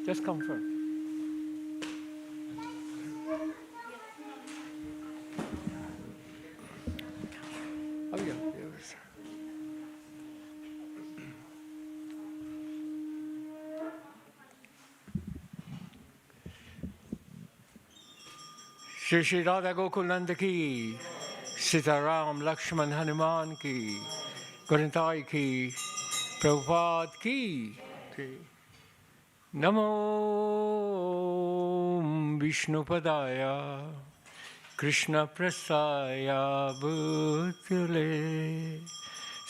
Just confirm. Oh yeah, yes. Shri Shri Radha Gokul नंद की, सीताराम लक्ष्मण हनुमान की, गुरताई की, प्रभुपाद की। नमो विष्णुपदाय कृष्ण प्रसाय भूतले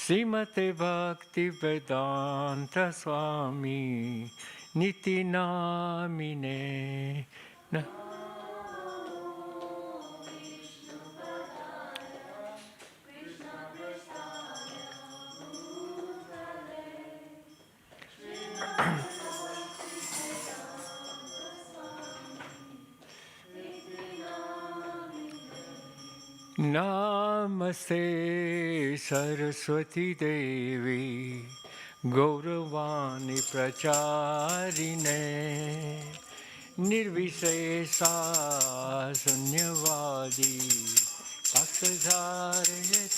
श्रीमते भक्ति वेदांत स्वामी निति नामिने न नमस्ते सरस्वती देवी गौरवाणी प्रचारिणे निर्विशेषा शून्यवादी अक्षधारिणे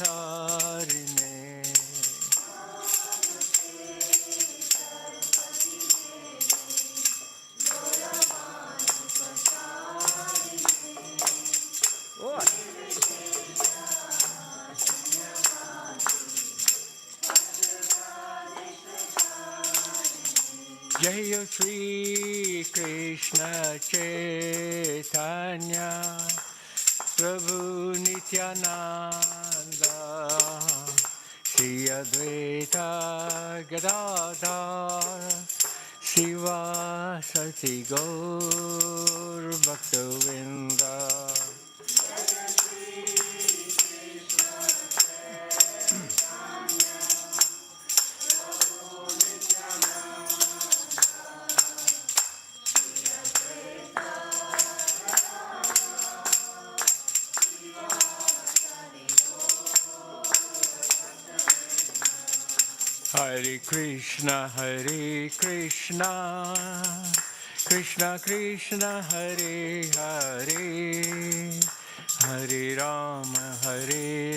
जय श्री कृष्ण चैतन्य प्रभु नित्यानंद श्री अद्वैत गदाधर शिवासति गौर भक्तवृंद Hare Krishna, Krishna Krishna, Hare Hare, Hare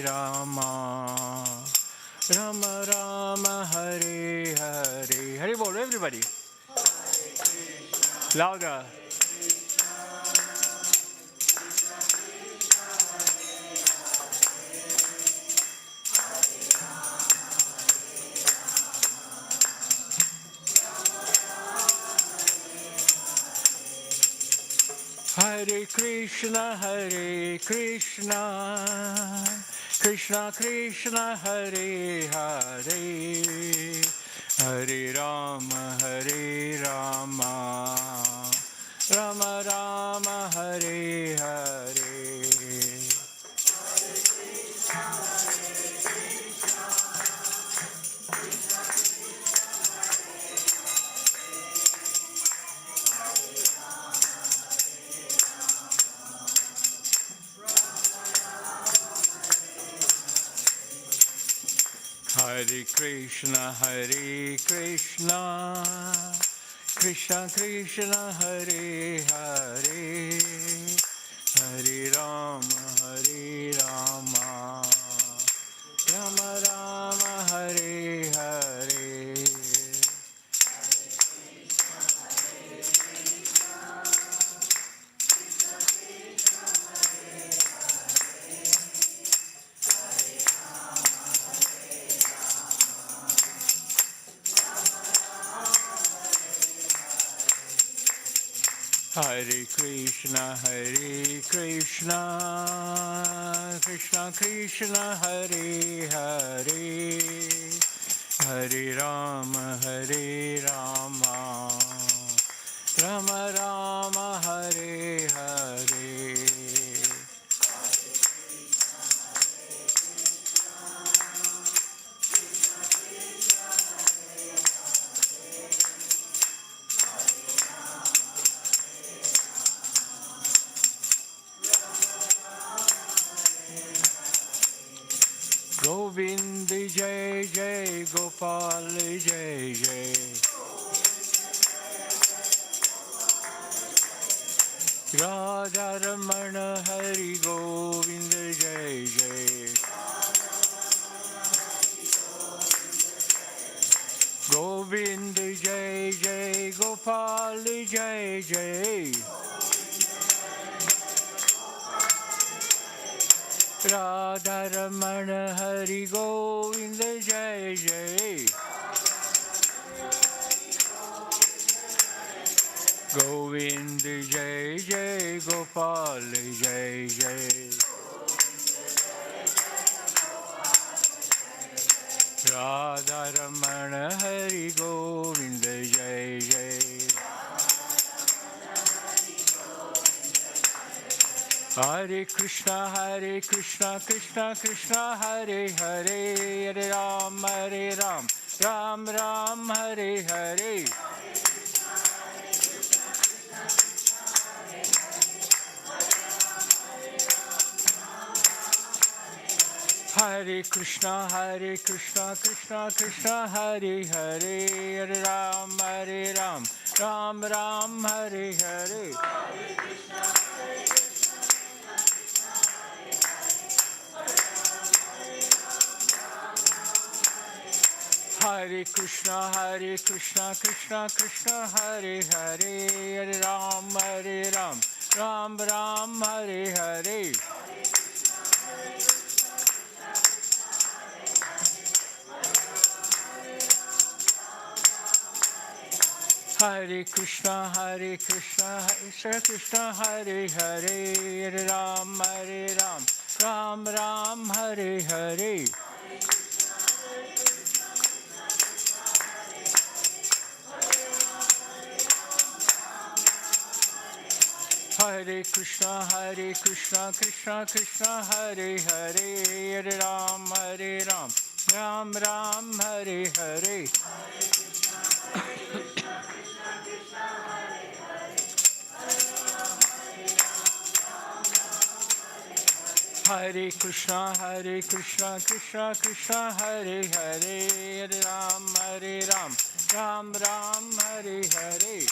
Rama, Rama Rama, Hare Hare. Hare Bol, everybody. Louder. Hare Krishna, Krishna Krishna, Hare Hare, Hare Rama, Rama Rama, Hare Hare. Hare Krishna, Krishna Krishna, Hare Hare, Hare Rama, Rama Rama, Hare Hare. Hare Krishna, Krishna Krishna, Hare Hare, Hare Rama, Rama Rama, Hare Hare. Govind Jai Jai, Gopal Jai Jai, Radharaman Hari Govind जय जय गोविंद जय जय गोपाल जय जय राधारमण हरि गोविंद जय जय गोविंद जय जय गोपाल जय जय राधारमण हरि गोविंद जय जय Hare Krishna Krishna Krishna Hare Hare Hare Ram Ram Ram Hare Hare Hare Krishna Krishna Krishna Hare Hare Hare Ram Ram Ram Hare Hare Hare Krishna Krishna Krishna Hare Hare Hare Ram Ram Ram Hare Hare Hare Krishna Krishna Hare Hare Hare Ram Ram Ram Hare Hare Hare Krishna Krishna Krishna Hare Hare Hare Ram Ram Ram Hare Hare Hare Krishna Krishna Krishna Hare Hare Hare Ram Ram Ram Hare Hare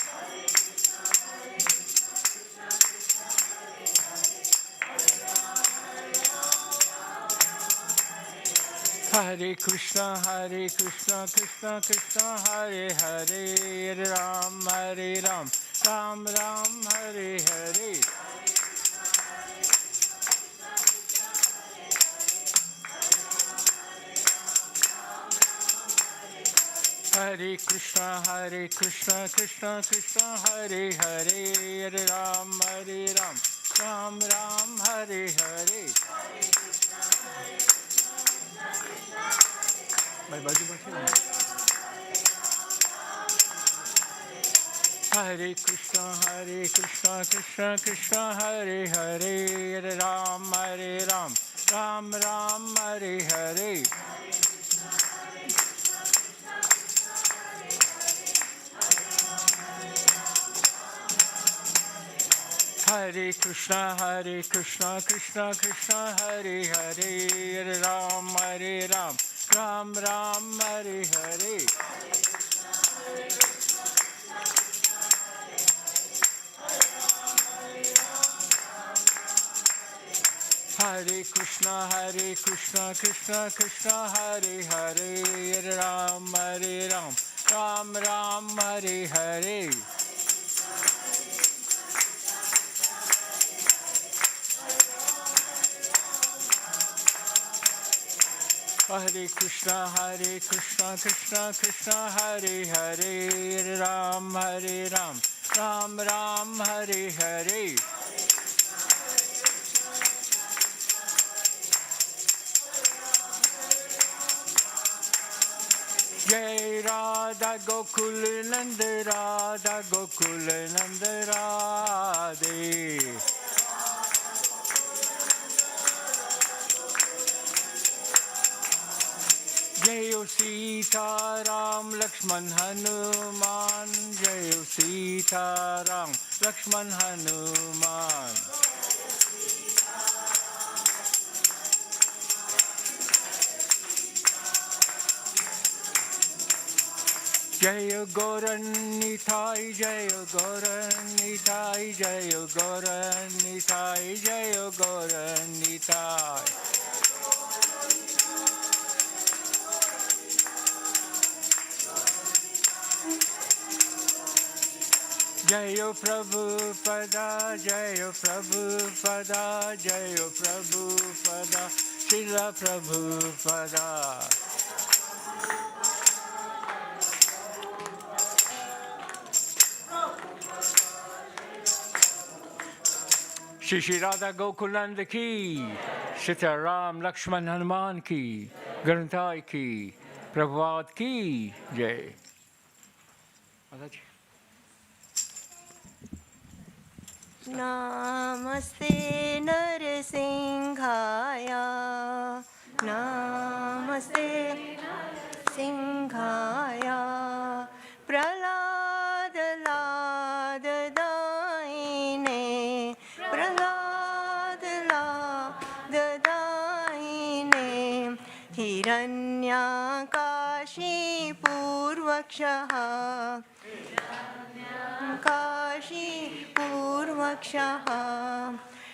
Hare Krishna Krishna Krishna Hare Hare Hare Ram Ram Ram Hare Hare Hare Krishna Krishna Krishna Hare Hare Hare Ram Ram Ram Hare Hare Hare Krishna Krishna Hare Hare Hare Ram Ram Ram Hare Hare Hare Krishna Krishna Hare Hare Hare Ram Ram Ram Hare Hare Hare Krishna Krishna Hare Hare Hare Ram Ram Ram Hare Hare Hare Krishna Krishna Hare Hare Hare Ram Ram Ram Hare Hare Jai Radha Gokul Nand Radha Gokul Nand Radhe Jayo Sita Ram Lakshman Hanuman Jayo Sita Ram Lakshman Hanuman Jaya Goran Nitai, Jaya Goran Nitai, Jaya Goran Nitai, Jaya Goran Nitai. Jaya Prabhupada, Jaya Prabhupada, Jaya Prabhupada, Srila Prabhupada. Shri Radha Gokuland ki, Sita Ram Lakshman Hanuman ki, Granthai ki, Prabhupada ki, Jai. Namaste Narasimhaya, Namaste Singhaya, Pralada Lada Daine, Pralada Lada Daine, Hiranyakashi Purvakshaha, Kashi Purvakshaha,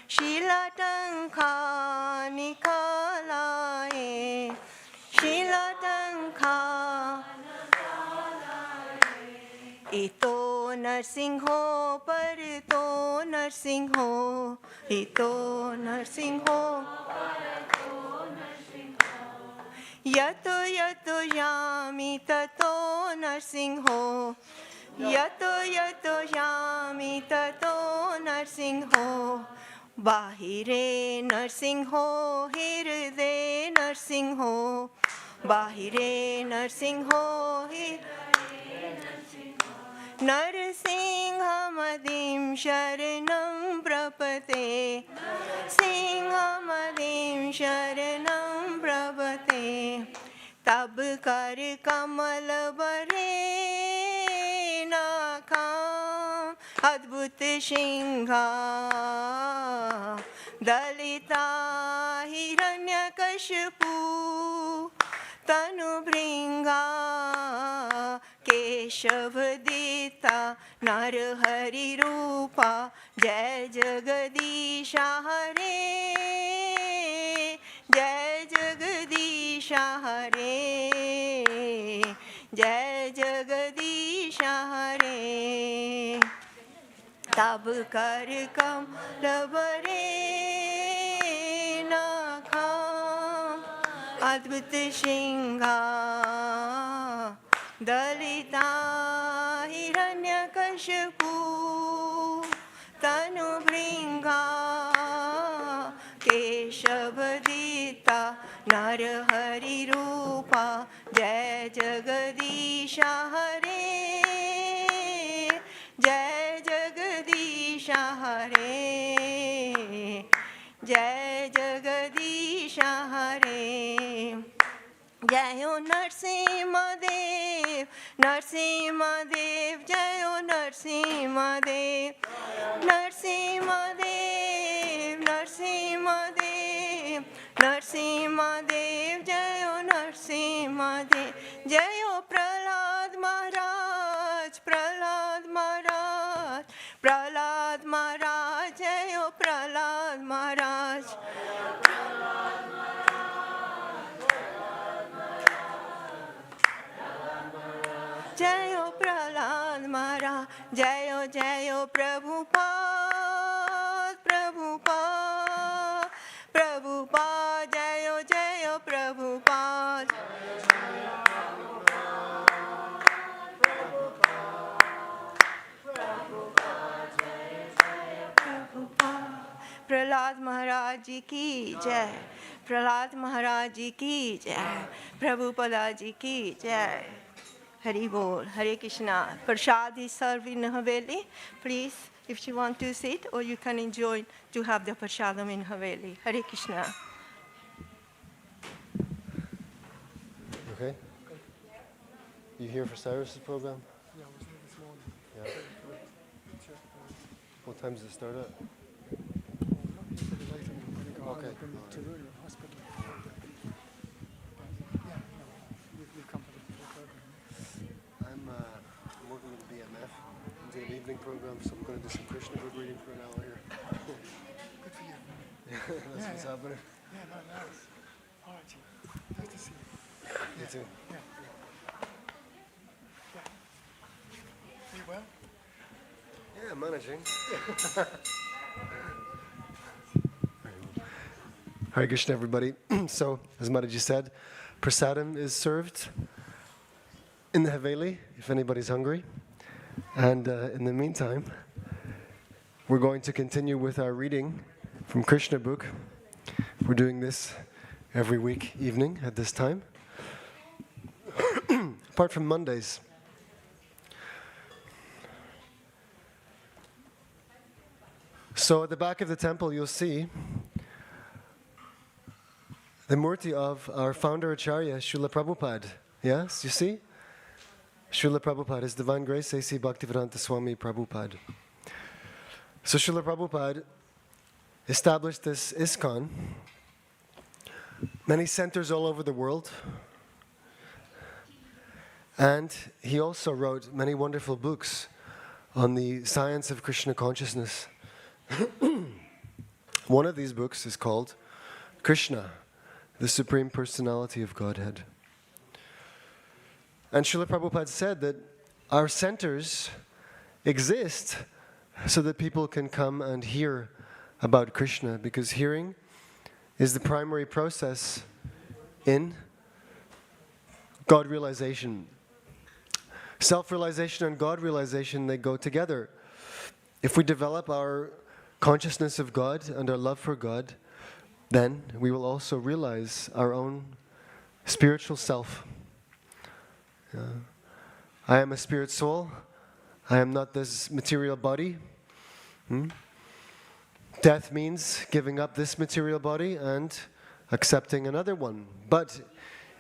Shilatanka Nikalaye, Shilatanka Ito Narsingho Parito Narsingho, Ito Narsingho Yato Yato Yami Tato Narsingho, Yato Yato Yami Tato Narsingho, Bahire Narsingho, Hirde Narsingho, Bahire Narsingho, Narsinghamadим Sharanam Prapate, Singhamadim Sharanam Prapate, Tab Kar Kamal Bare Nakam Adbhut Shingha, Dalita Hiranyakashipu Tanu Bringa, Keshavadita Narahari Rupa, Jai Jagadisha Hare, Jai Jagadisha Hare, Jai Jagadisha Hare. Tab Kar Kamal Bare Nakam Adbhut Shingha, Dalita Hiranyakashipu Tanu Bringa, Keshavadita Narahari Rupa, Jai Jagadisha Hare, Jai Jagadisha Hare, Jai Jagadisha Hare. Jayo Narsimhadev, Narsimhadev, Jayo Narsimhadev, Narsimhadev, Narsimhadev, Narsimhadev, Jayo Narsimhadev, Jayo Prahlad Maharaj, Prahlad Maharaj, Prahlad Maharaj, Jayo Prahlad Maharaj. Jayo Prahlad Maharaj, Jayo Jayo Prabhupada, Prabhupada, Prabhupada, Jayo Jayo Prabhupada. Prahlad Maharaj ji ki jai, Prahlad Maharaj ji ki jai, Prabhupada ji ki jai. Hari Bol, Hare Krishna. Prasad is served in Haveli. Please, if you want to sit, or you can enjoy to have the prasadam in Haveli. Hare Krishna. Okay. You here for Cyrus's program? Yeah, I was here this morning. Yeah. What time does it start at? Not yesterday later, I'm going to go Okay. I've been to the hospital. Yeah, no, we've come for the program. I'm do an evening program, so I'm going to do some Krishna book reading for an hour here. Good for you. That's what's happening. Yeah, no, nice. All right, Chief. Nice to see you. You too. Yeah. Are you well? Yeah, managing. Hare Krishna, everybody. So, as Mataji said, prasadam is served in the Haveli, if anybody's hungry. And in the meantime, we're going to continue with our reading from Krishna book. We're doing this every week evening at this time, apart from Mondays. So at the back of the temple, you'll see the murti of our founder Acharya, Srila Prabhupada. Yes, you see? Srila Prabhupada, His Divine Grace, A.C. Bhaktivedanta Swami Prabhupada. So Srila Prabhupada established this ISKCON, many centers all over the world, and he also wrote many wonderful books on the science of Krishna consciousness. One of these books is called Krishna, the Supreme Personality of Godhead. And Srila Prabhupada said that our centers exist so that people can come and hear about Krishna, because hearing is the primary process in God realization. Self-realization and God realization, they go together. If we develop our consciousness of God and our love for God, then we will also realize our own spiritual self. I am a spirit soul. I am not this material body. Death means giving up this material body and accepting another one. But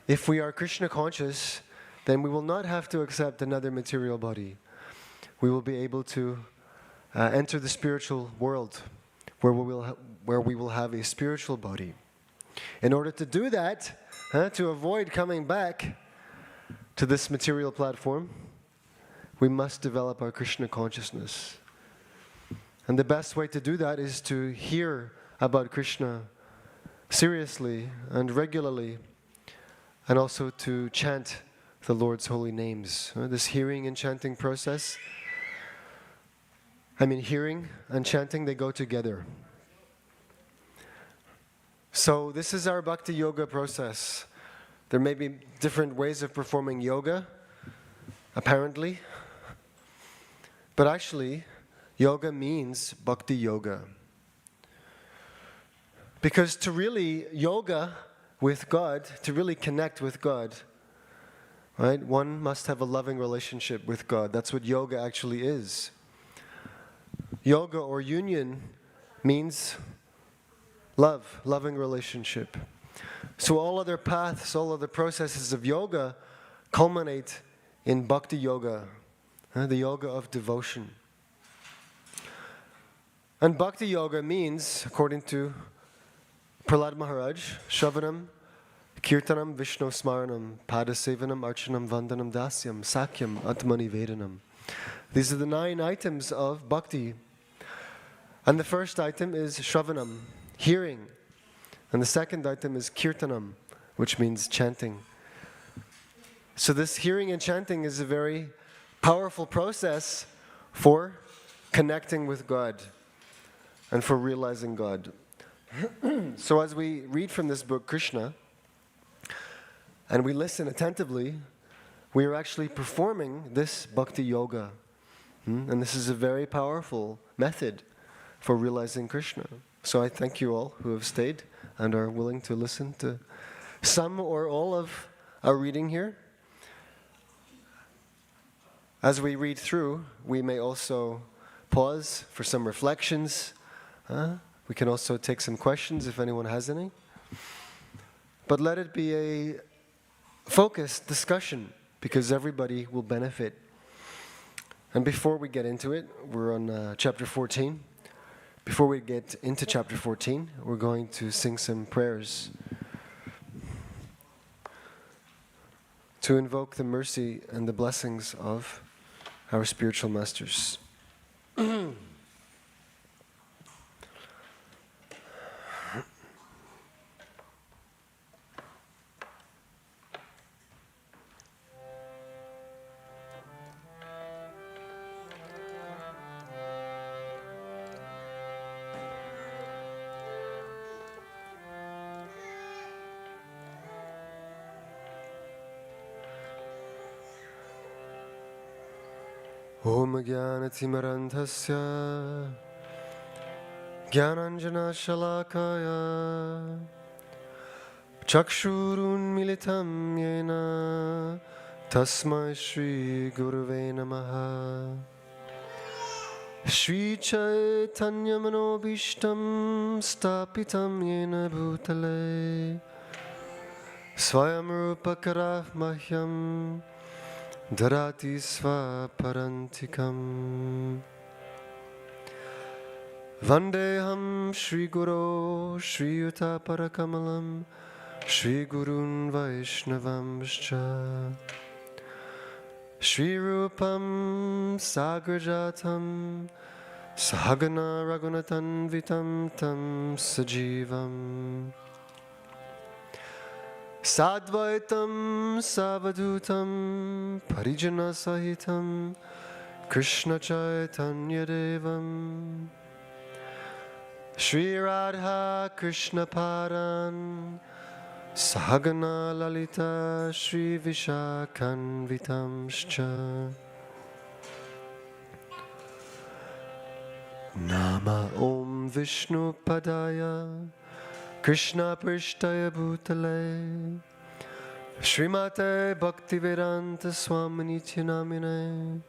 if we are Krishna conscious, then we will not have to accept another material body. We will be able to enter the spiritual world where we will have a spiritual body. In order to do that, to avoid coming back to this material platform, we must develop our Krishna consciousness. And the best way to do that is to hear about Krishna seriously and regularly, and also to chant the Lord's holy names. This hearing and chanting process, hearing and chanting, they go together. So this is our bhakti yoga process. There may be different ways of performing yoga, apparently, but actually, yoga means bhakti yoga. Because to really yoga with God, to really connect with God, right, one must have a loving relationship with God. That's what yoga actually is. Yoga or union means love, loving relationship. So all other paths, all other processes of yoga culminate in bhakti yoga, the yoga of devotion. And bhakti yoga means, according to Prahlad Maharaj, Shravanam, Kirtanam, Vishnu Smaranam, Padasevanam, Archanam, Vandanam, Dasyam, Sakyam, Atmani Vedanam. These are the 9 items of bhakti. And the first item is Shravanam, hearing. And the second item is Kirtanam, which means chanting. So this hearing and chanting is a very powerful process for connecting with God and for realizing God. So as we read from this book, Krishna, and we listen attentively, we are actually performing this bhakti yoga. And this is a very powerful method for realizing Krishna. So I thank you all who have stayed and are willing to listen to some or all of our reading here. As we read through, we may also pause for some reflections. We can also take some questions if anyone has any. But let it be a focused discussion, because everybody will benefit. And before we get into it, we're on chapter 14. Before we get into chapter 14, we're going to sing some prayers to invoke the mercy and the blessings of our spiritual masters. Om Jnanatimirandhasya Jnananjana Shalakaya Chakshurunmilitam Yena Tasmai Shri Gurave Namaha Shri Chaitanya Manobishtam Stapitam Yena Bhutale Swayam Rupa Karah Mahyam Dharati Svaparantikam Vandeham Shri Guru Shri Yuta Parakamalam Shri Gurun Vaishnavam Vishcha Shri Rupam Sagrajatam Sahagana Raghunatan Vitam Tam Sajivam Sadvaitam Savadutam Parijana Sahitam Krishna Chaitanya Devam Shri Radha Krishna Paran Sahagana Lalita Shri Vishakan Vitamscha Nama Om Vishnu Padaya Krishna Prishtaya Bhutale Srimate Bhaktivedanta Swaminiti Namine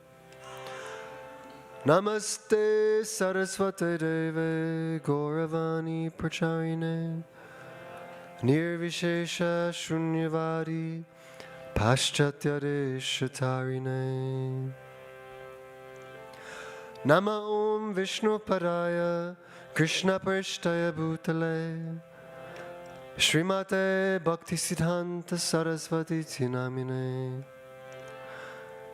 Namaste Saraswate Deve Gauravani Pracharine Nirvishesha Shunyavadi Paschatya Deshatarine Nama Om Vishnu Padaya Krishna Prishtaya Bhutale Srimate Bhaktisiddhanta Saraswati Namine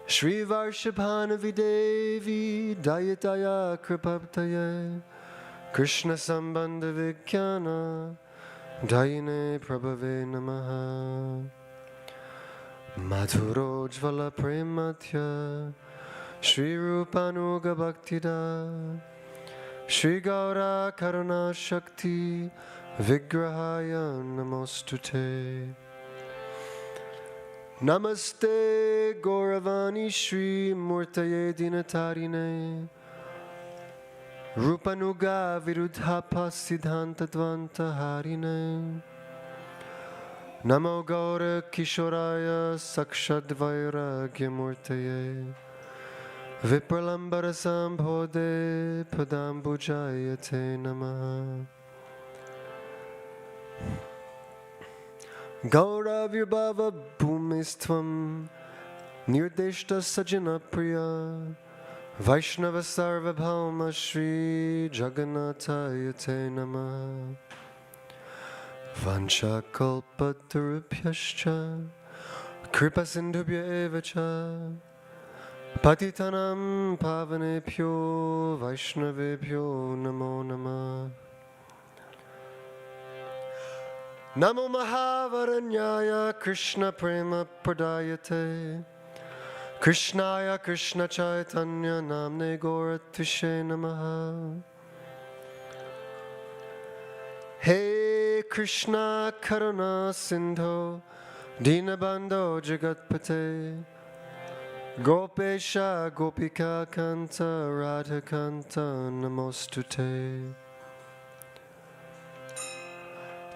Shri Varshabhanavi Devi Dayataya Kripaptaye Krishna Sambandha Vikyana Dayine Prabhave Namaha Madhurojvala Prematya Shri Rupanuga Bhaktida Shri Gaura Karuna Shakti Vigrahaya Namostute Namaste Gauravani Shri Murtaye Dinatarine Rupanuga Virudhapa Siddhanta Dvanta Harine Namo Gaura Kishoraya Sakshadvairagya Murtaye Vipralambara Sambhode Padambujayate Namaha Gauravirbhava Bhumistvam Nirdeshta Sajana Priya Vaishnava Sarvabhauma Shri Jagannatayate Namah Vancha Kalpatarubhyascha Kripa Sindhubhya Evacha Patitanam Pavanebhyo Vaishnavebhyo Namo Namah Namo Mahavaranyaya Krishna Prema Pradayate Krishnaya Krishna Chaitanya Namne Gauratishe Namaha Hey Krishna Karuna Sindho Dinabandho Jagatpate Gopesha Gopika Kanta Radha Kanta Namostute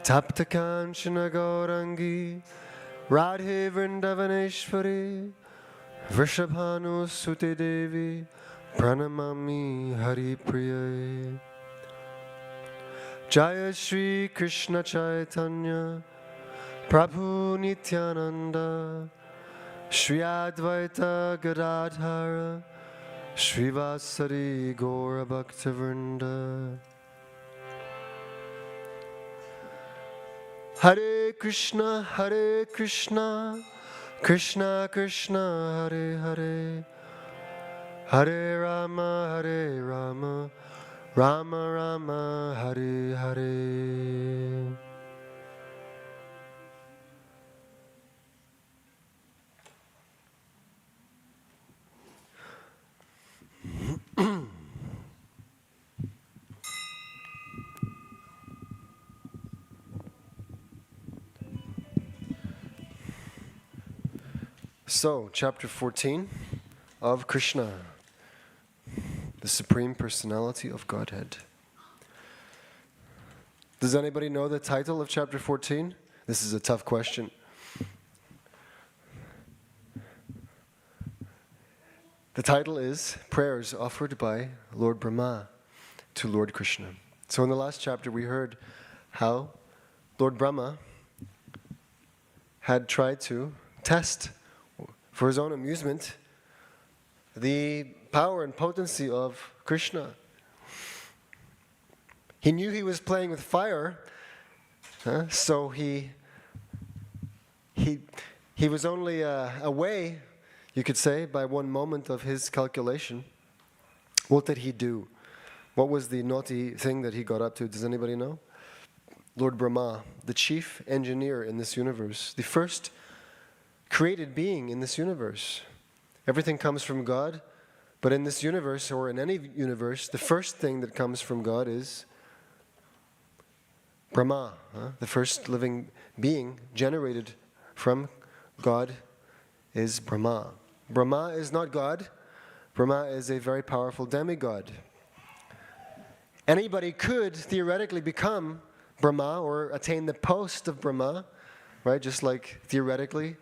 Tapta Kanchana Gaurangi Radhe Vrindavaneshwari Vrishabhanu Sute Devi Pranamami Hari Priya Jaya Shri Krishna Chaitanya Prabhu Nityananda Shri Advaita Gadadhara Shri Vasari Gaura Bhaktavrinda Hare Krishna Krishna Krishna Hare Hare Hare Rama, Hare Rama, Rama Rama, Hare Hare. So, chapter 14 of Krishna, the Supreme Personality of Godhead. Does anybody know the title of chapter 14? This is a tough question. The title is Prayers Offered by Lord Brahma to Lord Krishna. So in the last chapter we heard how Lord Brahma had tried to test, for his own amusement, the power and potency of Krishna. He knew he was playing with fire, so he was only away, you could say, by one moment of his calculation. What did he do? What was the naughty thing that he got up to? Does anybody know? Lord Brahma, the chief engineer in this universe, the first created being in this universe. Everything comes from God, but in this universe, or in any universe, the first thing that comes from God is Brahma. The first living being generated from God is Brahma. Brahma is not God. Brahma is a very powerful demigod. Anybody could theoretically become Brahma or attain the post of Brahma, right? Just like theoretically,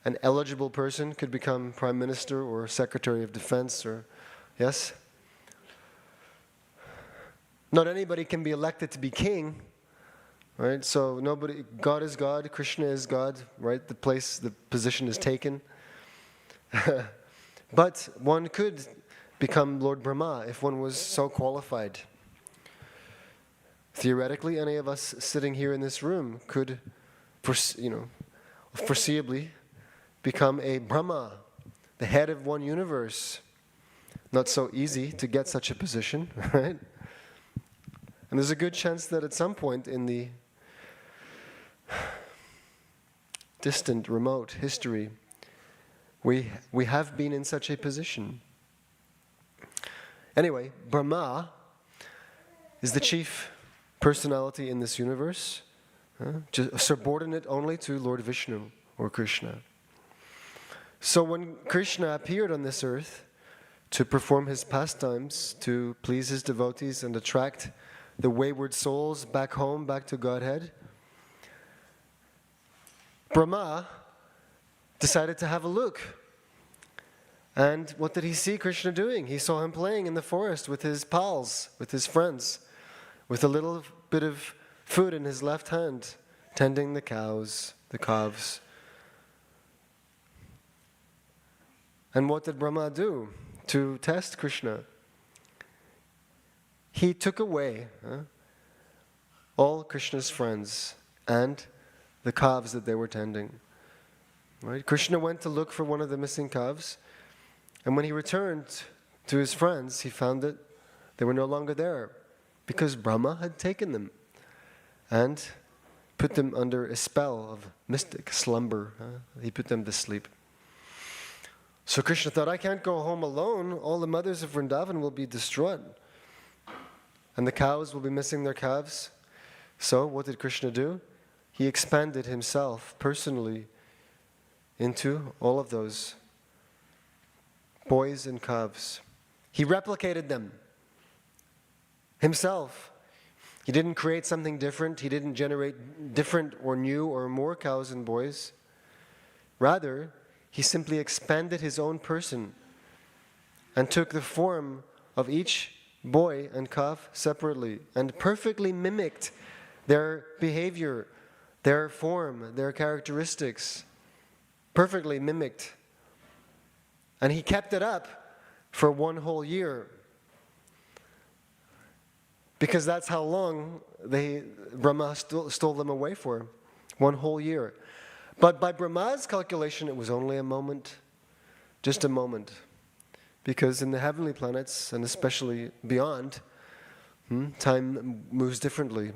an eligible person could become Prime Minister or Secretary of Defense, or yes? Not anybody can be elected to be king, right? So nobody, God is God, Krishna is God, right? The position is taken. But one could become Lord Brahma if one was so qualified. Theoretically, any of us sitting here in this room could, foreseeably become a Brahma, the head of one universe. Not so easy to get such a position, right? And there's a good chance that at some point in the distant, remote history, we have been in such a position. Anyway, Brahma is the chief personality in this universe, just subordinate only to Lord Vishnu or Krishna. So when Krishna appeared on this earth to perform his pastimes, to please his devotees and attract the wayward souls back home, back to Godhead, Brahma decided to have a look. And what did he see Krishna doing? He saw him playing in the forest with his pals, with his friends, with a little bit of food in his left hand, tending the cows, the calves. And what did Brahma do to test Krishna? He took away all Krishna's friends and the calves that they were tending. Right? Krishna went to look for one of the missing calves, and when he returned to his friends, he found that they were no longer there, because Brahma had taken them and put them under a spell of mystic slumber. He put them to sleep. So Krishna thought, I can't go home alone. All the mothers of Vrindavan will be distraught, and the cows will be missing their calves. So what did Krishna do? He expanded himself personally into all of those boys and calves. He replicated them himself. He didn't create something different. He didn't generate different or new or more cows and boys. Rather, he simply expanded his own person and took the form of each boy and calf separately and perfectly mimicked their behavior, their form, their characteristics. Perfectly mimicked. And he kept it up for 1 whole year. Because that's how long Brahma stole them away for. 1 whole year. But by Brahma's calculation, it was only a moment. Just a moment. because in the heavenly planets, and especially beyond, time moves differently.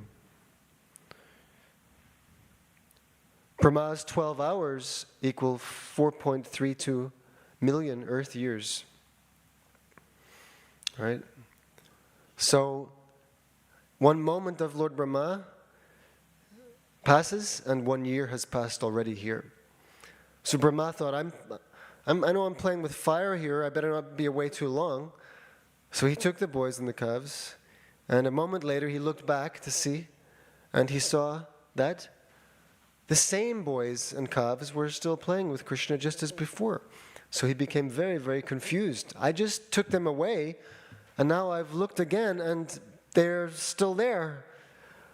Brahma's 12 hours equal 4.32 million Earth years. Right? So, one moment of Lord Brahma passes, and 1 year has passed already here. So Brahma thought, I know I'm playing with fire here, I better not be away too long. So he took the boys and the calves, and a moment later he looked back to see, and he saw that the same boys and calves were still playing with Krishna just as before. So he became very, very confused. I just took them away, and now I've looked again, and they're still there.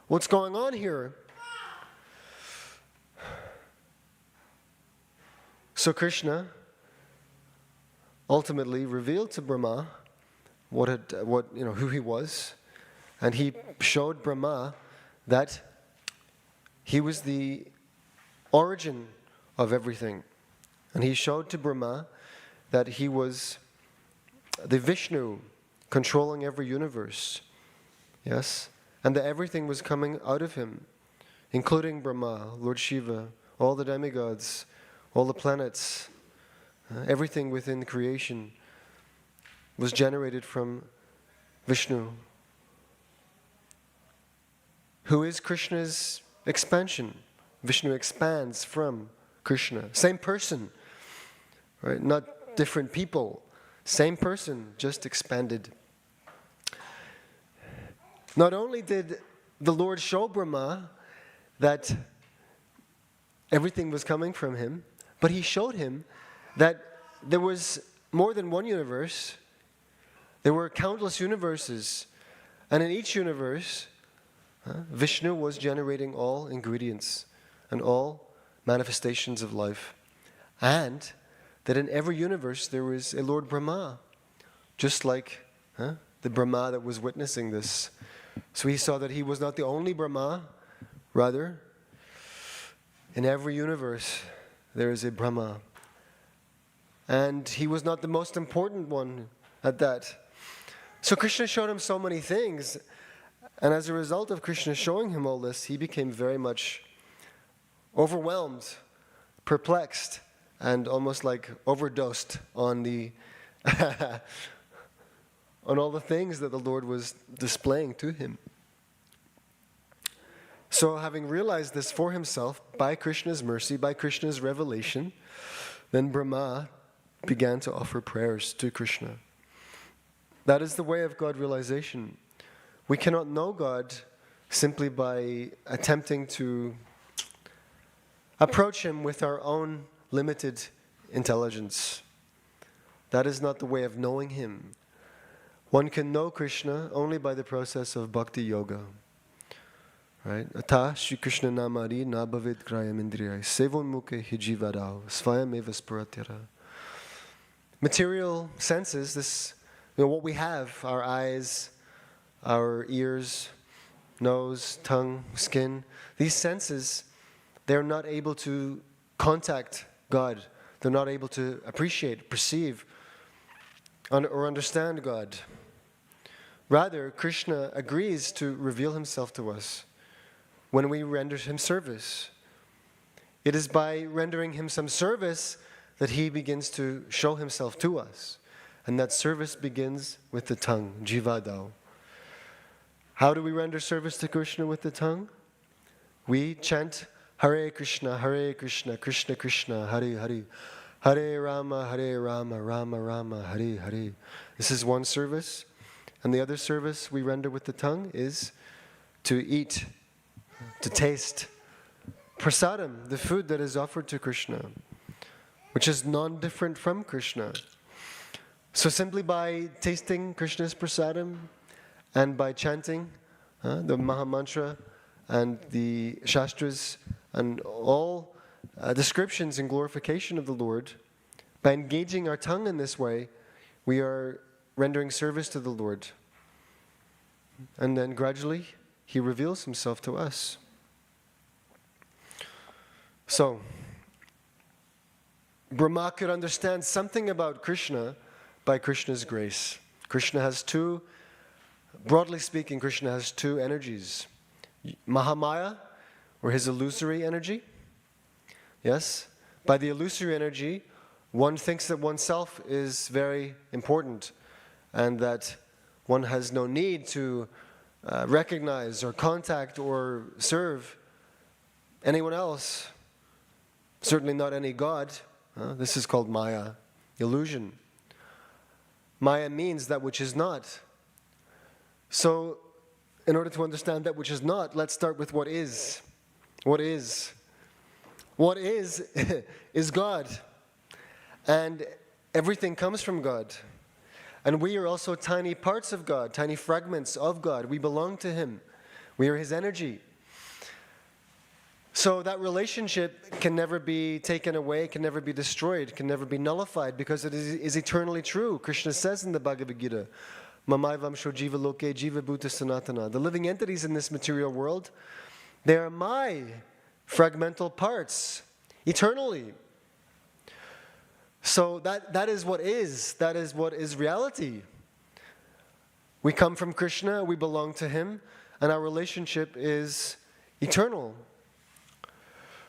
What's going on here? So Krishna ultimately revealed to Brahma who he was, and he showed Brahma that he was the origin of everything. And he showed to Brahma that he was the Vishnu controlling every universe. Yes? And that everything was coming out of him, including Brahma, Lord Shiva, all the demigods, all the planets, everything within creation was generated from Vishnu, who is Krishna's expansion. Vishnu expands from Krishna. Same person, right? Not different people. Same person, just expanded. Not only did the Lord show Brahma that everything was coming from him, but he showed him that there was more than one universe. There were countless universes. And in each universe, Vishnu was generating all ingredients and all manifestations of life. And that in every universe there was a Lord Brahma, just like the Brahma that was witnessing this. So he saw that he was not the only Brahma, rather, in every universe there is a Brahma. And he was not the most important one at that. So Krishna showed him so many things, and as a result of Krishna showing him all this, he became very much overwhelmed, perplexed, and almost like overdosed on the on all the things that the Lord was displaying to him. So having realized this for himself, by Krishna's mercy, by Krishna's revelation, then Brahma began to offer prayers to Krishna. That is the way of God realization. We cannot know God simply by attempting to approach him with our own limited intelligence. That is not the way of knowing him. One can know Krishna only by the process of bhakti yoga. Right? Ata Shri Krishna namari na bhavid grayam indriyai sevon mukhe hijivadao svayam eva spuratyara. Material senses, what we have, our eyes, our ears, nose, tongue, skin, these senses, they're not able to contact God. They're not able to appreciate, perceive, or understand God. Rather, Krishna agrees to reveal himself to us when we render him service. It is by rendering him some service that he begins to show himself to us. And that service begins with the tongue, jivadao. How do we render service to Krishna with the tongue? We chant Hare Krishna, Krishna Krishna, Hare Hare. Hare Rama, Rama Rama, Hare Hare. This is one service. And the other service we render with the tongue is to eat, to taste prasadam, the food that is offered to Krishna, which is non-different from Krishna. So simply by tasting Krishna's prasadam and by chanting the Mahamantra and the Shastras and all descriptions and glorification of the Lord, by engaging our tongue in this way, we are rendering service to the Lord. And then gradually, he reveals himself to us. So, Brahma could understand something about Krishna by Krishna's grace. Krishna has two, broadly speaking, Krishna has two energies. Mahamaya, or his illusory energy. Yes? By the illusory energy, one thinks that oneself is very important and that one has no need to recognize or contact or serve anyone else. Certainly not any god. This is called Maya, illusion. Maya means that which is not. So, in order to understand that which is not, let's start with what is. What is? What is God. And everything comes from God. And we are also tiny parts of God, tiny fragments of God. We belong to Him. We are His energy. So that relationship can never be taken away, can never be destroyed, can never be nullified, because it is eternally true. Krishna says in the Bhagavad Gita, Mamaivam jiva loke jiva bhuta sanatana. The living entities in this material world, they are my fragmental parts, eternally. So that is what is. That is what is reality. We come from Krishna, we belong to Him, and our relationship is eternal.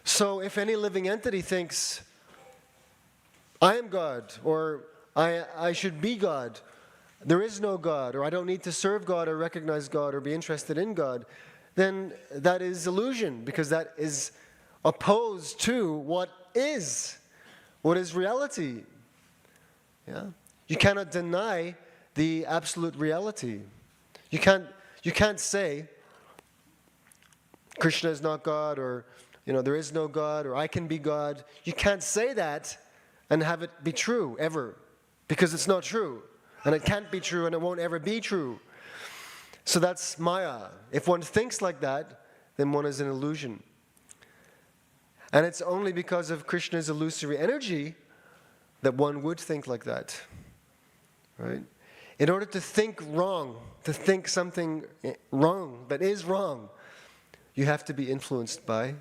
So if any living entity thinks, I am God, or I should be God, there is no God, or I don't need to serve God or recognize God or be interested in God, then that is illusion, because that is opposed to what is reality. Yeah? You cannot deny the absolute reality. You can't say Krishna is not God, or there is no God, or I can be God. You can't say that and have it be true, ever. Because it's not true. And it can't be true, and it won't ever be true. So that's Maya. If one thinks like that, then one is an illusion. And it's only because of Krishna's illusory energy that one would think like that. Right? In order to think wrong, to think something wrong that is wrong, you have to be influenced by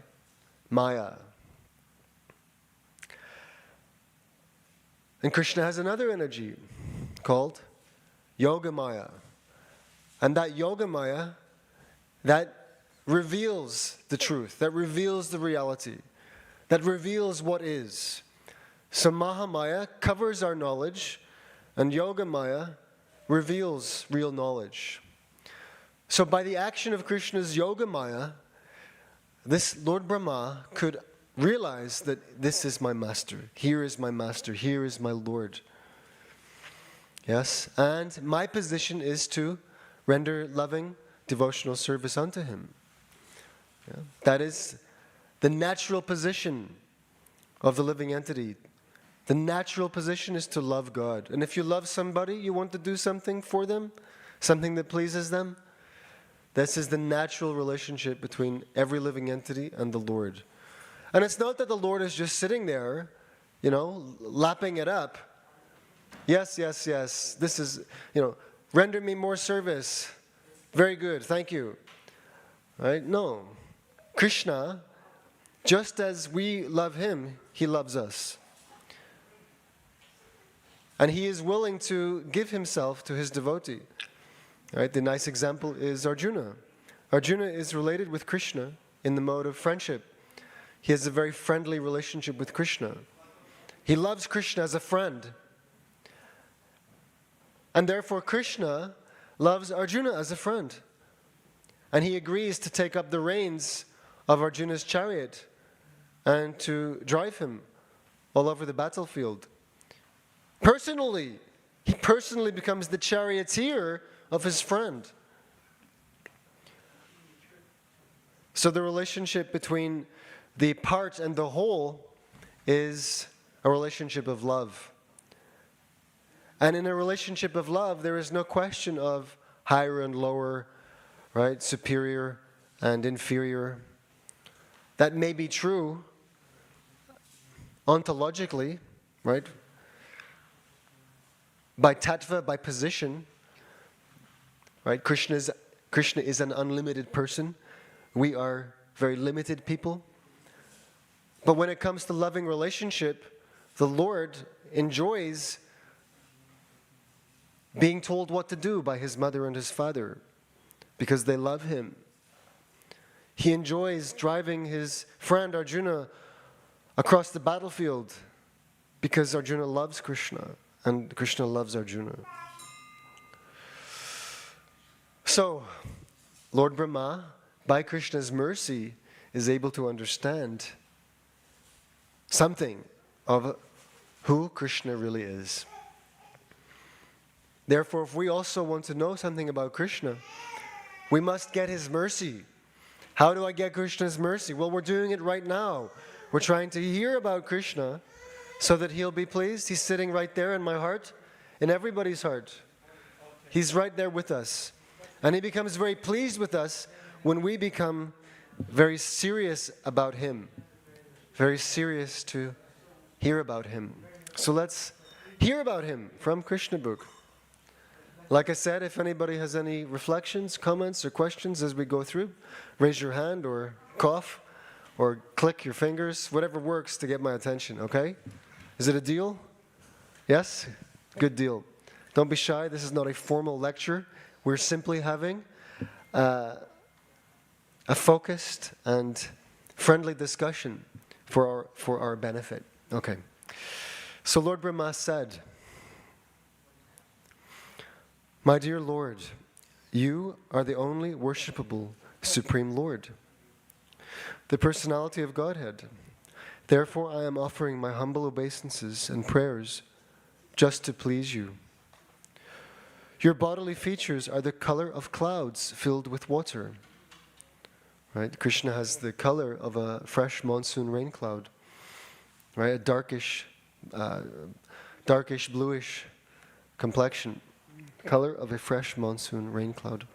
Maya. And Krishna has another energy called Yoga Maya. And that Yoga Maya, that reveals the truth, that reveals the reality, that reveals what is. So Mahamaya covers our knowledge, and Yoga Maya reveals real knowledge. So by the action of Krishna's Yoga Maya, this Lord Brahma could realize that this is my master, here is my master, here is my Lord. Yes, and my position is to render loving devotional service unto Him. Yeah? That is the natural position of the living entity. The natural position is to love God. And if you love somebody, you want to do something for them, something that pleases them. This is the natural relationship between every living entity and the Lord. And it's not that the Lord is just sitting there, lapping it up. Yes, yes, yes. This is, render me more service. Very good, thank you. Right? No. Krishna, just as we love Him, He loves us. And He is willing to give Himself to His devotee. Right? The nice example is Arjuna. Arjuna is related with Krishna in the mode of friendship. He has a very friendly relationship with Krishna. He loves Krishna as a friend. And therefore Krishna loves Arjuna as a friend. And he agrees to take up the reins of Arjuna's chariot and to drive him all over the battlefield. Personally, he personally becomes the charioteer of his friend. So the relationship between the part and the whole is a relationship of love. And in a relationship of love, there is no question of higher and lower, right? Superior and inferior. That may be true ontologically, right? By tattva, by position, right? Krishna is an unlimited person. We are very limited people. But when it comes to loving relationship, the Lord enjoys being told what to do by his mother and his father because they love him. He enjoys driving his friend Arjuna across the battlefield because Arjuna loves Krishna and Krishna loves Arjuna. So, Lord Brahma, by Krishna's mercy, is able to understand something of who Krishna really is. Therefore, if we also want to know something about Krishna, we must get his mercy. How do I get Krishna's mercy? Well, we're doing it right now. We're trying to hear about Krishna so that he'll be pleased. He's sitting right there in my heart, in everybody's heart. He's right there with us. And he becomes very pleased with us when we become very serious about him. Very serious to hear about him. So let's hear about him from Krishna book. Like I said, if anybody has any reflections, comments, or questions as we go through, raise your hand or cough or click your fingers, whatever works to get my attention, okay? Is it a deal? Yes? Good deal. Don't be shy. This is not a formal lecture. We're simply having a focused and friendly discussion for our benefit. Okay. So Lord Brahma said, "My dear Lord, you are the only worshipable Supreme Lord, the personality of Godhead. Therefore I am offering my humble obeisances and prayers just to please you. Your bodily features are the color of clouds filled with water." Right? Krishna has the color of a fresh monsoon rain cloud. Right? A darkish bluish complexion. Color of a fresh monsoon rain cloud.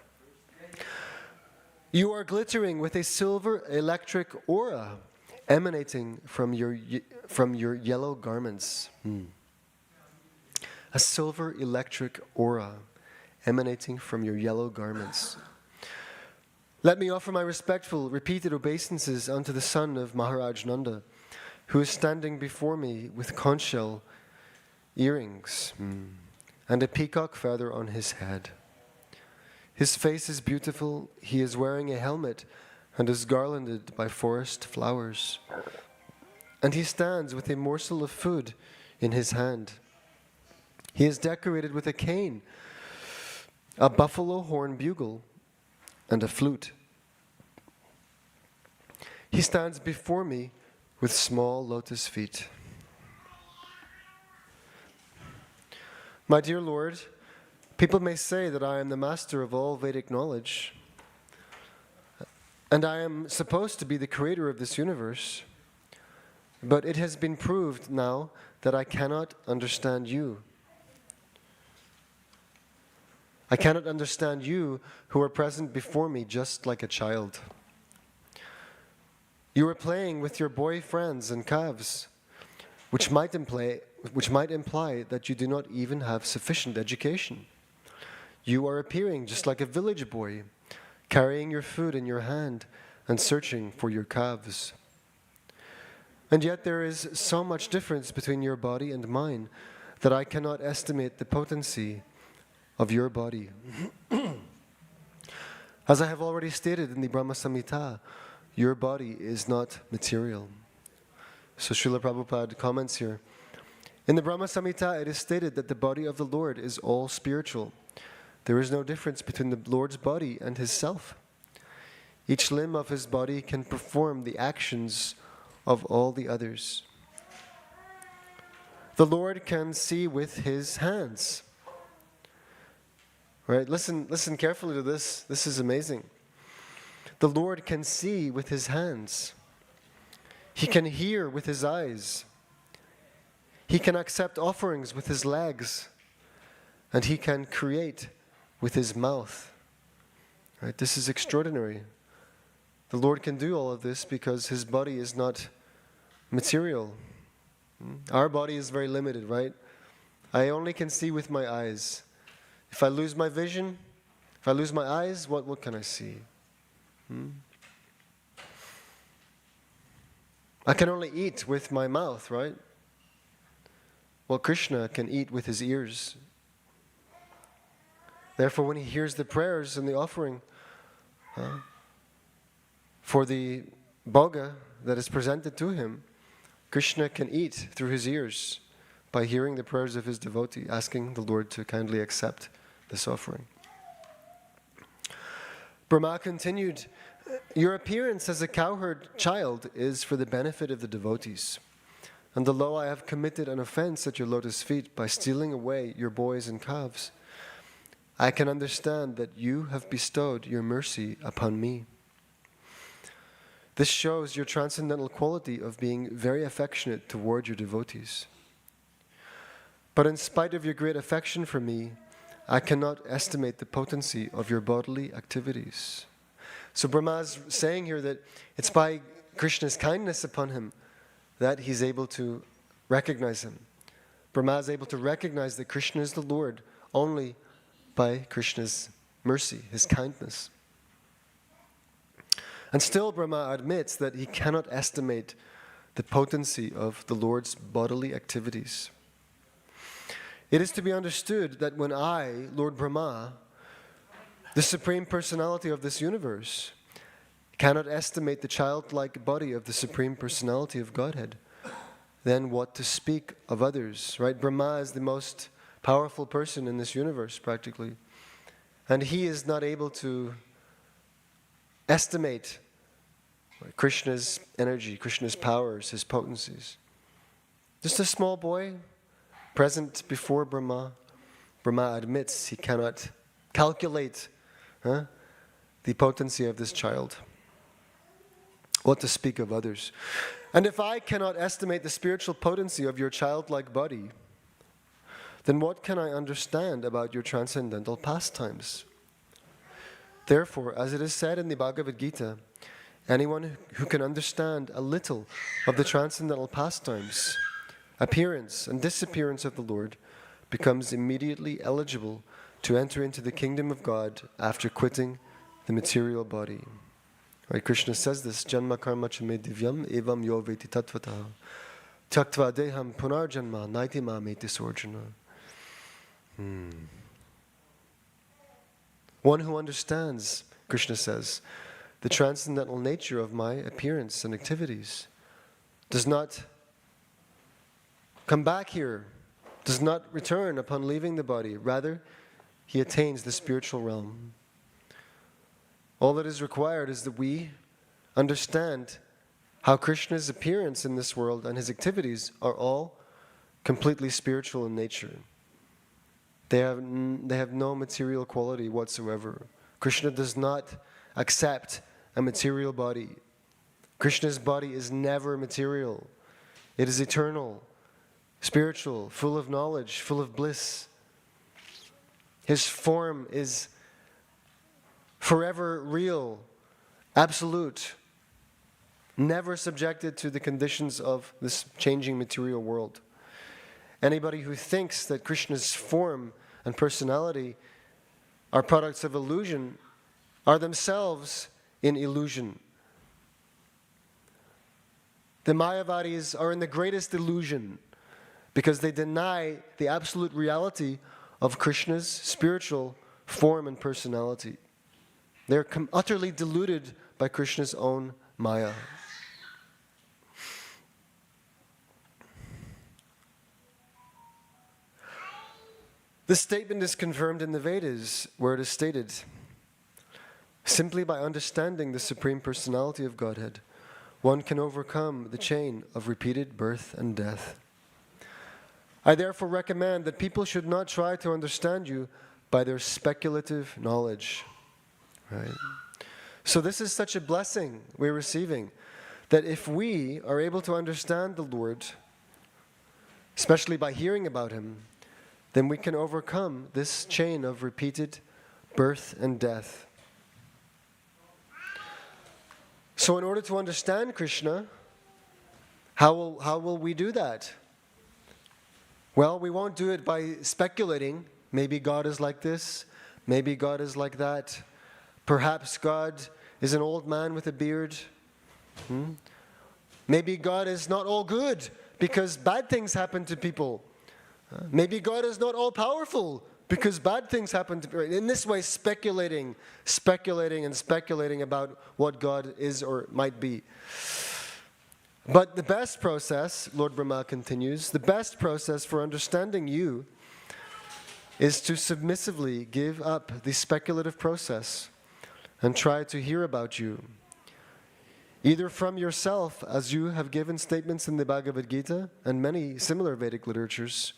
You are glittering with a silver electric aura emanating from your yellow garments. A silver electric aura emanating from your yellow garments. Let me offer my respectful, repeated obeisances unto the son of Maharaj Nanda, who is standing before me with conch shell earrings and a peacock feather on his head. His face is beautiful, he is wearing a helmet and is garlanded by forest flowers. And he stands with a morsel of food in his hand. He is decorated with a cane, a buffalo horn bugle, and a flute. He stands before me with small lotus feet. My dear Lord, people may say that I am the master of all Vedic knowledge, and I am supposed to be the creator of this universe, but it has been proved now that I cannot understand you. I cannot understand you who are present before me just like a child. You are playing with your boy friends and calves, which might imply that you do not even have sufficient education. You are appearing just like a village boy, carrying your food in your hand and searching for your calves. And yet there is so much difference between your body and mine that I cannot estimate the potency of your body. As I have already stated in the Brahma Samhita, your body is not material. So Srila Prabhupada comments here. In the Brahma Samhita, it is stated that the body of the Lord is all spiritual. There is no difference between the Lord's body and his self. Each limb of his body can perform the actions of all the others. The Lord can see with his hands. Right? Listen carefully to this. This is amazing. The Lord can see with his hands. He can hear with his eyes. He can accept offerings with his legs. And he can create with his mouth. Right? This is extraordinary. The Lord can do all of this because his body is not material. Our body is very limited, right? I only can see with my eyes. If I lose my vision, if I lose my eyes, what can I see? I can only eat with my mouth, right? Well, Krishna can eat with his ears. Therefore, when he hears the prayers and the offering for the bhoga that is presented to him, Krishna can eat through his ears by hearing the prayers of his devotee, asking the Lord to kindly accept this offering. Brahma continued, "Your appearance as a cowherd child is for the benefit of the devotees. And although I have committed an offense at your lotus feet by stealing away your boys and calves, I can understand that you have bestowed your mercy upon me. This shows your transcendental quality of being very affectionate toward your devotees. But in spite of your great affection for me, I cannot estimate the potency of your bodily activities." So Brahma is saying here that it's by Krishna's kindness upon him that he's able to recognize him. Brahma is able to recognize that Krishna is the Lord only by Krishna's mercy, his kindness. And still Brahma admits that he cannot estimate the potency of the Lord's bodily activities. It is to be understood that when I, Lord Brahma, the Supreme Personality of this universe, cannot estimate the childlike body of the Supreme Personality of Godhead, then what to speak of others, right? Brahma is the most powerful person in this universe, practically. And he is not able to estimate Krishna's energy, Krishna's powers, his potencies. Just a small boy present before Brahma. Brahma admits he cannot calculate the potency of this child. What to speak of others? And if I cannot estimate the spiritual potency of your childlike body, then what can I understand about your transcendental pastimes? Therefore, as it is said in the Bhagavad Gita, anyone who can understand a little of the transcendental pastimes, appearance and disappearance of the Lord, becomes immediately eligible to enter into the kingdom of God after quitting the material body. Right? Krishna says this, Janma karma chame divyam evam yo veti tattvataha tyaktva deham punarjanma naiti mameti sorjana. One who understands, Krishna says, the transcendental nature of my appearance and activities does not come back here, does not return upon leaving the body. Rather, he attains the spiritual realm. All that is required is that we understand how Krishna's appearance in this world and his activities are all completely spiritual in nature. They have no material quality whatsoever. Krishna does not accept a material body. Krishna's body is never material. It is eternal, spiritual, full of knowledge, full of bliss. His form is forever real, absolute, never subjected to the conditions of this changing material world. Anybody who thinks that Krishna's form and personality are products of illusion are themselves in illusion. The Mayavadis are in the greatest illusion because they deny the absolute reality of Krishna's spiritual form and personality. They're utterly deluded by Krishna's own Maya. This statement is confirmed in the Vedas, where it is stated, simply by understanding the Supreme Personality of Godhead, one can overcome the chain of repeated birth and death. I therefore recommend that people should not try to understand you by their speculative knowledge. Right? So this is such a blessing we're receiving, that if we are able to understand the Lord, especially by hearing about him, then we can overcome this chain of repeated birth and death. So in order to understand Krishna, how will we do that? Well, we won't do it by speculating. Maybe God is like this, maybe God is like that. Perhaps God is an old man with a beard. Maybe God is not all good because bad things happen to people. Maybe God is not all powerful Because bad things happen in this way, speculating about what God is or might be. But the best process, Lord Brahma continues, the best process for understanding you is to submissively give up the speculative process and try to hear about you, either from yourself, as you have given statements in the Bhagavad Gita and many similar Vedic literatures,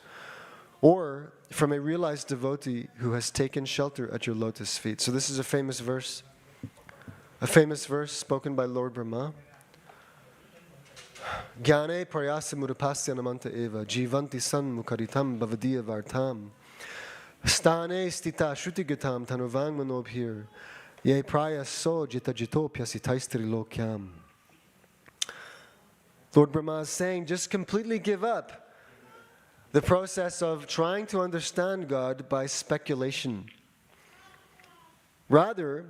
or from a realized devotee who has taken shelter at your lotus feet. So this is a famous verse spoken by Lord Brahma. Gyane prayasa murapasya namanta eva jivanti san mukaritam bhavadiya vartam stane stita shrutigatam tanuvang manobhir ye praya so jita jitopyasi taistri lokyam. Lord Brahma is saying, just completely give up the process of trying to understand God by speculation. Rather,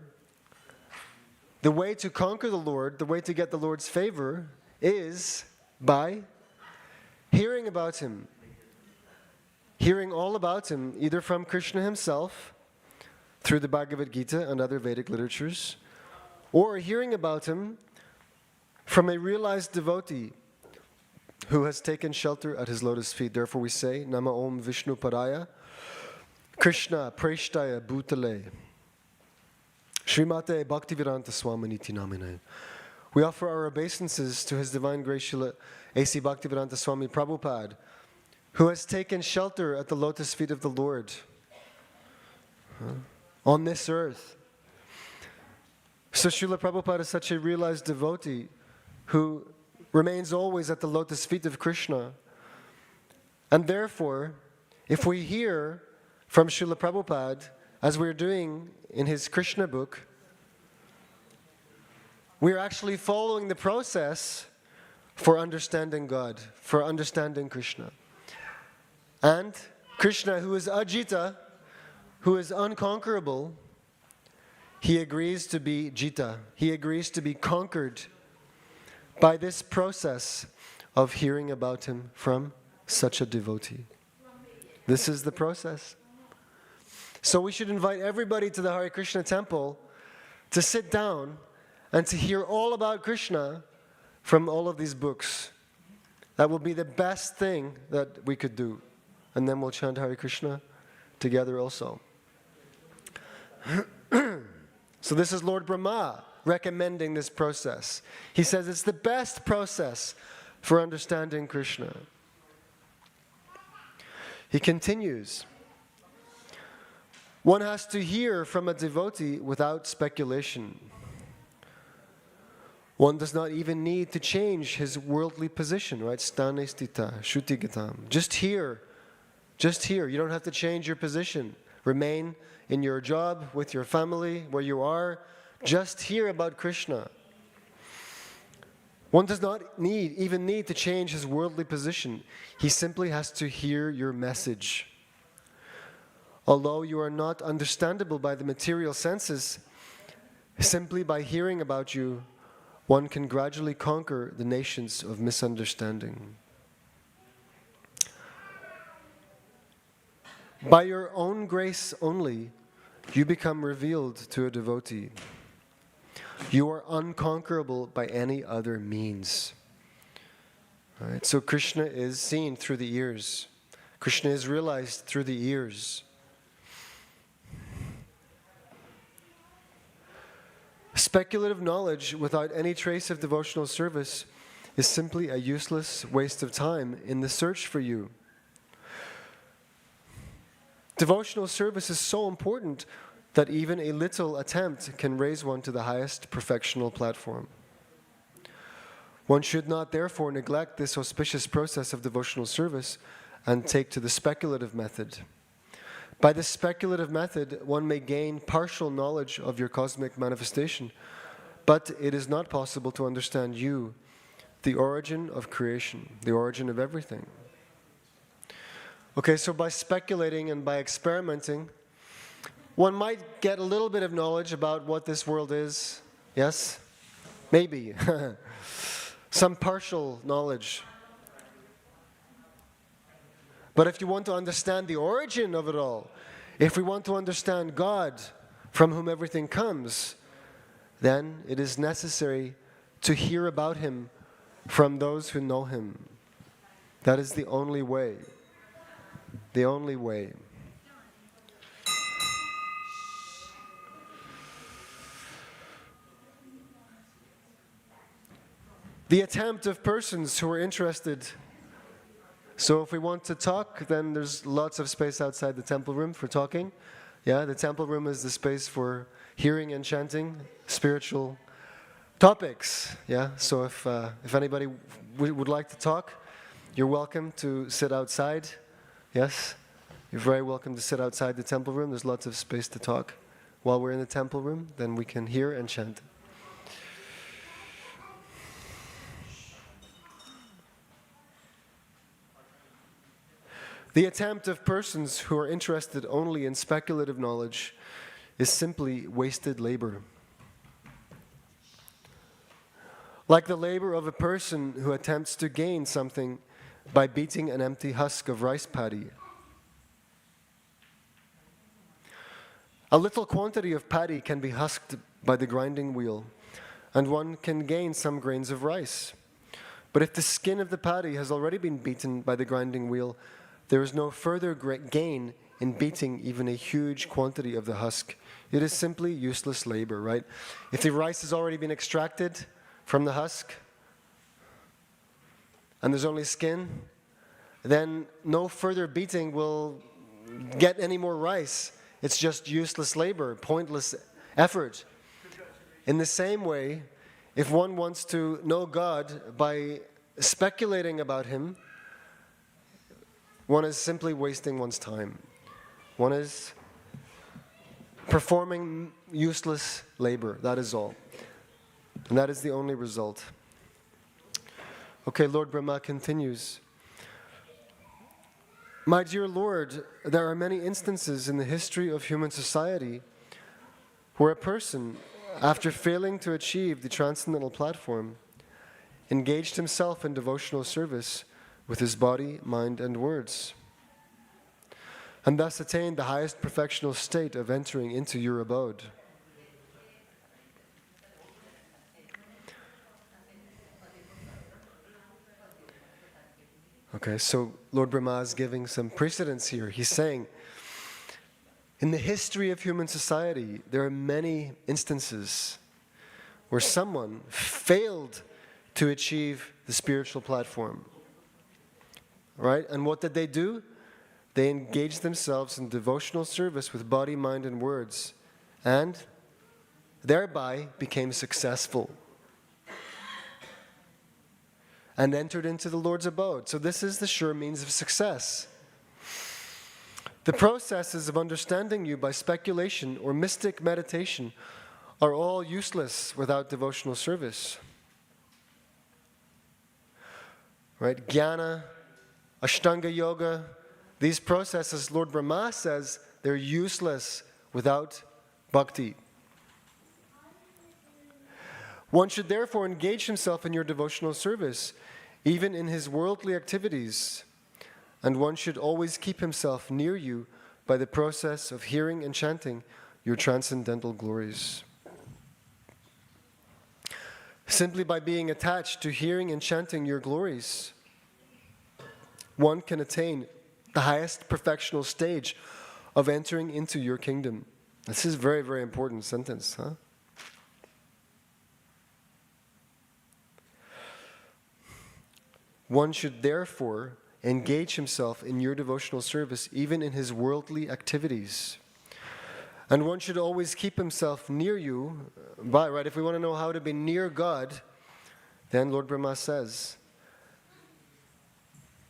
the way to conquer the Lord, the way to get the Lord's favor, is by hearing about Him. Hearing all about Him, either from Krishna Himself, through the Bhagavad Gita and other Vedic literatures, or hearing about Him from a realized devotee who has taken shelter at His lotus feet. Therefore we say, Nama Om Vishnu Paraya, Krishna Preshtaya Bhutale, Srimate Bhaktivedanta Swaminiti Namine. We offer our obeisances to His Divine Grace Srila A.C. Bhaktivedanta Swami Prabhupada, who has taken shelter at the lotus feet of the Lord on this earth. So Srila Prabhupada is such a realized devotee who remains always at the lotus feet of Krishna. And therefore, if we hear from Srila Prabhupada, as we're doing in his Krishna book, we're actually following the process for understanding God, for understanding Krishna. And Krishna, who is Ajita, who is unconquerable, He agrees to be Jita. He agrees to be conquered by this process of hearing about Him from such a devotee. This is the process. So we should invite everybody to the Hare Krishna temple to sit down and to hear all about Krishna from all of these books. That will be the best thing that we could do. And then we'll chant Hare Krishna together also. So this is Lord Brahma recommending this process. He says it's the best process for understanding Krishna. He continues, one has to hear from a devotee without speculation. One does not even need to change his worldly position, right? Stane stita, shutigatam. Just hear. Just hear. You don't have to change your position. Remain in your job, with your family, where you are. Just hear about Krishna. One does not even need to change his worldly position. He simply has to hear your message. Although you are not understandable by the material senses, simply by hearing about you, one can gradually conquer the nations of misunderstanding. By your own grace only, you become revealed to a devotee. You are unconquerable by any other means. Right? So Krishna is seen through the ears. Krishna is realized through the ears. Speculative knowledge without any trace of devotional service is simply a useless waste of time in the search for you. Devotional service is so important that even a little attempt can raise one to the highest perfectional platform. One should not therefore neglect this auspicious process of devotional service and take to the speculative method. By the speculative method, one may gain partial knowledge of your cosmic manifestation, but it is not possible to understand you, the origin of creation, the origin of everything. Okay, so by speculating and by experimenting, one might get a little bit of knowledge about what this world is. Yes? Maybe. Some partial knowledge. But if you want to understand the origin of it all, If we want to understand God, from whom everything comes, then it is necessary to hear about Him from those who know Him. That is the only way. The only way. The attempt of persons who are interested. So if we want to talk, then there's lots of space outside the temple room for talking. Yeah, the temple room is the space for hearing and chanting spiritual topics. Yeah, so if anybody would like to talk, you're welcome to sit outside. Yes, you're very welcome to sit outside the temple room. There's lots of space to talk. While we're in the temple room, then we can hear and chant. The attempt of persons who are interested only in speculative knowledge is simply wasted labor. Like the labor of a person who attempts to gain something by beating an empty husk of rice paddy. A little quantity of paddy can be husked by the grinding wheel, and one can gain some grains of rice. But if the skin of the paddy has already been beaten by the grinding wheel, there is no further gain in beating even a huge quantity of the husk. It is simply useless labor, right? If the rice has already been extracted from the husk, and there's only skin, then no further beating will get any more rice. It's just useless labor, pointless effort. In the same way, if one wants to know God by speculating about Him, one is simply wasting one's time. One is performing useless labor, that is all. And that is the only result. Okay, Lord Brahma continues. My dear Lord, there are many instances in the history of human society where a person, after failing to achieve the transcendental platform, engaged himself in devotional service with his body, mind, and words, and thus attained the highest perfectional state of entering into your abode. Okay, so Lord Brahma is giving some precedence here. He's saying, in the history of human society, there are many instances where someone failed to achieve the spiritual platform. Right? And what did they do? They engaged themselves in devotional service with body, mind, and words, and thereby became successful and entered into the Lord's abode. So this is the sure means of success. The processes of understanding you by speculation or mystic meditation are all useless without devotional service. Right? Jnana, Ashtanga Yoga, these processes, Lord Brahma says, they're useless without bhakti. One should therefore engage himself in your devotional service, even in his worldly activities, and one should always keep himself near you by the process of hearing and chanting your transcendental glories. Simply by being attached to hearing and chanting your glories, one can attain the highest perfectional stage of entering into your kingdom. This is a very, very important sentence, huh? One should therefore engage himself in your devotional service, even in his worldly activities. And one should always keep himself near you. Right, if we want to know how to be near God, then Lord Brahma says,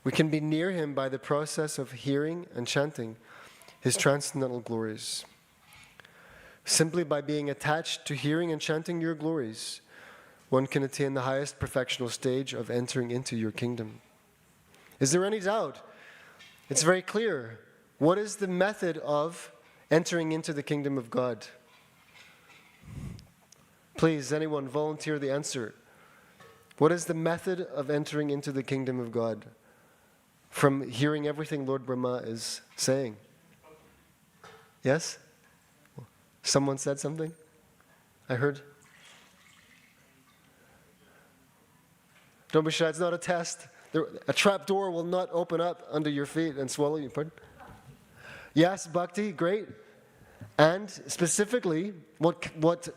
we can be near Him by the process of hearing and chanting His transcendental glories. Simply by being attached to hearing and chanting your glories, one can attain the highest perfectional stage of entering into your kingdom. Is there any doubt? It's very clear. What is the method of entering into the kingdom of God? Please, anyone volunteer the answer. What is the method of entering into the kingdom of God? From hearing everything Lord Brahma is saying. Yes? Someone said something? I heard. Don't be shy, it's not a test. A trap door will not open up under your feet and swallow you. Pardon? Yes, bhakti, great. And specifically,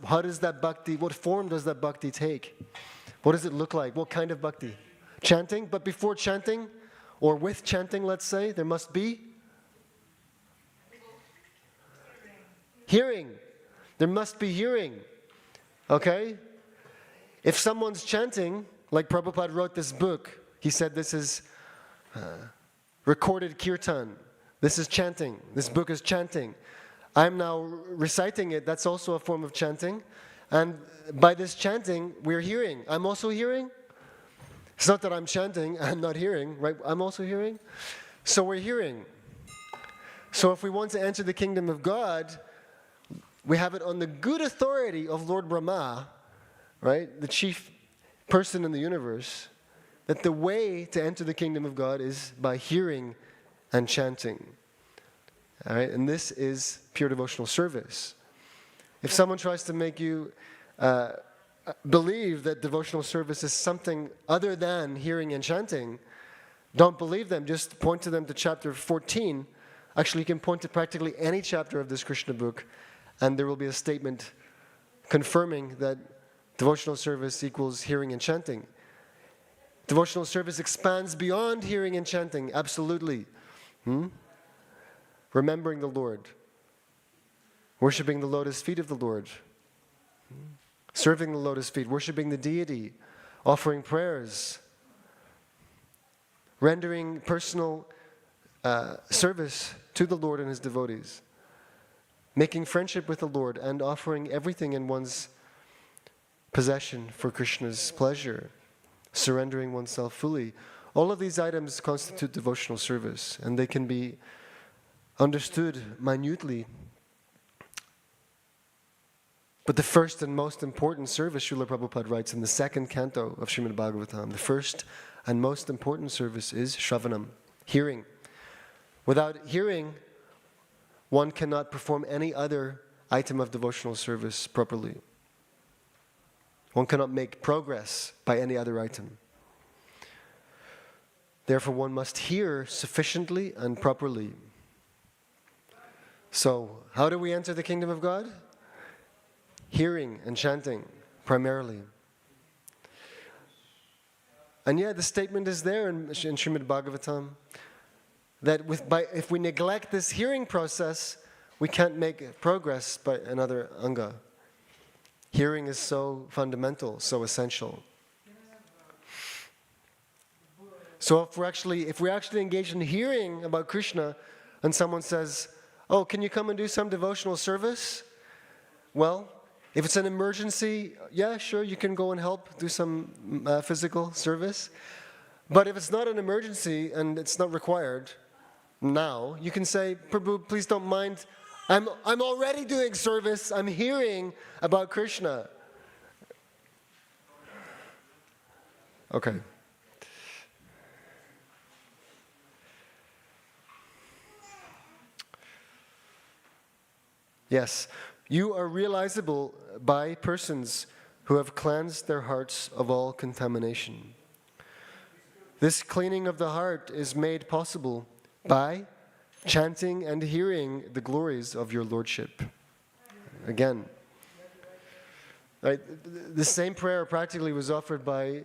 how does that bhakti, what form does that bhakti take? What does it look like? What kind of bhakti? Chanting, but before chanting, or with chanting, let's say, there must be hearing. There must be hearing. Okay? If someone's chanting, like Prabhupada wrote this book, he said this is recorded kirtan. This is chanting. This book is chanting. I'm now reciting it. That's also a form of chanting. And by this chanting, we're hearing. I'm also hearing. It's not that I'm chanting, I'm not hearing, right? I'm also hearing. So we're hearing. So if we want to enter the kingdom of God, we have it on the good authority of Lord Brahma, right? The chief person in the universe, that the way to enter the kingdom of God is by hearing and chanting. All right? And this is pure devotional service. If someone tries to make you believe that devotional service is something other than hearing and chanting, don't believe them. Just point to them to chapter 14. Actually, you can point to practically any chapter of this Krishna book, and there will be a statement confirming that devotional service equals hearing and chanting. Devotional service expands beyond hearing and chanting, absolutely. Remembering the Lord. Worshipping the lotus feet of the Lord. Serving the lotus feet, worshipping the deity, offering prayers, rendering personal service to the Lord and His devotees, making friendship with the Lord and offering everything in one's possession for Krishna's pleasure, surrendering oneself fully. All of these items constitute devotional service, and they can be understood minutely. But the first and most important service, Srila Prabhupada writes in the second canto of Srimad Bhagavatam, the first and most important service is Shravanam, hearing. Without hearing, one cannot perform any other item of devotional service properly. One cannot make progress by any other item. Therefore, one must hear sufficiently and properly. So, how do we enter the kingdom of God? Hearing and chanting, primarily. And yeah, the statement is there in Srimad Bhagavatam, that if we neglect this hearing process, we can't make progress by another anga. Hearing is so fundamental, so essential. So if we're actually engaged in hearing about Krishna, and someone says, "Oh, can you come and do some devotional service?" Well, if it's an emergency, yeah, sure, you can go and help do some physical service. But if it's not an emergency and it's not required now, you can say, "Prabhu, please don't mind. I'm already doing service. I'm hearing about Krishna." Okay. Yes, you are realizable by persons who have cleansed their hearts of all contamination. This cleaning of the heart is made possible by chanting and hearing the glories of your Lordship. Again, right, the same prayer practically was offered by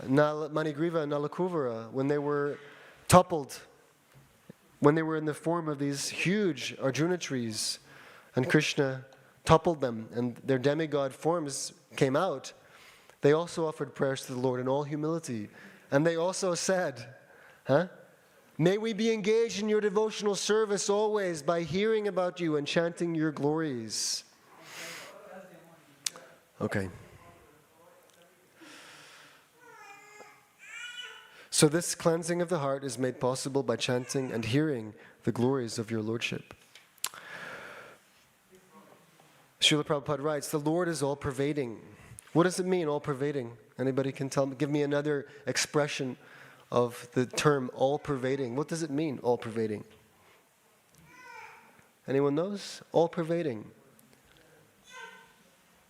Manigriva and Nalakuvara when they were toppled, when they were in the form of these huge Arjuna trees, and Krishna toppled them, and their demigod forms came out. They also offered prayers to the Lord in all humility. And they also said, "May we be engaged in your devotional service always by hearing about you and chanting your glories." Okay. So this cleansing of the heart is made possible by chanting and hearing the glories of your Lordship. Srila Prabhupada writes, the Lord is all-pervading. What does it mean, all-pervading? Anybody can tell me? Give me another expression of the term all-pervading. What does it mean, all-pervading? Anyone knows? All-pervading.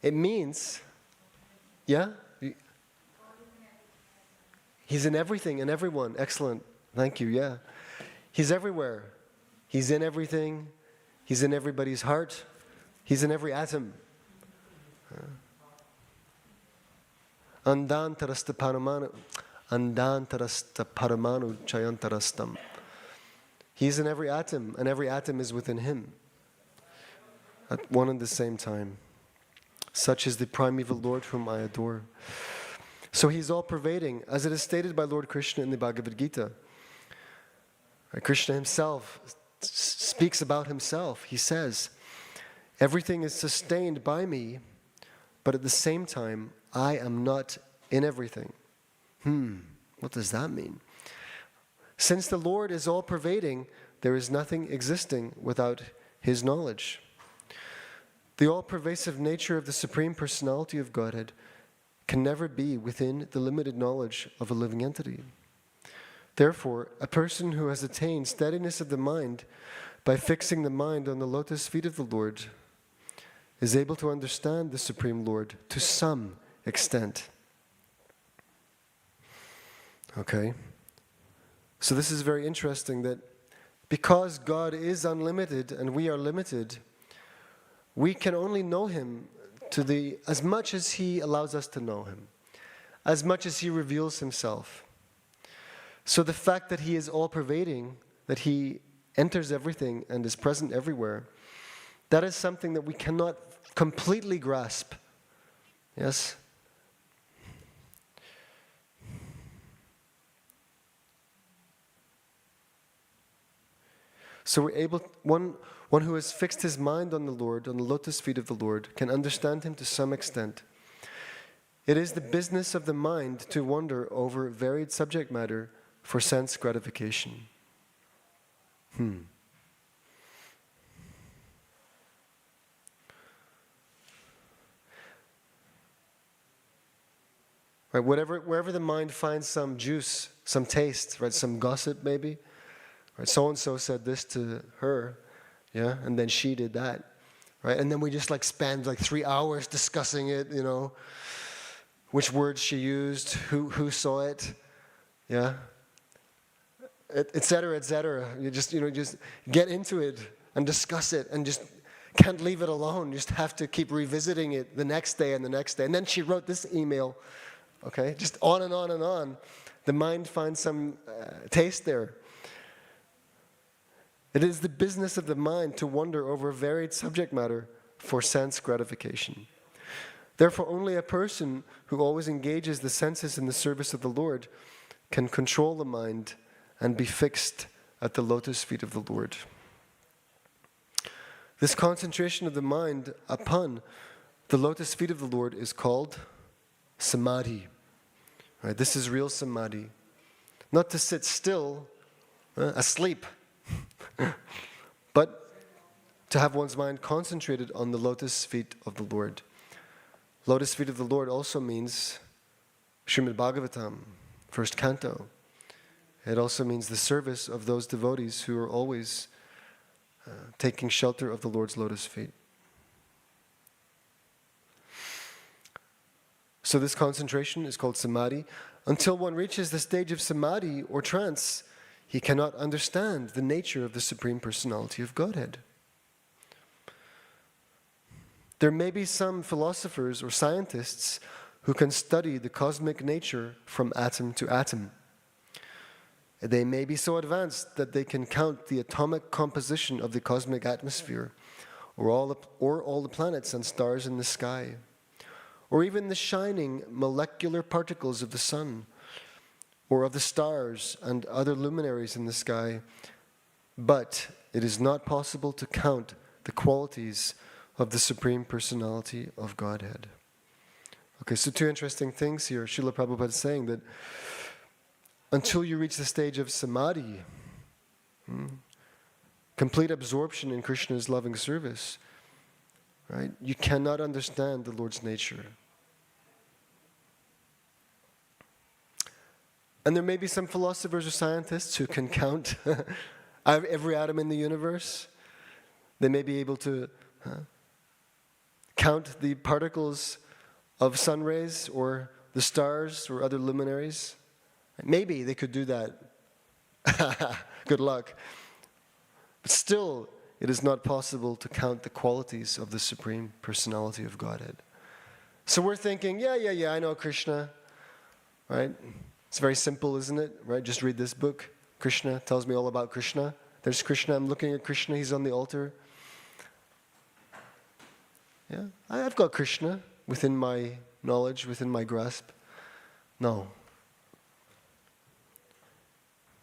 It means, yeah? He's in everything and everyone. Excellent. Thank you, yeah. He's everywhere. He's in everything. He's in everybody's heart. He's in every atom. Andantarasta paramanu chayantarastam. He's in every atom, and every atom is within him at one and the same time. Such is the primeval Lord whom I adore. So he's all-pervading, as it is stated by Lord Krishna in the Bhagavad Gita. Krishna himself speaks about himself. He says, everything is sustained by me, but at the same time, I am not in everything. What does that mean? Since the Lord is all-pervading, there is nothing existing without his knowledge. The all-pervasive nature of the Supreme Personality of Godhead can never be within the limited knowledge of a living entity. Therefore, a person who has attained steadiness of the mind by fixing the mind on the lotus feet of the Lord is able to understand the Supreme Lord to some extent. Okay? So this is very interesting, that because God is unlimited and we are limited, we can only know him as much as he allows us to know him, as much as he reveals himself. So the fact that he is all-pervading, that he enters everything and is present everywhere, that is something that we cannot completely grasp. Yes? So we're able, one who has fixed his mind on the Lord, on the lotus feet of the Lord, can understand him to some extent. It is the business of the mind to wander over varied subject matter for sense gratification. Right, wherever the mind finds some juice, some taste, right, some gossip maybe. Right, so-and-so said this to her, yeah, and then she did that. Right, and then we just spend 3 hours discussing it, which words she used, who saw it, yeah, etc., etc. You just get into it and discuss it and just can't leave it alone. You just have to keep revisiting it the next day and the next day. And then she wrote this email, okay, just on and on and on. The mind finds some taste there. It is the business of the mind to wander over varied subject matter for sense gratification. Therefore, only a person who always engages the senses in the service of the Lord can control the mind and be fixed at the lotus feet of the Lord. This concentration of the mind upon the lotus feet of the Lord is called samadhi. Right, this is real samadhi. Not to sit still, asleep, but to have one's mind concentrated on the lotus feet of the Lord. Lotus feet of the Lord also means Srimad Bhagavatam, first canto. It also means the service of those devotees who are always taking shelter of the Lord's lotus feet. So this concentration is called samadhi. Until one reaches the stage of samadhi or trance, he cannot understand the nature of the Supreme Personality of Godhead. There may be some philosophers or scientists who can study the cosmic nature from atom to atom. They may be so advanced that they can count the atomic composition of the cosmic atmosphere, or all the planets and stars in the sky, or even the shining molecular particles of the sun, or of the stars and other luminaries in the sky. But it is not possible to count the qualities of the Supreme Personality of Godhead. Okay, so two interesting things here. Srila Prabhupada is saying that until you reach the stage of samadhi, complete absorption in Krishna's loving service, right, you cannot understand the Lord's nature. And there may be some philosophers or scientists who can count every atom in the universe, They may be able to count the particles of sun rays or the stars or other luminaries. Maybe they could do that. Good luck. But still, it is not possible to count the qualities of the Supreme Personality of Godhead. So we're thinking, yeah, I know Krishna, right? It's very simple, isn't it? Right? Just read this book. Krishna tells me all about Krishna. There's Krishna. I'm looking at Krishna. He's on the altar. Yeah, I've got Krishna within my knowledge, within my grasp. No.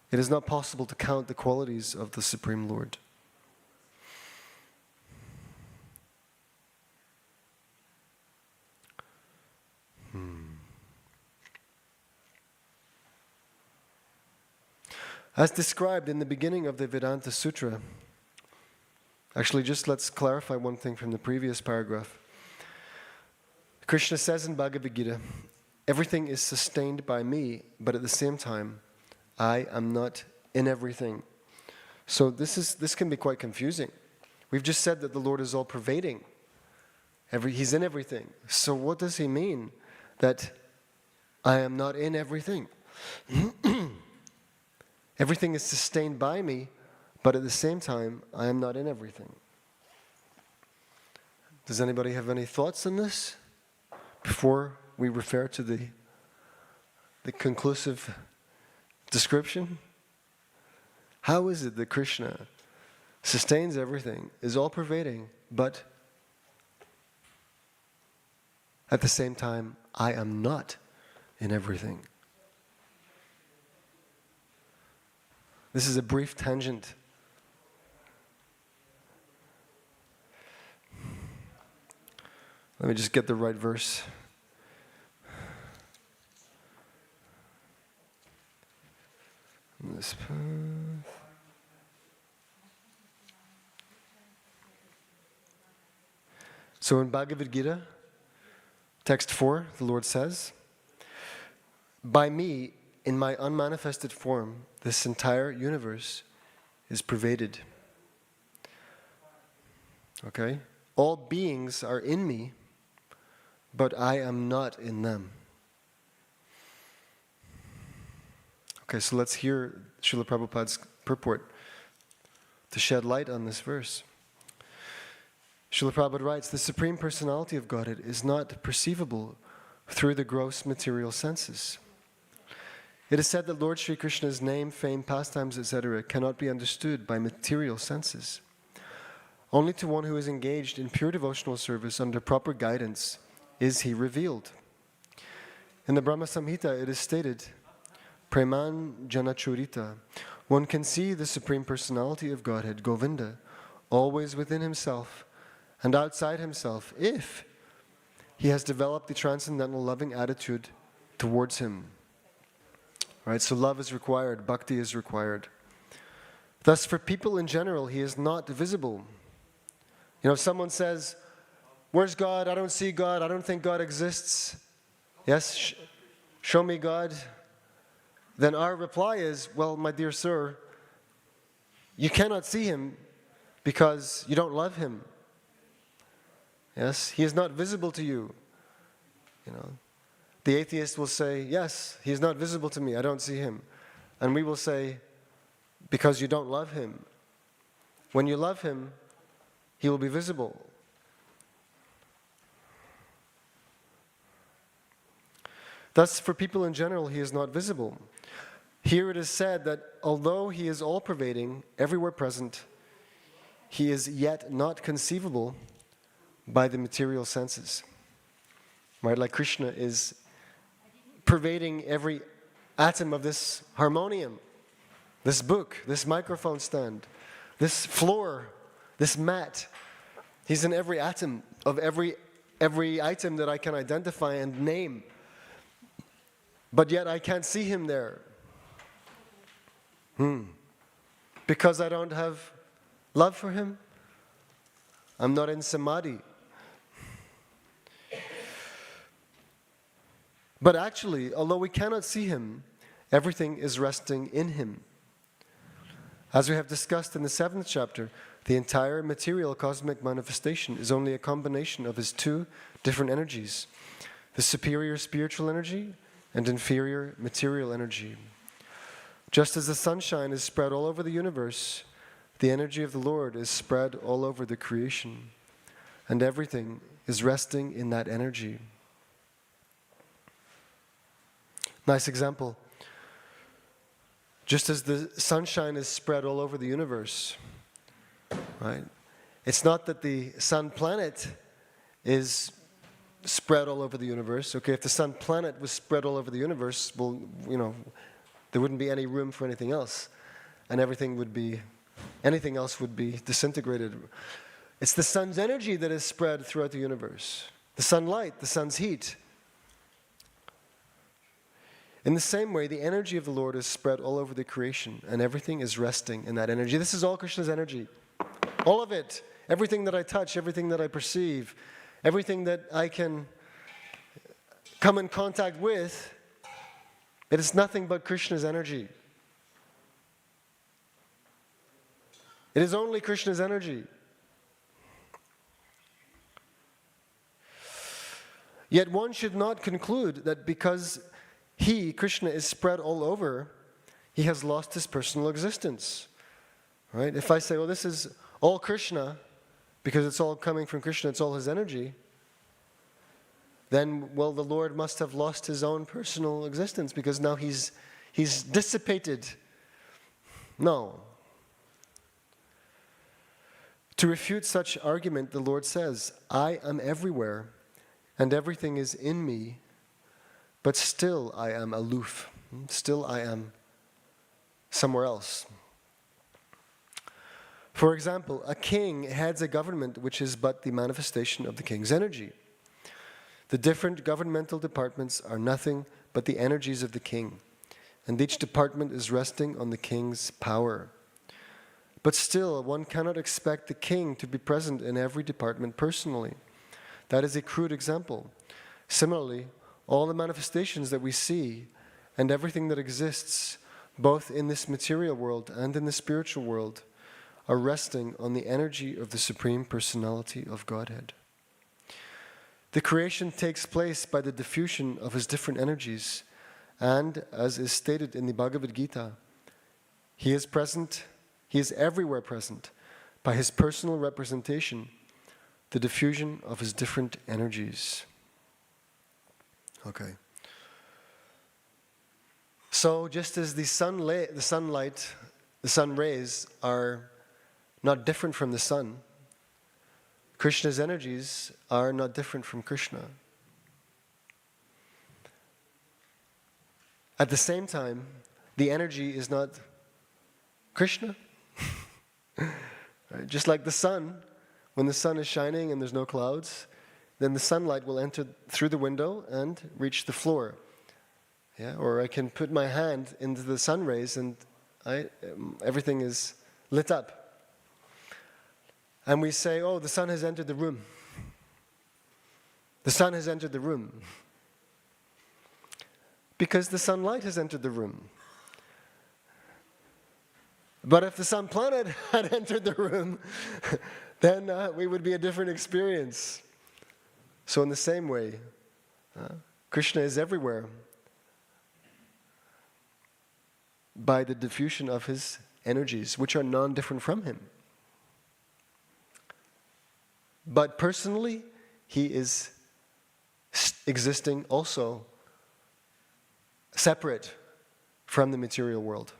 It is not possible to count the qualities of the Supreme Lord. As described in the beginning of the Vedanta Sutra, actually just let's clarify one thing from the previous paragraph. Krishna says in Bhagavad Gita, everything is sustained by me, but at the same time, I am not in everything. So this can be quite confusing. We've just said that the Lord is all pervading. He's in everything. So what does he mean that I am not in everything? Everything is sustained by me, but at the same time, I am not in everything. Does anybody have any thoughts on this before we refer to the conclusive description? How is it that Krishna sustains everything, is all-pervading, but at the same time, I am not in everything? This is a brief tangent. Let me just get the right verse. This path. So in Bhagavad Gita, text 4, the Lord says, by me, in my unmanifested form, this entire universe is pervaded. Okay? All beings are in me, but I am not in them. Okay, so let's hear Srila Prabhupada's purport to shed light on this verse. Srila Prabhupada writes, the Supreme Personality of Godhead is not perceivable through the gross material senses. It is said that Lord Sri Krishna's name, fame, pastimes, etc. cannot be understood by material senses. Only to one who is engaged in pure devotional service under proper guidance is he revealed. In the Brahma Samhita it is stated, Preman Janachurita, one can see the Supreme Personality of Godhead, Govinda, always within himself and outside himself, if he has developed the transcendental loving attitude towards him. Right, so love is required, bhakti is required. Thus, for people in general, he is not visible. You know, if someone says, where's God? I don't see God. I don't think God exists. Yes, show me God. Then our reply is, well, my dear sir, you cannot see him because you don't love him. Yes, he is not visible to you. You know, the atheist will say, yes, he is not visible to me, I don't see him. And we will say, because you don't love him. When you love him, he will be visible. Thus, for people in general, he is not visible. Here it is said that although he is all-pervading, everywhere present, he is yet not conceivable by the material senses. Right, like Krishna is pervading every atom of this harmonium, this book, this microphone stand, this floor, this mat. He's in every atom of every item that I can identify and name. But yet I can't see him there. Because I don't have love for him. I'm not in samadhi. But actually, although we cannot see him, everything is resting in him. As we have discussed in the 7th chapter, The entire material cosmic manifestation is only a combination of his two different energies, the superior spiritual energy and inferior material energy. Just as the sunshine is spread all over the universe, the energy of the Lord is spread all over the creation, and everything is resting in that energy. Nice example. Just as the sunshine is spread all over the universe, right? It's not that the sun planet is spread all over the universe. Okay, if the sun planet was spread all over the universe, well, there wouldn't be any room for anything else, and anything else would be disintegrated. It's the sun's energy that is spread throughout the universe. The sunlight, the sun's heat. In the same way, the energy of the Lord is spread all over the creation, and everything is resting in that energy. This is all Krishna's energy. All of it. Everything that I touch, everything that I perceive, everything that I can come in contact with, it is nothing but Krishna's energy. It is only Krishna's energy. Yet one should not conclude that because he, Krishna, is spread all over, he has lost his personal existence. Right? If I say, well, this is all Krishna, because it's all coming from Krishna, it's all his energy, then, well, the Lord must have lost his own personal existence, because now he's dissipated. No. To refute such argument, the Lord says, I am everywhere, and everything is in me, but still I am aloof. Still I am somewhere else. For example, a king heads a government which is but the manifestation of the king's energy. The different governmental departments are nothing but the energies of the king, and each department is resting on the king's power. But still, one cannot expect the king to be present in every department personally. That is a crude example. Similarly, all the manifestations that we see and everything that exists, both in this material world and in the spiritual world, are resting on the energy of the Supreme Personality of Godhead. The creation takes place by the diffusion of his different energies, and as is stated in the Bhagavad Gita, he is present, he is everywhere present by his personal representation, the diffusion of his different energies. Okay. So just as the sun rays are not different from the sun, Krishna's energies are not different from Krishna. At the same time, the energy is not Krishna. Right? Just like the sun, when the sun is shining and there's no clouds, then the sunlight will enter through the window and reach the floor. Yeah? Or I can put my hand into the sun rays and everything is lit up. And we say, oh, the sun has entered the room. The sun has entered the room. Because the sunlight has entered the room. But if the sun planet had entered the room, then we would be a different experience. So in the same way, Krishna is everywhere by the diffusion of his energies, which are non-different from him. But personally, he is existing also separate from the material world.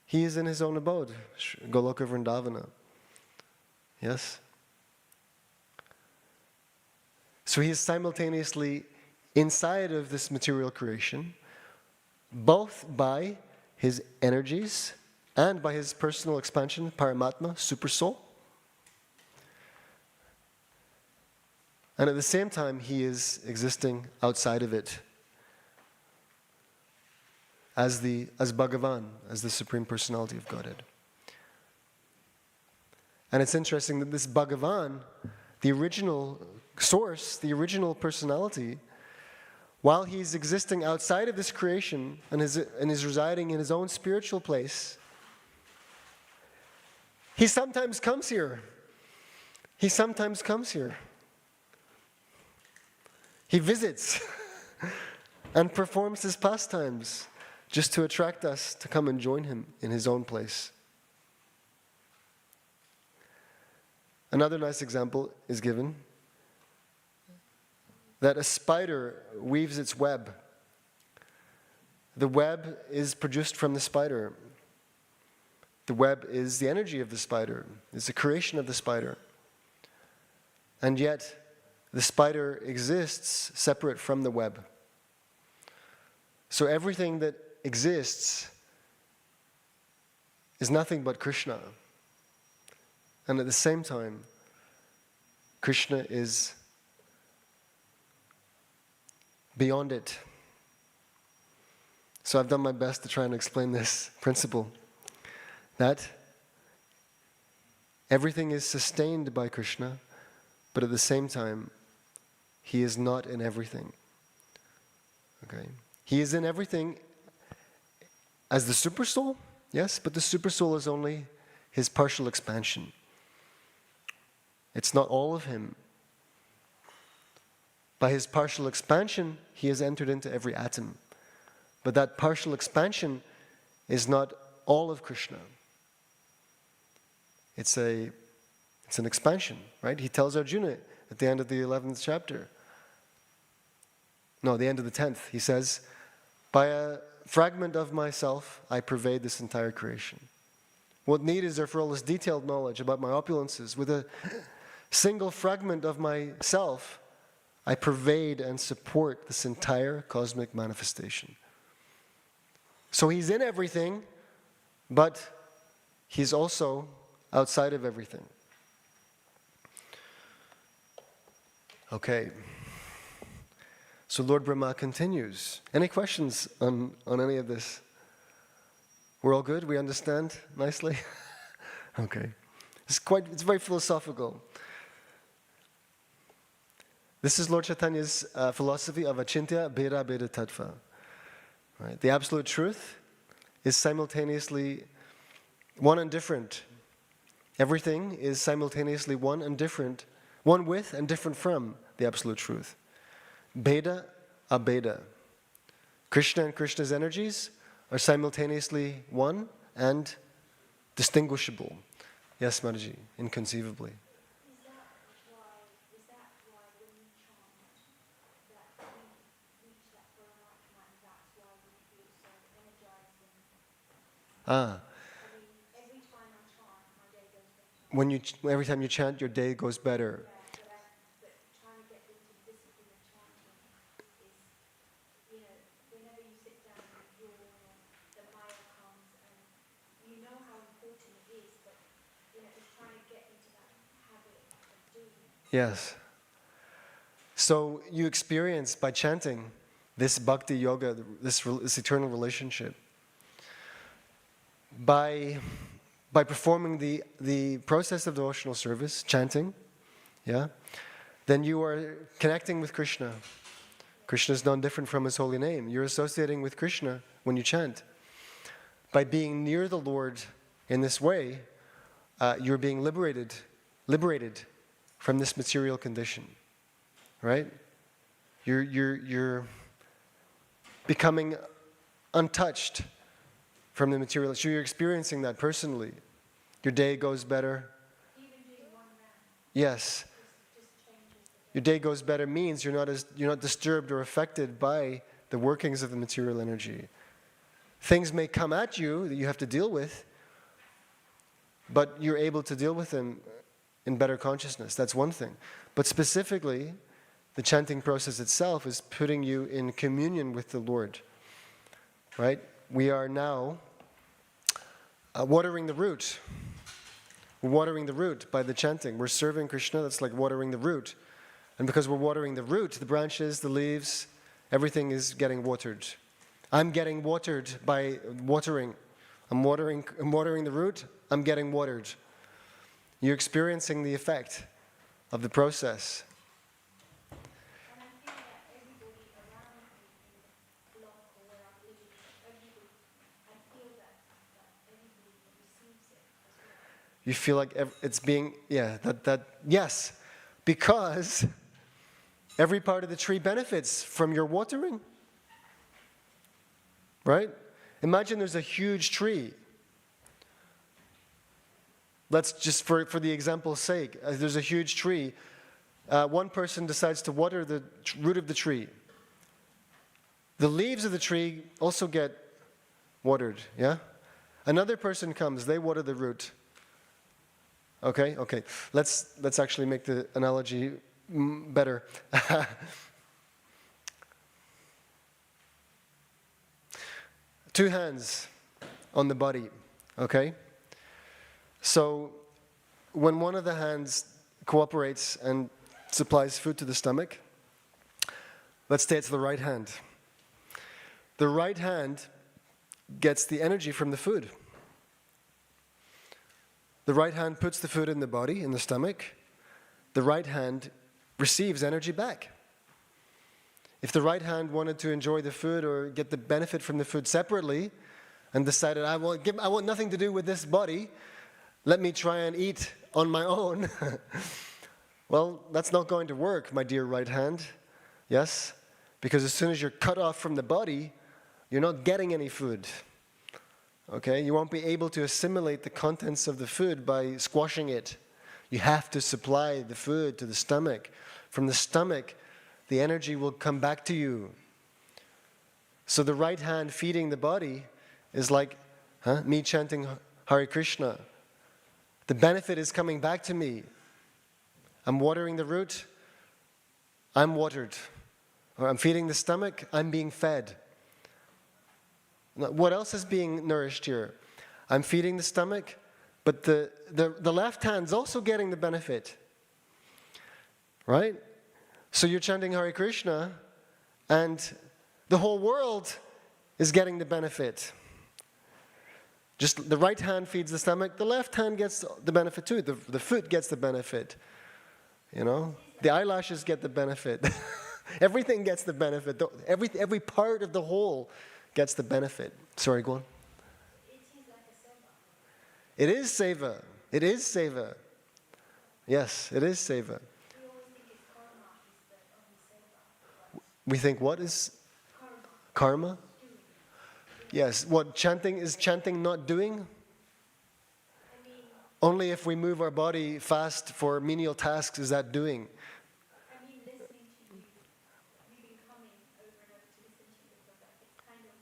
He is in his own abode, Goloka Vrindavana. Yes? So he is simultaneously inside of this material creation, both by his energies and by his personal expansion, Paramatma, Super Soul. And at the same time, he is existing outside of it as Bhagavan, as the Supreme Personality of Godhead. And it's interesting that this Bhagavan, the original source, the original personality, while he's existing outside of this creation and is residing in his own spiritual place, He sometimes comes here. He sometimes comes here. He visits and performs his pastimes just to attract us to come and join him in his own place. Another nice example is given that a spider weaves its web. The web is produced from the spider. The web is the energy of the spider. It's the creation of the spider. And yet, the spider exists separate from the web. So everything that exists is nothing but Krishna. And at the same time, Krishna is beyond it. So I've done my best to try and explain this principle, that everything is sustained by Krishna, but at the same time, he is not in everything. Okay? He is in everything as the supersoul, yes, but the supersoul is only his partial expansion. It's not all of him. By his partial expansion, he has entered into every atom. But that partial expansion is not all of Krishna. It's an expansion, right? He tells Arjuna at the end of the 11th chapter. No, the end of the 10th. He says, by a fragment of myself, I pervade this entire creation. What need is there for all this detailed knowledge about my opulences? With a single fragment of myself, I pervade and support this entire cosmic manifestation. So he's in everything, but he's also outside of everything. Okay. So Lord Brahma continues. Any questions on any of this? We're all good? We understand nicely? Okay. It's very philosophical. This is Lord Chaitanya's philosophy of achintya bheda bheda tattva. Right? The absolute truth is simultaneously one and different. Everything is simultaneously one and different, one with and different from the absolute truth. Bheda abheda. Krishna and Krishna's energies are simultaneously one and distinguishable. Yes, Mataji, inconceivably. Is that why when you chant that you reach that Paramatma and that's why you feel so energized and every time I chant my day goes better. Every time you chant, your day goes better. Yeah, but trying to get into the discipline of chanting is, whenever you sit down and yawn or the Maya comes and you know how important it is, but it's trying to get into that habit of doing it. Yes. So you experience by chanting this bhakti yoga, this eternal relationship. By performing the process of devotional service, chanting, yeah, then you are connecting with Krishna. Krishna is none different from his holy name. You're associating with Krishna when you chant. By being near the Lord in this way, you're being liberated from this material condition, right? You're becoming untouched from the material. So you're experiencing that personally. Your day goes better. Even doing one round Yes. just changes the Your day goes better means you're not disturbed or affected by the workings of the material energy. Things may come at you that you have to deal with, but you're able to deal with them in better consciousness. That's one thing. But specifically, the chanting process itself is putting you in communion with the Lord. Right? We are now watering the root. We're watering the root by the chanting. We're serving Krishna, that's like watering the root. And because we're watering the root, the branches, the leaves, everything is getting watered. I'm getting watered by watering. I'm watering the root, I'm getting watered. You're experiencing the effect of the process. And I feel that everybody around me in the block or where I'm living, I feel that everybody receives it as well. You feel like it's being, yes, because every part of the tree benefits from your watering. Right? Imagine there's a huge tree. Let's just, for the example's sake, there's a huge tree. One person decides to water the root of the tree. The leaves of the tree also get watered, yeah? Another person comes, they water the root. Okay. Let's actually make the analogy better. Two hands on the body, okay? So when one of the hands cooperates and supplies food to the stomach, let's say it's the right hand. The right hand gets the energy from the food. The right hand puts the food in the body, in the stomach. The right hand receives energy back. If the right hand wanted to enjoy the food or get the benefit from the food separately and decided, I want nothing to do with this body, let me try and eat on my own. Well, that's not going to work, my dear right hand. Yes? Because as soon as you're cut off from the body, you're not getting any food. Okay? You won't be able to assimilate the contents of the food by squashing it. You have to supply the food to the stomach. From the stomach, the energy will come back to you. So the right hand feeding the body is like me chanting Hare Krishna. The benefit is coming back to me. I'm watering the root, I'm watered. Or I'm feeding the stomach, I'm being fed. Now, what else is being nourished here? I'm feeding the stomach, but the left hand's also getting the benefit. Right? So you're chanting Hare Krishna, and the whole world is getting the benefit. Just the right hand feeds the stomach, the left hand gets the benefit too. The foot gets the benefit. You know? The eyelashes get the benefit. Everything gets the benefit. Every part of the whole gets the benefit. Sorry, go on. It is seva. It is seva. Yes, it is seva. We think what is karma? Yes. What chanting is chanting not doing? Only if we move our body fast for menial tasks is that doing. I mean, listening to you, you've been coming over and over to listen to you because it's kind of,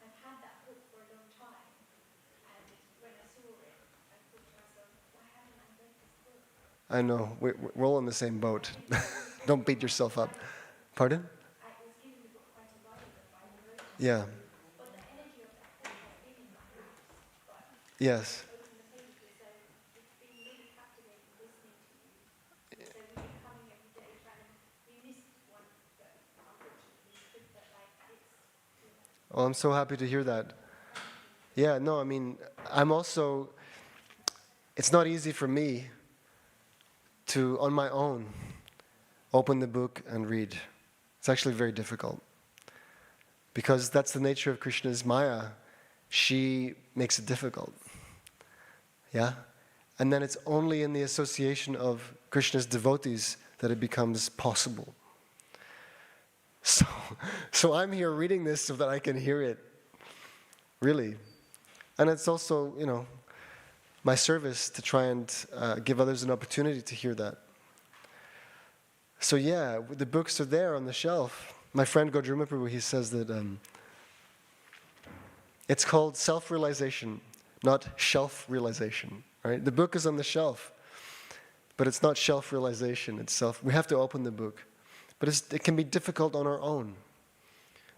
I've had that book for a long time, and when I saw it, I thought to myself, why haven't I read this book? I know. We're all in the same boat. Don't beat yourself up. Pardon? I was given the book quite a while ago by the road, Yeah. but the energy of that book has been in my house, but Yes. open the pages, so it's been really captivating listening to you. So we've been coming every day trying to, we missed one, but unfortunately we could, but like it's, you know, Well, I'm so happy to hear that. Yeah, no, I mean, I'm also, it's not easy for me to, on my own, open the book and read. It's actually very difficult. Because that's the nature of Krishna's Maya. She makes it difficult. Yeah? And then it's only in the association of Krishna's devotees that it becomes possible. So I'm here reading this so that I can hear it. Really. And it's also, you know, my service to try and give others an opportunity to hear that. So yeah, the books are there on the shelf. My friend Godruma Prabhu, he says that it's called self-realization, not shelf-realization. Right? The book is on the shelf, but it's not shelf-realization. It's self. We have to open the book, but it can be difficult on our own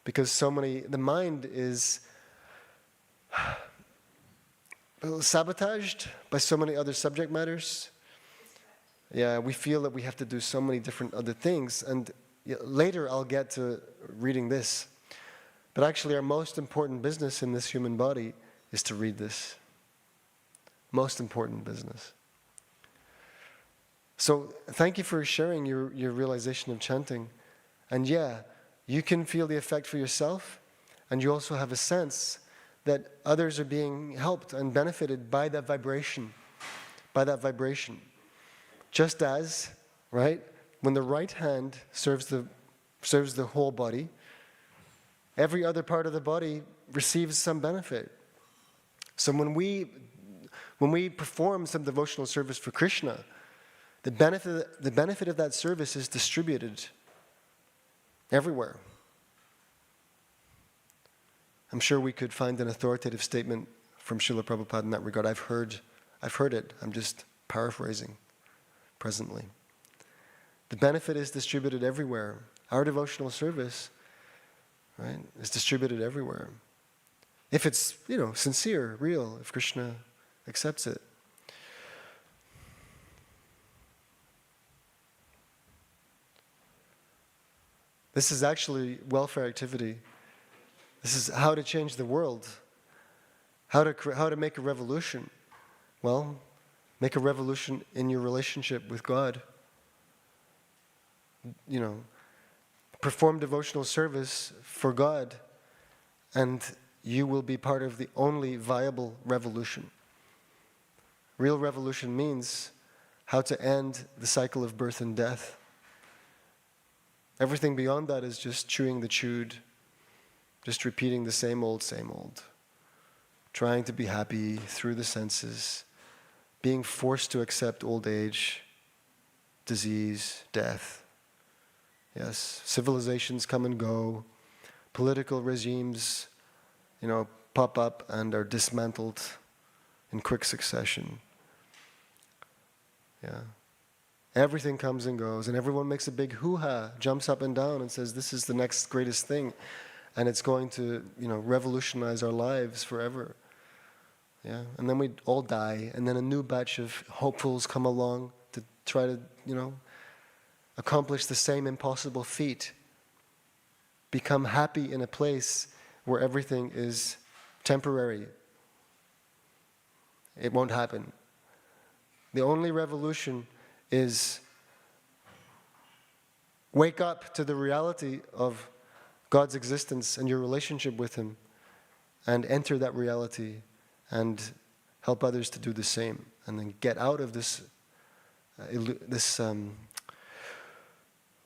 because the mind is sabotaged by so many other subject matters. Yeah, we feel that we have to do so many different other things, and later I'll get to reading this. But actually our most important business in this human body is to read this. Most important business. So thank you for sharing your realization of chanting. And yeah, you can feel the effect for yourself, and you also have a sense that others are being helped and benefited by that vibration. By that vibration. Just as, right, when the right hand serves the whole body, every other part of the body receives some benefit. So when we perform some devotional service for Krishna, the benefit of that service is distributed everywhere. I'm sure we could find an authoritative statement from Srila Prabhupada in that regard. I've heard it. I'm just paraphrasing presently. The benefit is distributed everywhere. Our devotional service, right, is distributed everywhere. If it's, sincere, real, if Krishna accepts it. This is actually welfare activity. This is how to change the world. How to make a revolution. Well, make a revolution in your relationship with God. Perform devotional service for God, and you will be part of the only viable revolution. Real revolution means how to end the cycle of birth and death. Everything beyond that is just chewing the chewed, just repeating the same old, trying to be happy through the senses, being forced to accept old age, disease, death. Yes, civilizations come and go, political regimes, pop up and are dismantled in quick succession. Yeah. Everything comes and goes, and everyone makes a big hoo-ha, jumps up and down and says, this is the next greatest thing, and it's going to, revolutionize our lives forever. Yeah, and then we all die, and then a new batch of hopefuls come along to try to, accomplish the same impossible feat. Become happy in a place where everything is temporary. It won't happen. The only revolution is wake up to the reality of God's existence and your relationship with Him, and enter that reality and help others to do the same, and then get out of this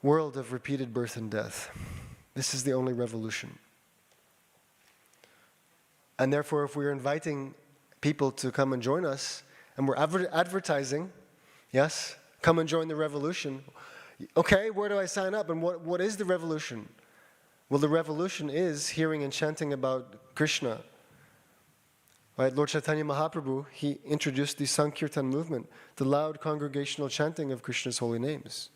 world of repeated birth and death. This is the only revolution. And therefore, if we're inviting people to come and join us, and we're advertising, yes, come and join the revolution. Okay, where do I sign up? And what is the revolution? Well, the revolution is hearing and chanting about Krishna. Right? Lord Chaitanya Mahaprabhu, he introduced the Sankirtan movement, the loud congregational chanting of Krishna's holy names.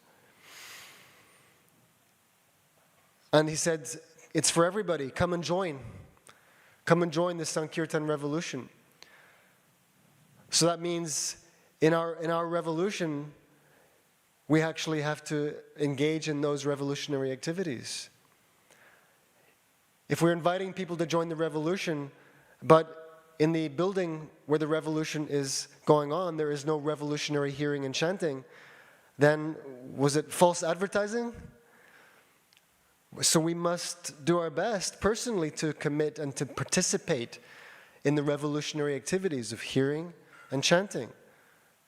And he said, it's for everybody, come and join. Come and join the Sankirtan revolution. So that means in our revolution, we actually have to engage in those revolutionary activities. If we're inviting people to join the revolution, but in the building where the revolution is going on, there is no revolutionary hearing and chanting, then was it false advertising? So we must do our best personally to commit and to participate in the revolutionary activities of hearing and chanting,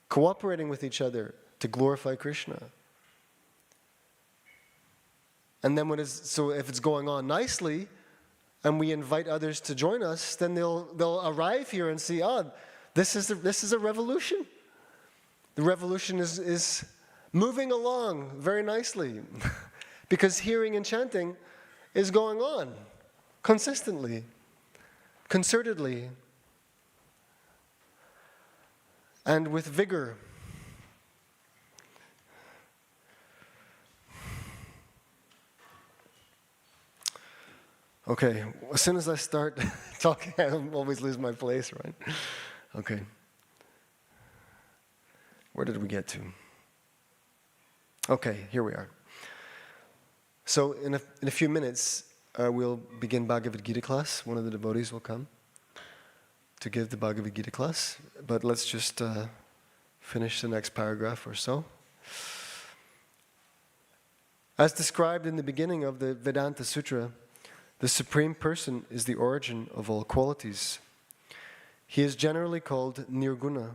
cooperating with each other to glorify Krishna. And then if it's going on nicely, and we invite others to join us, then they'll arrive here and see, this is a revolution. The revolution is moving along very nicely. Because hearing and chanting is going on consistently, concertedly, and with vigor. Okay, as soon as I start talking, I always lose my place, right? Okay. Where did we get to? Okay, here we are. So in a few minutes, we'll begin Bhagavad Gita class. One of the devotees will come to give the Bhagavad Gita class. But let's just finish the next paragraph or so. As described in the beginning of the Vedanta Sutra, the Supreme Person is the origin of all qualities. He is generally called Nirguna.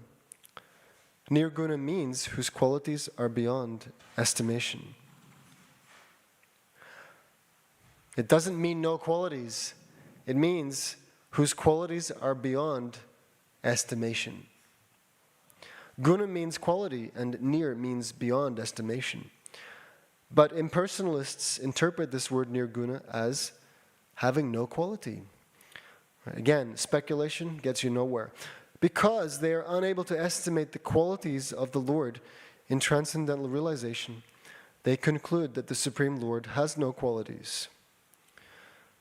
Nirguna means whose qualities are beyond estimation. It doesn't mean no qualities. It means whose qualities are beyond estimation. Guna means quality, and nir means beyond estimation. But impersonalists interpret this word nirguna as having no quality. Again, speculation gets you nowhere. Because they are unable to estimate the qualities of the Lord in transcendental realization, they conclude that the Supreme Lord has no qualities.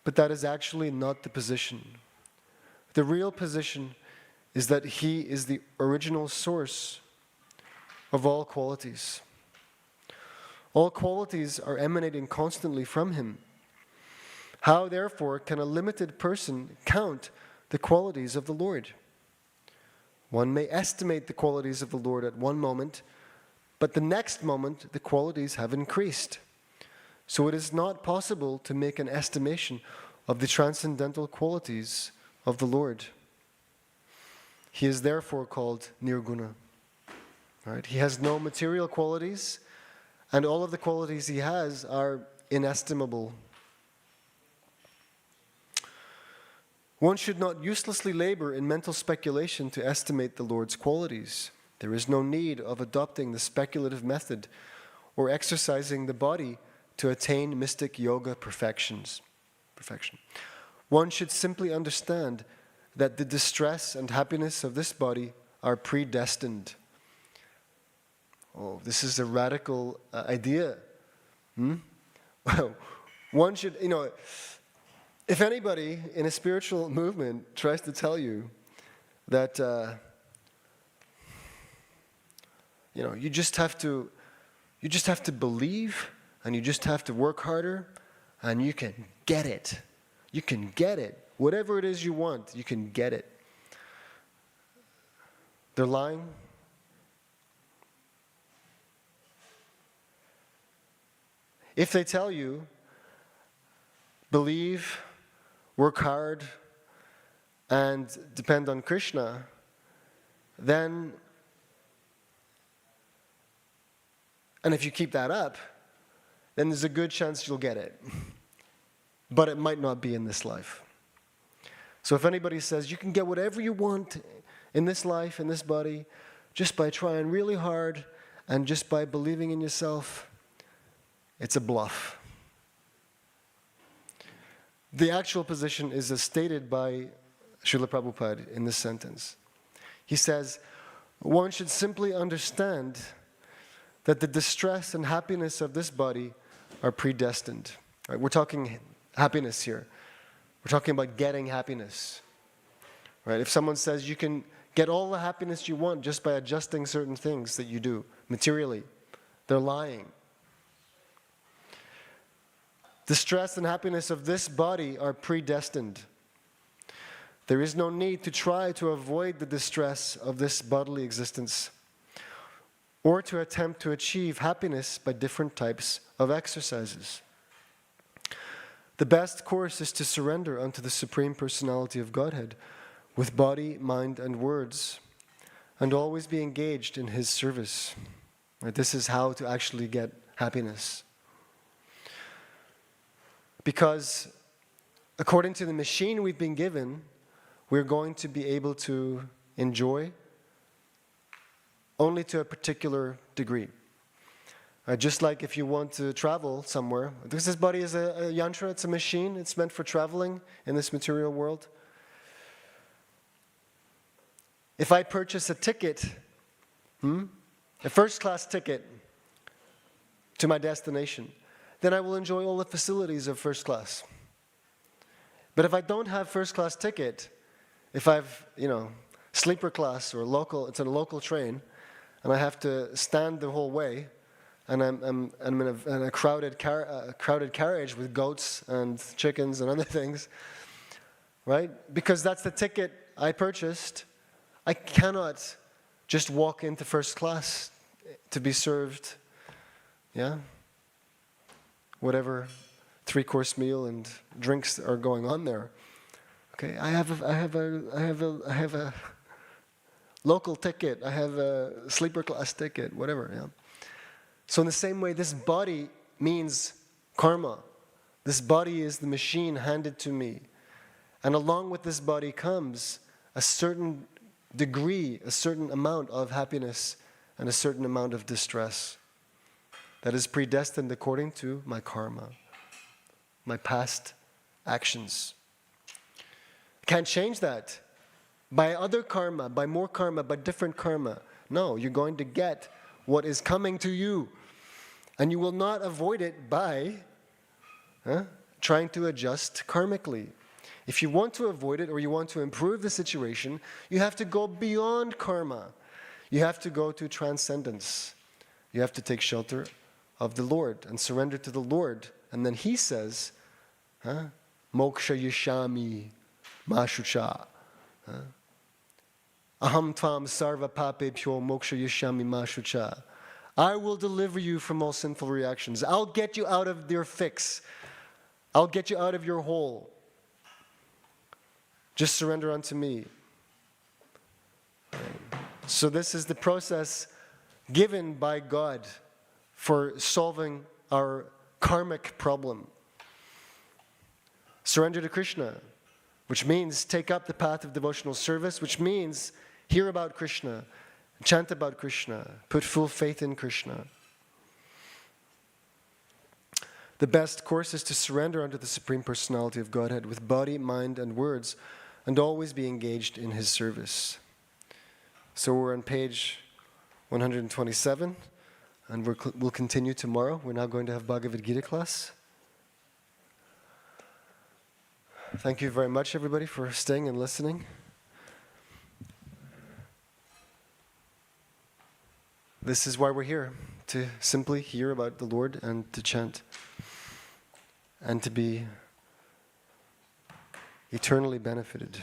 But that is actually not the position. The real position is that He is the original source of all qualities. All qualities are emanating constantly from Him. How, therefore, can a limited person count the qualities of the Lord? One may estimate the qualities of the Lord at one moment, but the next moment the qualities have increased. So it is not possible to make an estimation of the transcendental qualities of the Lord. He is therefore called Nirguna. Right? He has no material qualities, and all of the qualities He has are inestimable. One should not uselessly labor in mental speculation to estimate the Lord's qualities. There is no need of adopting the speculative method or exercising the body to attain mystic yoga perfection. One should simply understand that the distress and happiness of this body are predestined. Oh, this is a radical idea. One should, if anybody in a spiritual movement tries to tell you that, you just have to believe, and you just have to work harder, and you can get it. You can get it. Whatever it is you want, you can get it. They're lying. If they tell you, believe, work hard, and depend on Krishna, then, and if you keep that up, then there's a good chance you'll get it. But it might not be in this life. So if anybody says you can get whatever you want in this life, in this body, just by trying really hard and just by believing in yourself, it's a bluff. The actual position is as stated by Srila Prabhupada in this sentence. He says, one should simply understand that the distress and happiness of this body are predestined. Right? We're talking happiness here. We're talking about getting happiness. Right? If someone says you can get all the happiness you want just by adjusting certain things that you do materially, they're lying. The stress and happiness of this body are predestined. There is no need to try to avoid the distress of this bodily existence or to attempt to achieve happiness by different types of exercises. The best course is to surrender unto the Supreme Personality of Godhead with body, mind, and words, and always be engaged in His service. Right? This is how to actually get happiness. Because according to the machine we've been given, we're going to be able to enjoy only to a particular degree. Just like if you want to travel somewhere, because this body is a yantra, it's a machine, it's meant for traveling in this material world. If I purchase a ticket, a first-class ticket to my destination, then I will enjoy all the facilities of first class. But if I don't have first-class ticket, if I've, sleeper class or local, it's a local train, and I have to stand the whole way, and I'm in a crowded carriage with goats and chickens and other things, right? Because that's the ticket I purchased. I cannot just walk into first class to be served, whatever 3-course meal and drinks are going on there. Okay, I have a local ticket. I have a sleeper class ticket. Whatever. Yeah. So in the same way, this body means karma. This body is the machine handed to me, and along with this body comes a certain degree, a certain amount of happiness, and a certain amount of distress that is predestined according to my karma, my past actions. Can't change that by other karma, by more karma, by different karma. No, you're going to get what is coming to you, and you will not avoid it by trying to adjust karmically. If you want to avoid it or you want to improve the situation, you have to go beyond karma. You have to go to transcendence. You have to take shelter of the Lord and surrender to the Lord. And then He says, Moksha yishami mashucha. Aham tvam sarva papebhyo moksha yishami mashucha. I will deliver you from all sinful reactions. I'll get you out of your fix. I'll get you out of your hole. Just surrender unto me. So this is the process given by God for solving our karmic problem. Surrender to Krishna, which means take up the path of devotional service, which means hear about Krishna, chant about Krishna, put full faith in Krishna. The best course is to surrender unto the Supreme Personality of Godhead with body, mind, and words, and always be engaged in His service. So we're on page 127, and we'll continue tomorrow. We're now going to have Bhagavad Gita class. Thank you very much, everybody, for staying and listening. This is why we're here, to simply hear about the Lord and to chant, and to be eternally benefited.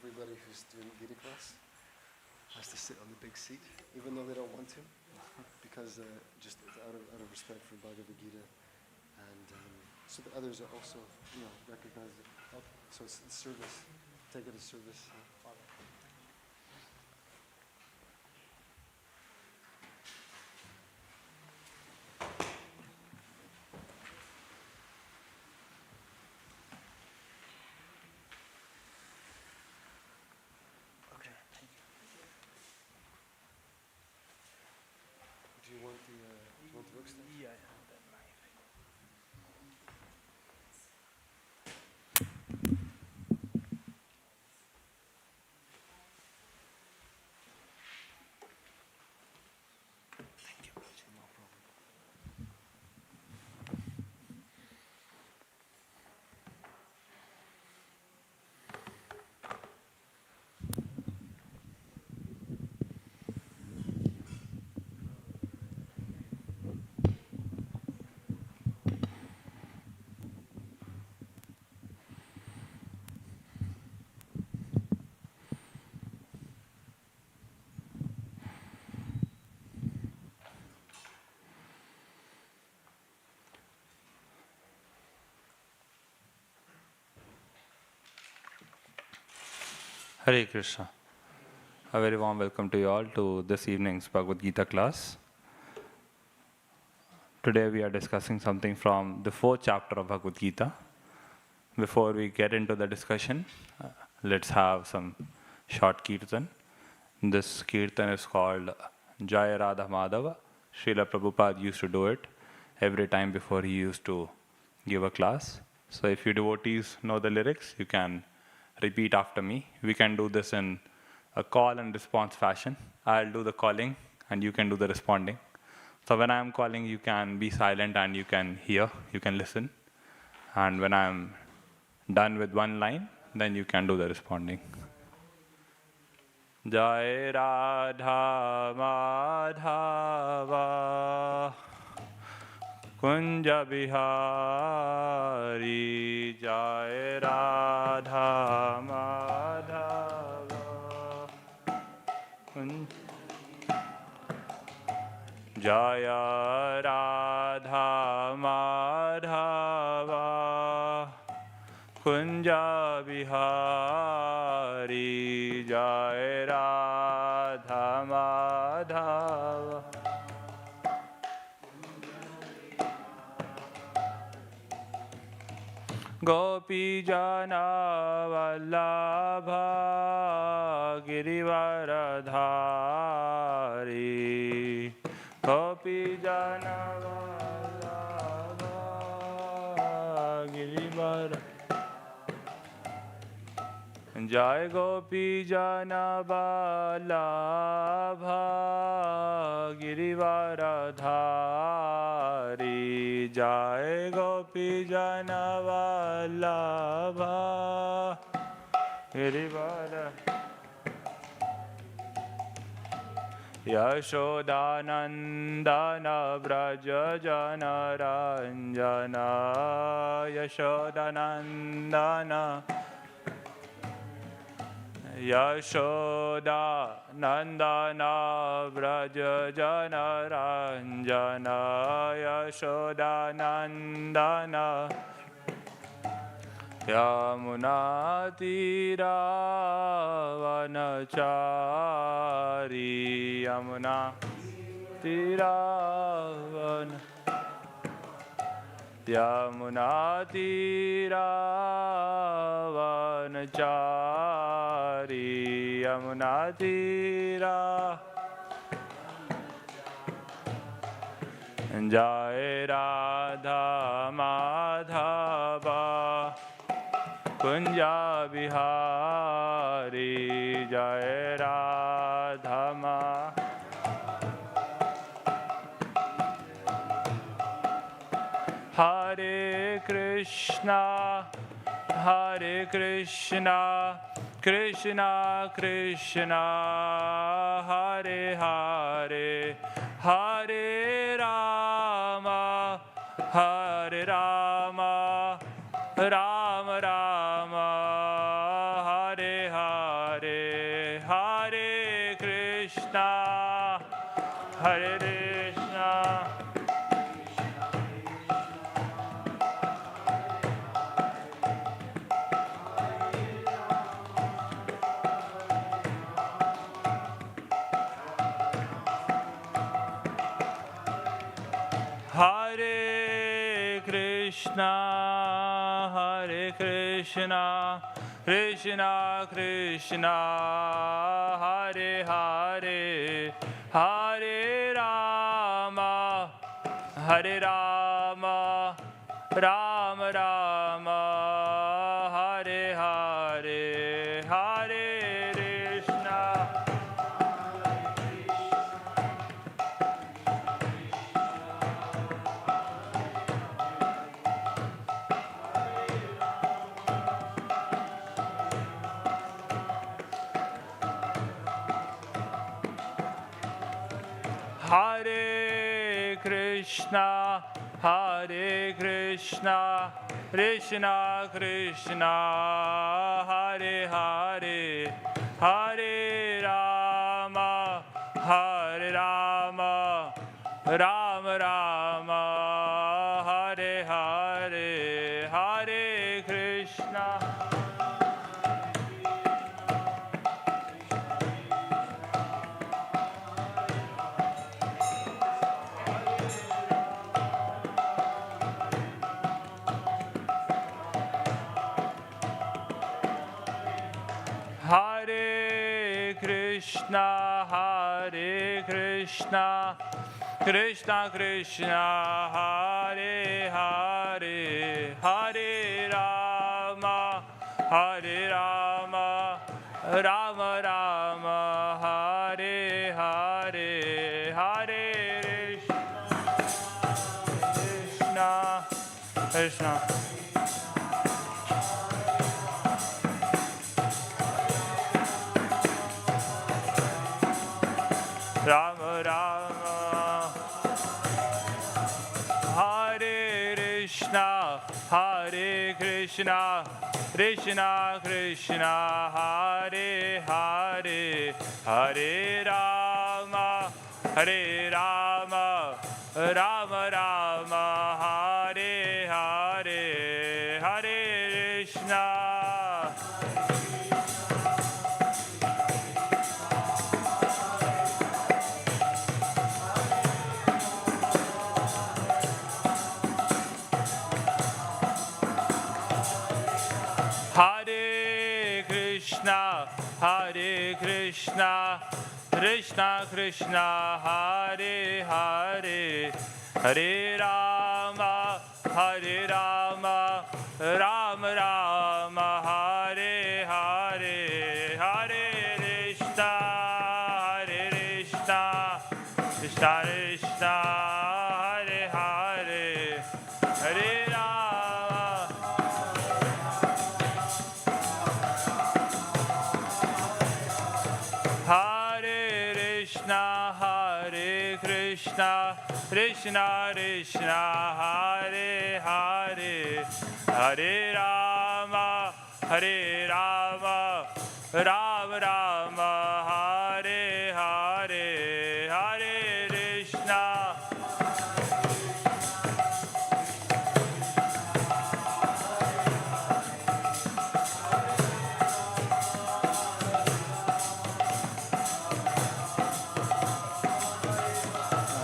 Everybody who's doing Gita class has to sit on the big seat, even though they don't want to, because just out of respect for Bhagavad Gita, and so that others are also, recognize it. Okay. So it's service. Take it as service. Do you want the books then? Yeah. Hare Krishna. A very warm welcome to you all to this evening's Bhagavad Gita class. Today we are discussing something from the 4th chapter of Bhagavad Gita. Before we get into the discussion, let's have some short kirtan. This kirtan is called Jaya Radha Madhava. Srila Prabhupada used to do it every time before he used to give a class. So if you devotees know the lyrics, you can repeat after me. We can do this in a call and response fashion. I'll do the calling and you can do the responding. So when I'm calling, you can be silent and you can hear, you can listen. And when I'm done with one line, then you can do the responding. Jai Radha Madhava Kunja Bihari Jai Radha Madhava Jaya Radha Madhava Kunja Bihari Jai Radha Madhava Gopi Jana Vallabha Girivaradhari Gopi Jana Vallabha Girivaradhari Jai Gopi Jana Vallabha Girivaradhari Jai Gopi Jana Vallabha Girivaradhari Yashodanandana Vraja Jana Ranjana Yashodanandana Yashoda Nandana Vraja Jana Ranjana Yashoda Nandana Yamuna Tira Vanachari Yamuna Tira Yamuna Tira Vanachari Yamuna Tira Jai Radha Madhava Kunja Bihari Jai Radha Madhava Hare Krishna, Hare Krishna, Krishna Krishna, Hare Hare, Hare Rama, Hare Rama, Rama Rama, Hare Hare, Hare Krishna, Hare Krishna. Hare Krishna, Hare Krishna, Krishna Krishna, Hare Hare, Hare Rama, Hare Rama, Rama Rama, Hare Hare, Hare Krishna. Hare Krishna, Hare Krishna, Krishna Krishna, Hare Hare, Hare Rama, Hare Rama, Rama Rama, Hare Hare, Hare Krishna. Hare Krishna, Hare Krishna, Krishna Krishna, Hare Hare, Krishna. Rama Rama, Hare Krishna, Hare Krishna, Krishna Krishna, Hare Hare, Hare Rama, Hare Rama, Rama Rama, Hare Hare, Hare Krishna. Hare Krishna, Hare Krishna, Krishna Krishna, Hare Hare, Hare Rama, Hare Rama, Rama Rama, Hare Hare, Hare Krishna, Hare Krishna, Krishna Krishna, Hare Hare, Hare Rama. Hare Krishna, Hare Krishna, Krishna Krishna, Hare Hare, Hare Rama, Hare Rama, Rama Rama, Hare Hare, Hare Krishna.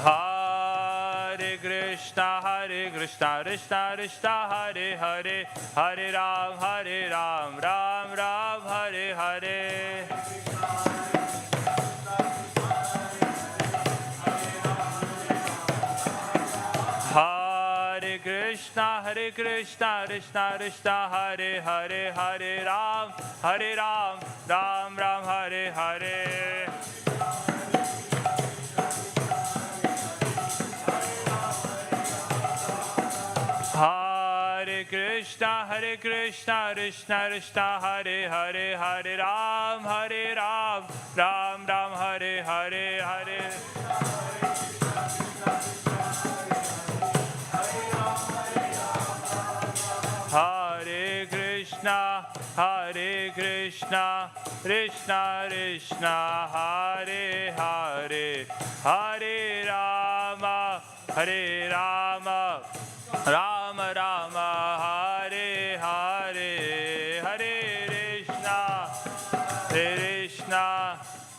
Hare Krishna, Hare Krishna, Krishna Krishna, Hare Hare, Hare Ram, Ram Ram, Hare Hare. Hare Krishna, Krishna Krishna, Hare Hare, Hare Ram, Ram Ram, Hare Hare. Hare Krishna, Krishna Krishna, Hare Hare, Hare Ram, Ram Ram, Hare Hare, Hare. Hare Krishna, Krishna Krishna, Hare Hare, Hare Rama, Rama Rama, Hare Hare, Hare Krishna,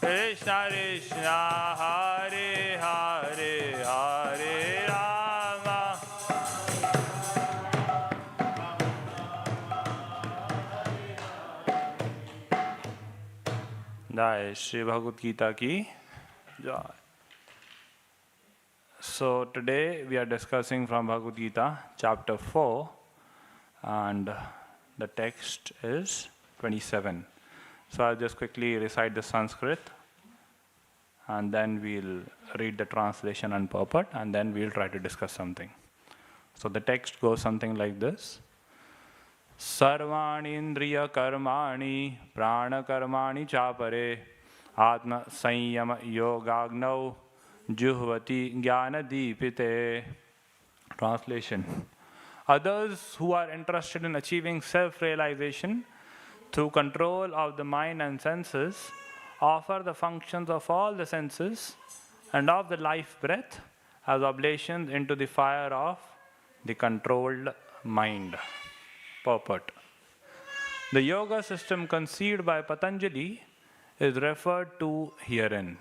Krishna Krishna, Hare Hare, Hare Rama. Jai Shri Bhagavad Gita ki Jai. So today we are discussing from Bhagavad Gita chapter 4 and the text is 27. So I'll just quickly recite the Sanskrit and then we'll read the translation and purport and then we'll try to discuss something. So the text goes something like this. Sarvani indriya karmani prana karmani chapare atma sanyama yogagnau juhvati jnana deepite. Translation. Others who are interested in achieving self-realization through control of the mind and senses offer the functions of all the senses and of the life breath as oblations into the fire of the controlled mind. Purport. The yoga system conceived by Patanjali is referred to herein.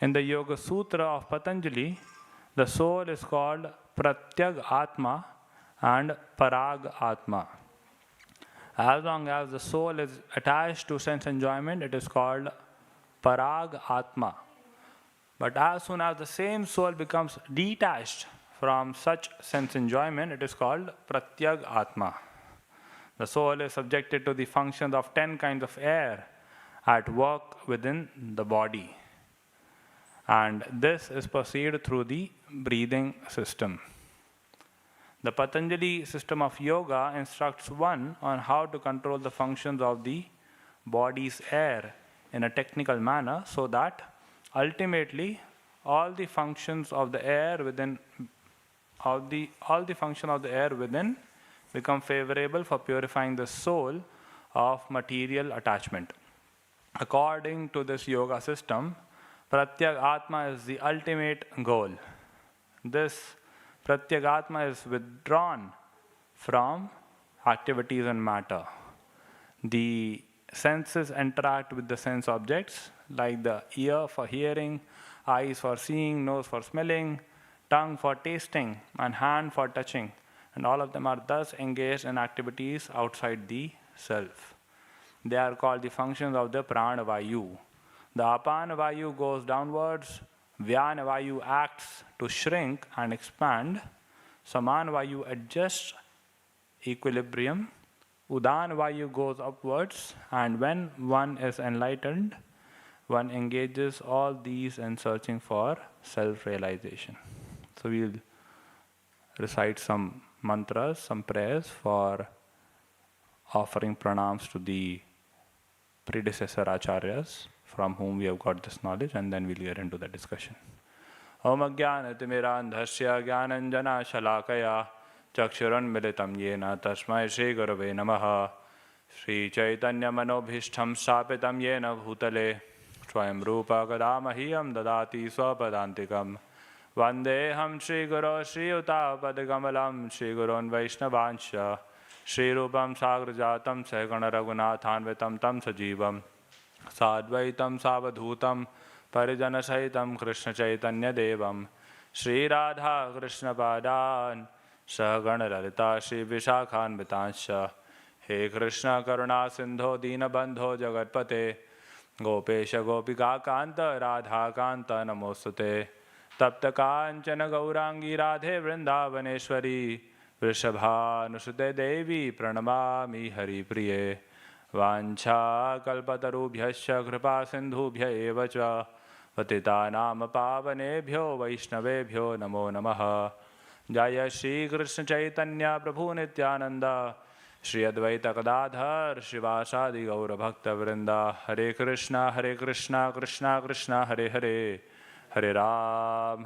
In the Yoga Sutra of Patanjali, the soul is called Pratyag Atma and Parag Atma. As long as the soul is attached to sense enjoyment, it is called Parag Atma. But as soon as the same soul becomes detached from such sense enjoyment, it is called Pratyag Atma. The soul is subjected to the functions of 10 kinds of air at work within the body. And this is perceived through the breathing system. The Patanjali system of yoga instructs one on how to control the functions of the body's air in a technical manner so that ultimately all the functions of the air within become favorable for purifying the soul of material attachment. According to this yoga system, Pratyagatma is the ultimate goal. This Pratyagatma is withdrawn from activities and matter. The senses interact with the sense objects, like the ear for hearing, eyes for seeing, nose for smelling, tongue for tasting, and hand for touching. And all of them are thus engaged in activities outside the self. They are called the functions of the prana vayu. The apana vayu goes downwards, vyana vayu acts to shrink and expand, samana vayu adjusts equilibrium, udana vayu goes upwards, and when one is enlightened, one engages all these in searching for self-realization. So we'll recite some mantras, some prayers for offering pranams to the predecessor acharyas from whom we have got this knowledge, and then we'll get into the discussion. Om Ajnanatimirandhasya Jnananjana Shalakaya Chakshurunmilitam Yena Tasmai Shri Gurave Namaha Shri Chaitanya Manobhishtham Stapitam Yena Bhutale Swayam Rupa Kadamahiyam Dadati Swapadantikam Vandeham Shri Guru Shri Utapad Shri Gurun Vaishnavancha Shri Rupam Sagrajatam Sahagana Raghunathanvitam Tam Sajivam Sadvaitam Savadhutam Parijana Sahitam Krishna Chaitanya Devam Shri Radha Krishna Padan Sahagana Lalita Shri Vishakhan Vitancha He Krishna Karuna Sindho Dina Bandho Jagatpate Gopesha Gopika Kanta Radha Kanta Namostute Tapta Kanchana Gaurangi Radhe Vrindavaneshwari Vrishabhanusute Devi Pranamami Hari Priye Vancha Kalpatarubhyasya Kripa Sindhubhya Evacha Patitanam Pavanebhyo Vaishnavebhyo Namo Namaha Jaya Shri Krishna Chaitanya Prabhu Nityananda Shri Advaita Gadadhar Shivasadi Gaura Bhakta Vrinda Hare Krishna Krishna Krishna Hare Hare Hare Ram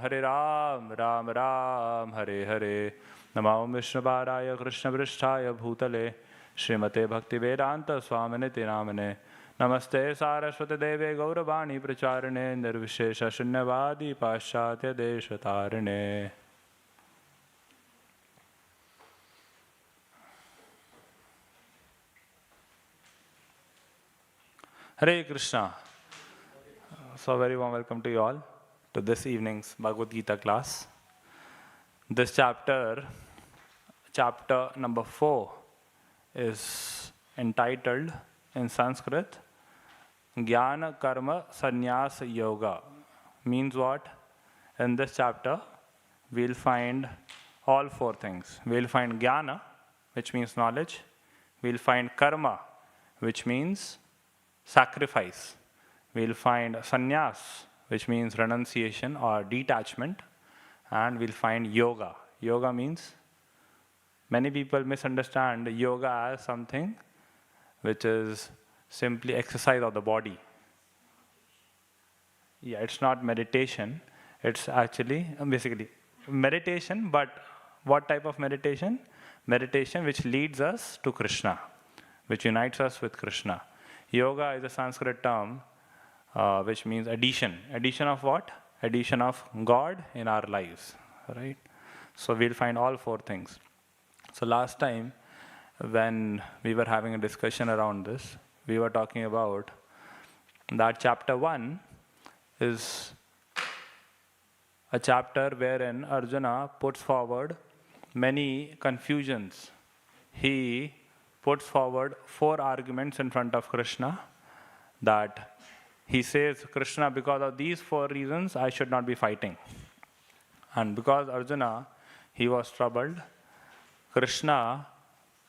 Ram Ram Hare Hare Namo Vishnupadaya Krishna Pristhaya Bhutale Srimate Bhaktivedanta Swaminiti Namane Namaste Saraswati Deve Gauravani Pracharane Nirvishesha Shunyavadi Paschatya Deshatarane. Hare Krishna. So very warm welcome to you all to this evening's Bhagavad Gita class. This chapter number 4, is entitled in Sanskrit Jnana Karma Sannyas Yoga. Means what? In this chapter, we'll find all 4 things. We'll find Jnana, which means knowledge. We'll find Karma, which means sacrifice. We'll find Sannyas, which means renunciation or detachment. And we'll find Yoga. Yoga means, many people misunderstand yoga as something which is simply exercise of the body. Yeah, it's not meditation. It's actually, basically, meditation, but what type of meditation? Meditation which leads us to Krishna, which unites us with Krishna. Yoga is a Sanskrit term which means addition. Addition of what? Addition of God in our lives, right? So we'll find all 4 things. So last time, when we were having a discussion around this, we were talking about that chapter 1 is a chapter wherein Arjuna puts forward many confusions. He puts forward 4 arguments in front of Krishna that he says, Krishna, because of these 4 reasons, I should not be fighting. And because Arjuna, he was troubled, Krishna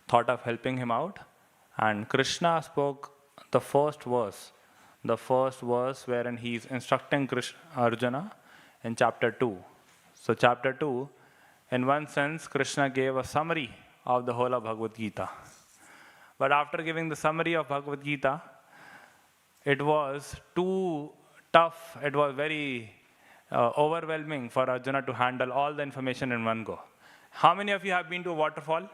thought of helping him out, and Krishna spoke the first verse wherein he is instructing Arjuna in chapter 2. So chapter 2 in one sense, Krishna gave a summary of the whole of Bhagavad Gita. But after giving the summary of Bhagavad Gita, it was too tough, it was very overwhelming for Arjuna to handle all the information in one go. How many of you have been to a waterfall?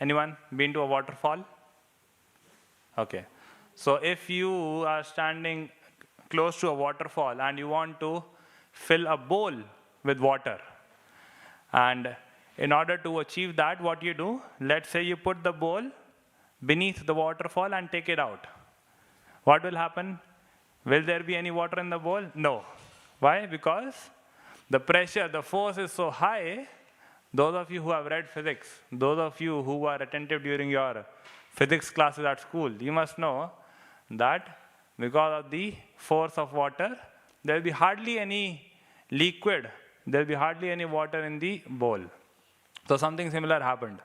Anyone been to a waterfall? Okay. So if you are standing close to a waterfall and you want to fill a bowl with water, and in order to achieve that, what you do, let's say you put the bowl beneath the waterfall and take it out. What will happen? Will there be any water in the bowl? No. Why? Because the pressure, the force is so high. Those of you who have read physics, those of you who are attentive during your physics classes at school, you must know that because of the force of water, there will be hardly any liquid, there will be hardly any water in the bowl. So something similar happened.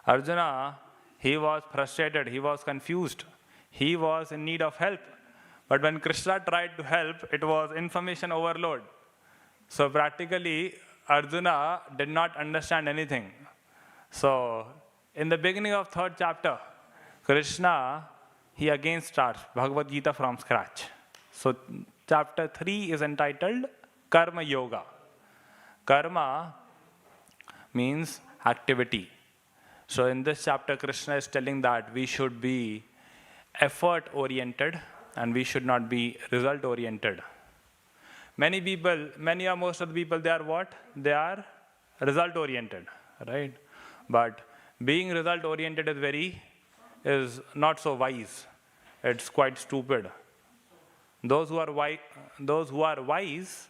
Arjuna, he was frustrated, he was confused, he was in need of help. But when Krishna tried to help, it was information overload. So practically, Arjuna did not understand anything. So in the beginning of 3rd chapter, Krishna, he again starts Bhagavad Gita from scratch. So chapter 3 is entitled Karma Yoga. Karma means activity. So in this chapter, Krishna is telling that we should be effort-oriented and we should not be result-oriented. Many people, many or most of the people, they are what? They are result-oriented, right? But being result-oriented is not so wise. It's quite stupid. Those who are wise,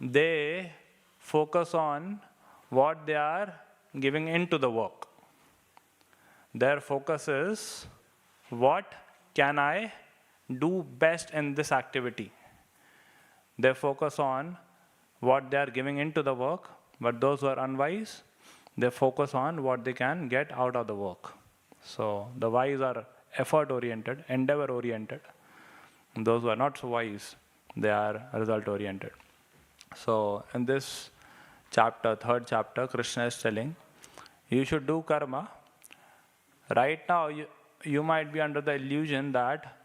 they focus on what they are giving into the work. Their focus is, what can I do best in this activity? They focus on what they are giving into the work, but those who are unwise, they focus on what they can get out of the work. So the wise are effort-oriented, endeavor-oriented. Those who are not so wise, they are result-oriented. So in this chapter, 3rd chapter, Krishna is telling, you should do karma. Right now, you might be under the illusion that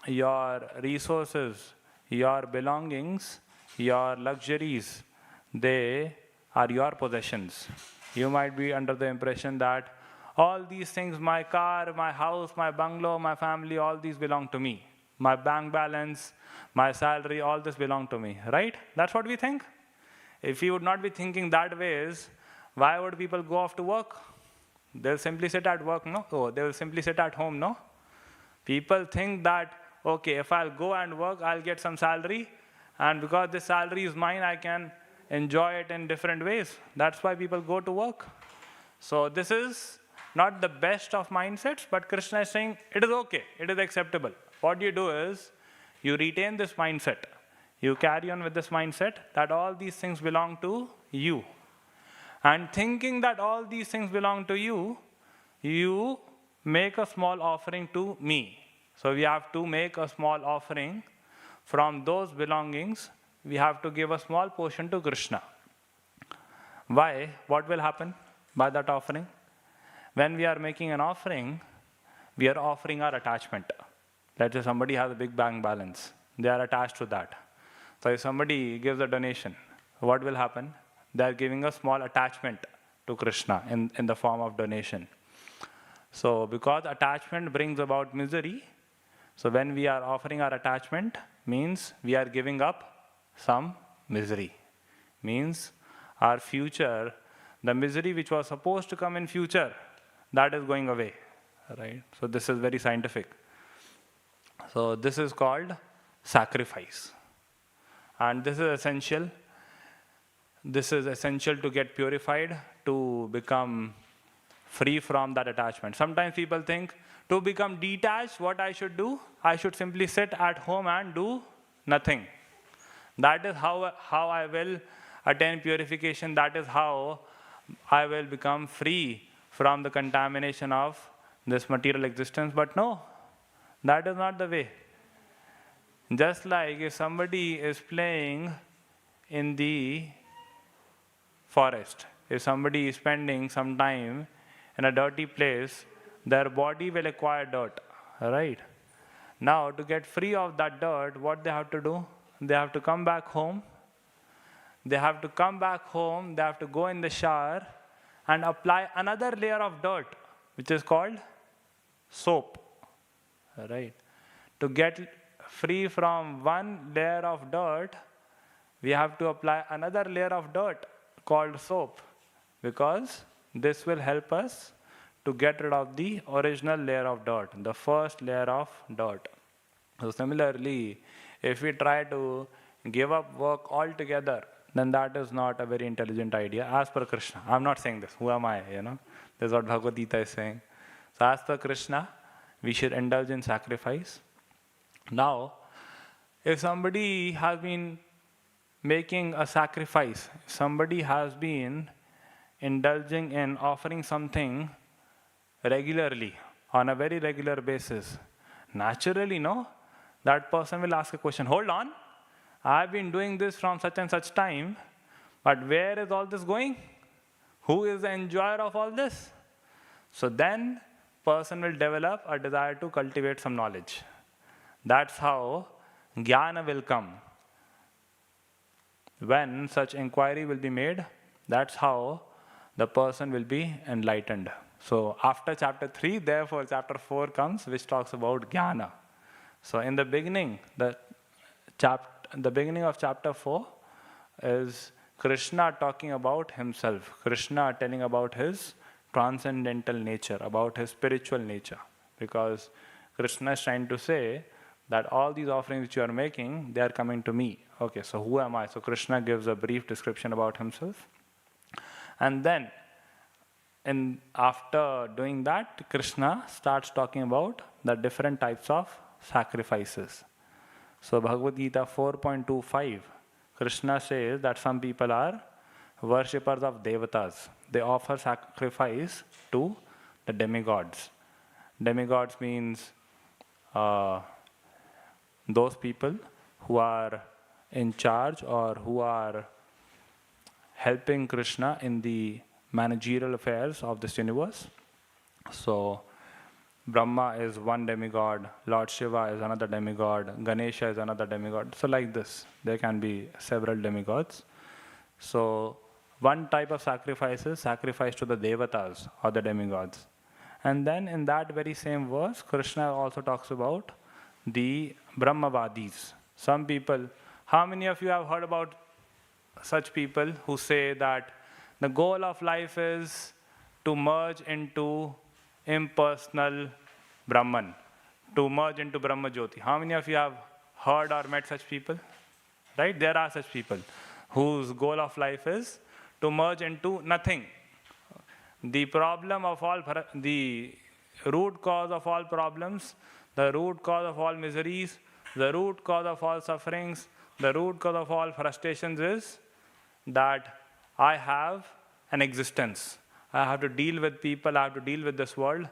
your resources, your belongings, your luxuries, they are your possessions. You might be under the impression that all these things, my car, my house, my bungalow, my family, all these belong to me. My bank balance, my salary, all this belong to me, right? That's what we think. If we would not be thinking that ways, why would people go off to work? They'll simply sit at work, no? Oh, they will simply sit at home, no? People think that, okay, if I'll go and work, I'll get some salary, and because this salary is mine, I can enjoy it in different ways. That's why people go to work. So this is not the best of mindsets, but Krishna is saying it is okay, it is acceptable. What you do is, you retain this mindset. You carry on with this mindset that all these things belong to you. And thinking that all these things belong to you, you make a small offering to me. So we have to make a small offering from those belongings. We have to give a small portion to Krishna. Why? What will happen by that offering? When we are making an offering, we are offering our attachment. Let's say somebody has a big bank balance. They are attached to that. So if somebody gives a donation, what will happen? They are giving a small attachment to Krishna in the form of donation. So because attachment brings about misery, so when we are offering our attachment, means we are giving up some misery. Means our future, the misery which was supposed to come in future, that is going away, right? So this is very scientific. So this is called sacrifice. And this is essential. This is essential to get purified, to become free from that attachment. Sometimes people think, to become detached, what I should do? I should simply sit at home and do nothing. That is how I will attain purification. That is how I will become free from the contamination of this material existence. But no, that is not the way. Just like if somebody is playing in the forest. If somebody is spending some time in a dirty place, their body will acquire dirt, right? Now, to get free of that dirt, what they have to do? They have to come back home. They have to come back home, they have to go in the shower and apply another layer of dirt, which is called soap, right? To get free from one layer of dirt, we have to apply another layer of dirt called soap, because this will help us to get rid of the original layer of dirt, the first layer of dirt. So similarly, if we try to give up work altogether, then that is not a very intelligent idea, as per Krishna. I'm not saying this, who am I, This is what Bhagavad Gita is saying. So as per Krishna, we should indulge in sacrifice. Now, if somebody has been making a sacrifice, somebody has been indulging in offering something regularly, on a very regular basis, naturally, no, that person will ask a question, hold on, I've been doing this from such and such time, but where is all this going? Who is the enjoyer of all this? So then, person will develop a desire to cultivate some knowledge. That's how jnana will come. When such inquiry will be made, that's how the person will be enlightened. So after chapter 3, therefore chapter 4 comes, which talks about jnana. So in the beginning, the beginning of chapter 4 is Krishna talking about himself. Krishna telling about his transcendental nature, about his spiritual nature. Because Krishna is trying to say that all these offerings which you are making, they are coming to me. Okay, so who am I? So Krishna gives a brief description about himself. And then, after doing that, Krishna starts talking about the different types of sacrifices. So Bhagavad Gita 4.25, Krishna says that some people are worshippers of devatas. They offer sacrifice to the demigods. Demigods means those people who are in charge or who are helping Krishna in the managerial affairs of this universe. So Brahma is one demigod, Lord Shiva is another demigod, Ganesha is another demigod. So like this, there can be several demigods. So one type of sacrifice is sacrifice to the devatas or the demigods. And then in that very same verse, Krishna also talks about the Brahmavadis. Some people, how many of you have heard about such people who say that the goal of life is to merge into impersonal Brahman, to merge into Brahma Jyoti? How many of you have heard or met such people? Right? There are such people whose goal of life is to merge into nothing. The problem of all, the root cause of all problems, the root cause of all miseries, the root cause of all sufferings, the root cause of all frustrations is that I have an existence. I have to deal with people, I have to deal with this world.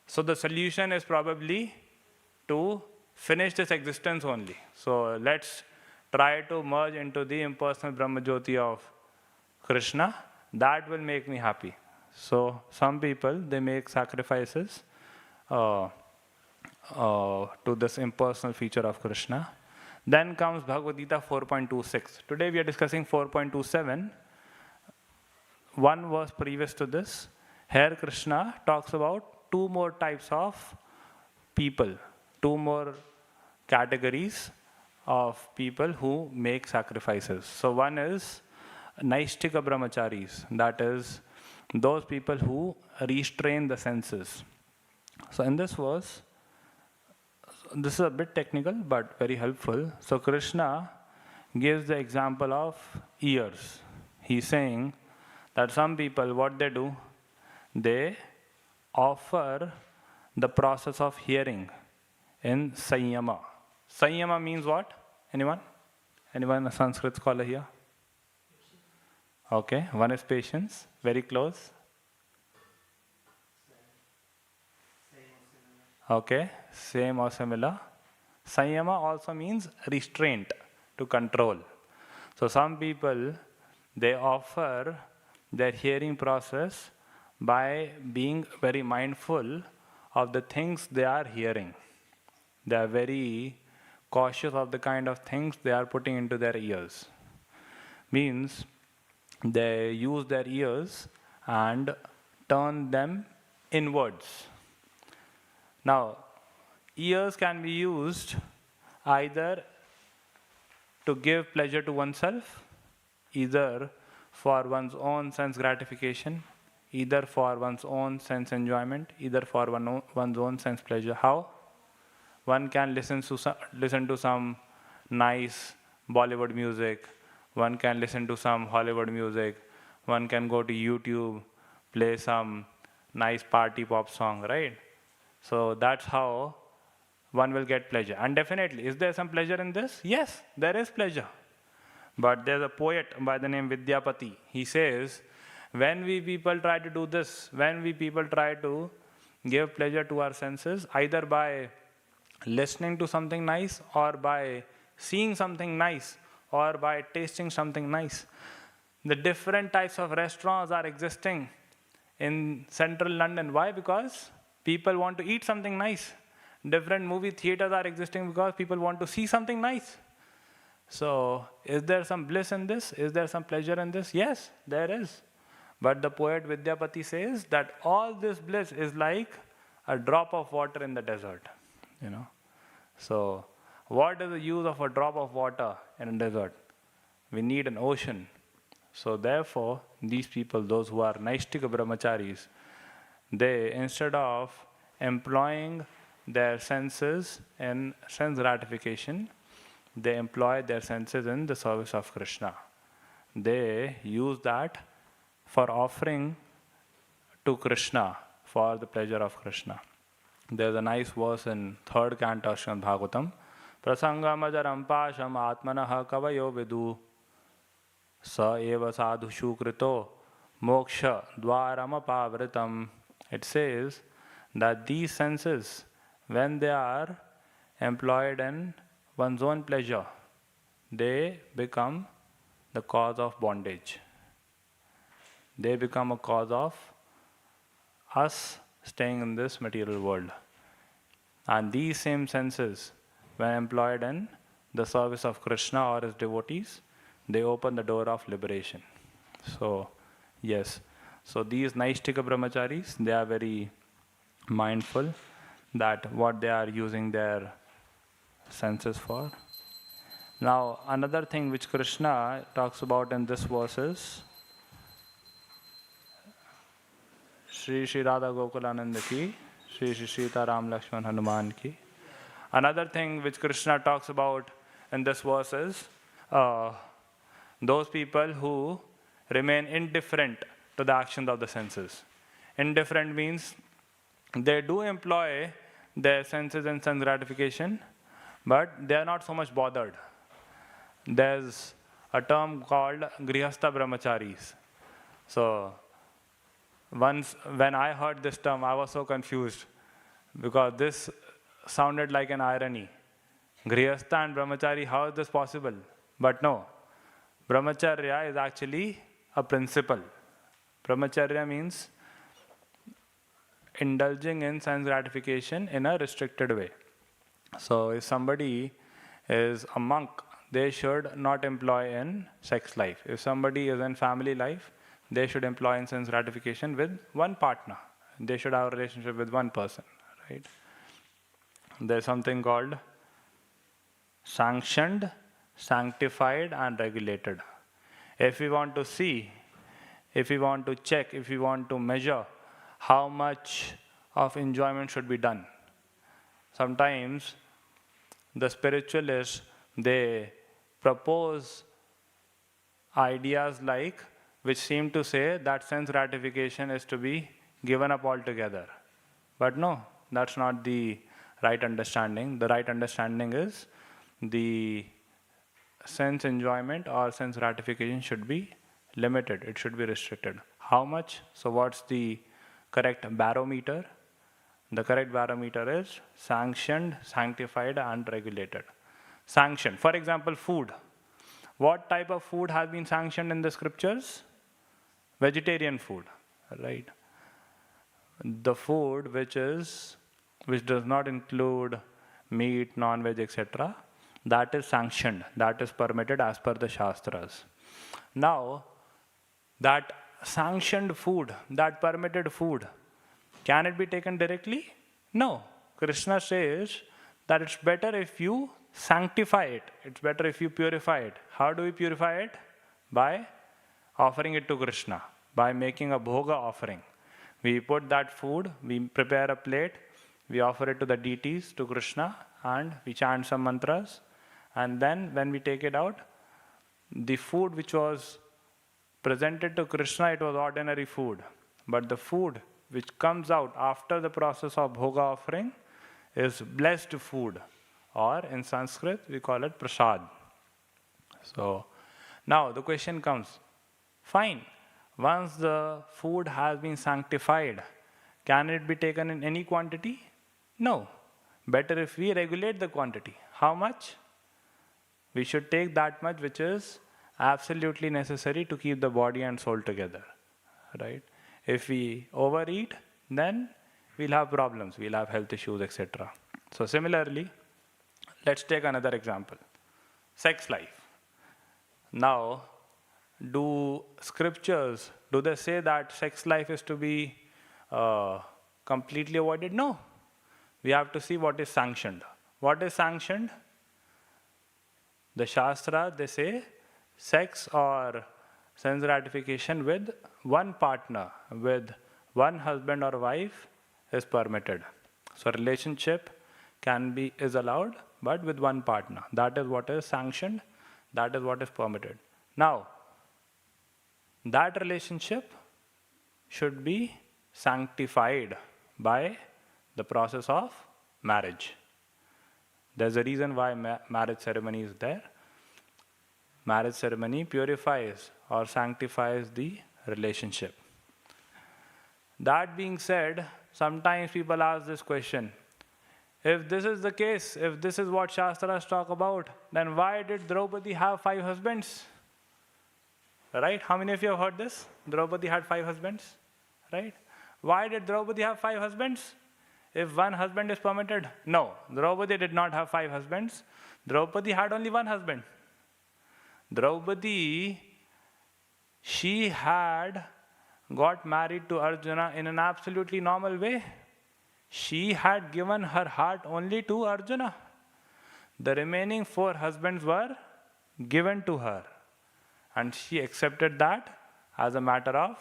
So the solution is probably to finish this existence only. So let's try to merge into the impersonal Brahma Jyoti of Krishna. That will make me happy. So some people, they make sacrifices to this impersonal feature of Krishna. Then comes Bhagavad Gita 4.26. Today we are discussing 4.27. One verse previous to this, here Krishna talks about two more types of people, two more categories of people who make sacrifices. So one is Naishtika Brahmacharis, that is those people who restrain the senses. So in this verse, this is a bit technical but very helpful. So Krishna gives the example of ears. He's saying that some people, what they do, they offer the process of hearing in Sanyama. Sanyama means what? Anyone? Anyone a Sanskrit scholar here? Okay, one is patience, very close. Okay, same or similar. Sanyama also means restraint, to control. So some people, they offer their hearing process by being very mindful of the things they are hearing. They are very cautious of the kind of things they are putting into their ears. Means they use their ears and turn them inwards. Now, ears can be used either to give pleasure to oneself, either for one's own sense gratification, either for one's own sense enjoyment, either for one's own sense pleasure. How? One can listen to some nice Bollywood music, one can listen to some Hollywood music, one can go to YouTube, play some nice party pop song, right? So that's how one will get pleasure. And definitely, is there some pleasure in this? Yes, there is pleasure. But there's a poet by the name Vidyapati. He says, when we people try to do this, when we people try to give pleasure to our senses, either by listening to something nice, or by seeing something nice, or by tasting something nice, the different types of restaurants are existing in central London. Why? Because people want to eat something nice. Different movie theaters are existing because people want to see something nice. So, is there some bliss in this? Is there some pleasure in this? Yes, there is. But the poet Vidyapati says that all this bliss is like a drop of water in the desert. So, what is the use of a drop of water in a desert? We need an ocean. So therefore, these people, those who are Naishtika Brahmacharis, they, instead of employing their senses in sense gratification, they employ their senses in the service of Krishna. They use that for offering to Krishna, for the pleasure of Krishna. There's a nice verse in 3rd canto Srimad Bhagavatam. Prasangamajaram pasham atmanaha kavayo vidu sa eva sadhushu krito moksha dvaram apavritam. It says that these senses, when they are employed in one's own pleasure, they become the cause of bondage. They become a cause of us staying in this material world. And these same senses, when employed in the service of Krishna or his devotees, they open the door of liberation. So, yes. So these Naishtika Brahmacharis, they are very mindful that what they are using their senses for. Now, another thing which Krishna talks about in this verse is Shri Shri Radha Gokulananda ki, Shri Shri Sita Ram Lakshman Hanuman ki. Another thing which Krishna talks about in this verse is those people who remain indifferent to the actions of the senses. Indifferent means they do employ their senses in sense gratification, but they are not so much bothered. There's a term called Grihastha Brahmacharis. So, once when I heard this term, I was so confused because this sounded like an irony. Grihastha and Brahmachari, how is this possible? But no, Brahmacharya is actually a principle. Brahmacharya means indulging in sense gratification in a restricted way. So if somebody is a monk, they should not employ in sex life. If somebody is in family life, they should employ in sense gratification with one partner. They should have a relationship with one person, right? There's something called sanctioned, sanctified, and regulated. If we want to see, if we want to check, if we want to measure how much of enjoyment should be done, sometimes the spiritualists, they propose ideas like, which seem to say that sense gratification is to be given up altogether. But no, that's not the right understanding. The right understanding is the sense enjoyment or sense gratification should be limited. It should be restricted. How much? So what's the correct barometer? The correct barometer is sanctioned, sanctified, and regulated. Sanctioned. For example, food. What type of food has been sanctioned in the scriptures? vegetarian food, right? The food which does not include meat, non-veg, etc., that is sanctioned, that is permitted as per the Shastras. Now, that sanctioned food, that permitted food, can it be taken directly? No. Krishna says that it's better if you sanctify it. It's better if you purify it. How do we purify it? By offering it to Krishna, by making a bhoga offering. We put that food, we prepare a plate, we offer it to the deities, to Krishna, and we chant some mantras. And then when we take it out, the food which was presented to Krishna, it was ordinary food. But the food which comes out after the process of bhoga offering is blessed food, or in Sanskrit we call it prasad. So now the question comes, fine, once the food has been sanctified, can it be taken in any quantity? No. Better if we regulate the quantity. How much? We should take that much which is absolutely necessary to keep the body and soul together, right? If we overeat, then we'll have problems, we'll have health issues, etc. So similarly, let's take another example. Sex life. Now, do scriptures, do they say that sex life is to be completely avoided? No. We have to see what is sanctioned. What is sanctioned? The Shastra, they say, sex or sense gratification with one partner, with one husband or wife is permitted. So relationship is allowed, but with one partner. That is what is sanctioned, that is what is permitted. Now, that relationship should be sanctified by the process of marriage. There's a reason why marriage ceremony is there. Marriage ceremony purifies or sanctifies the relationship. That being said, sometimes people ask this question, if this is the case, if this is what Shastras talk about, then why did Draupadi have 5 husbands? Right? How many of you have heard this? Draupadi had 5 husbands, right? Why did Draupadi have 5 husbands? If one husband is permitted? No, Draupadi did not have 5 husbands. Draupadi had only one husband. Draupadi, she had got married to Arjuna in an absolutely normal way. She had given her heart only to Arjuna. The remaining 4 husbands were given to her, and she accepted that as a matter of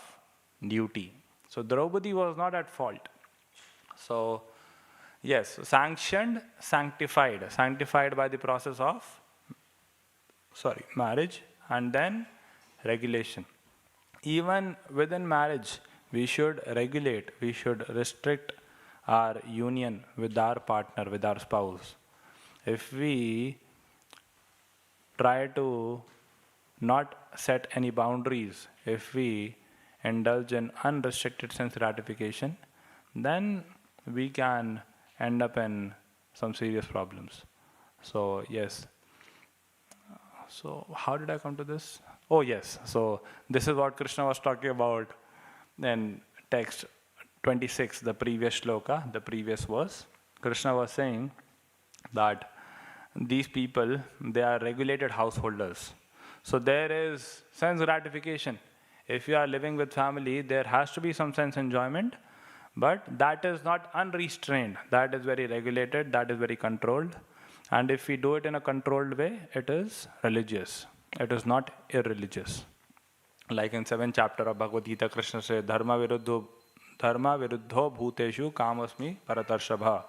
duty. So Draupadi was not at fault. So yes, sanctioned, sanctified by the process of marriage, and then regulation. Even within marriage, we should regulate, we should restrict our union with our partner, with our spouse. If we try to not set any boundaries, if we indulge in unrestricted sense gratification, then we can end up in some serious problems. So yes. So how did I come to this? Oh yes, so this is what Krishna was talking about in text 26, the previous shloka, the previous verse. Krishna was saying that these people, they are regulated householders. So there is sense gratification. If you are living with family, there has to be some sense enjoyment, but that is not unrestrained. That is very regulated, that is very controlled. And if we do it in a controlled way, it is religious. It is not irreligious. Like in 7th chapter of Bhagavad Gita, Krishna says, Dharma viruddho bhuteshu kamasmi paratarshava.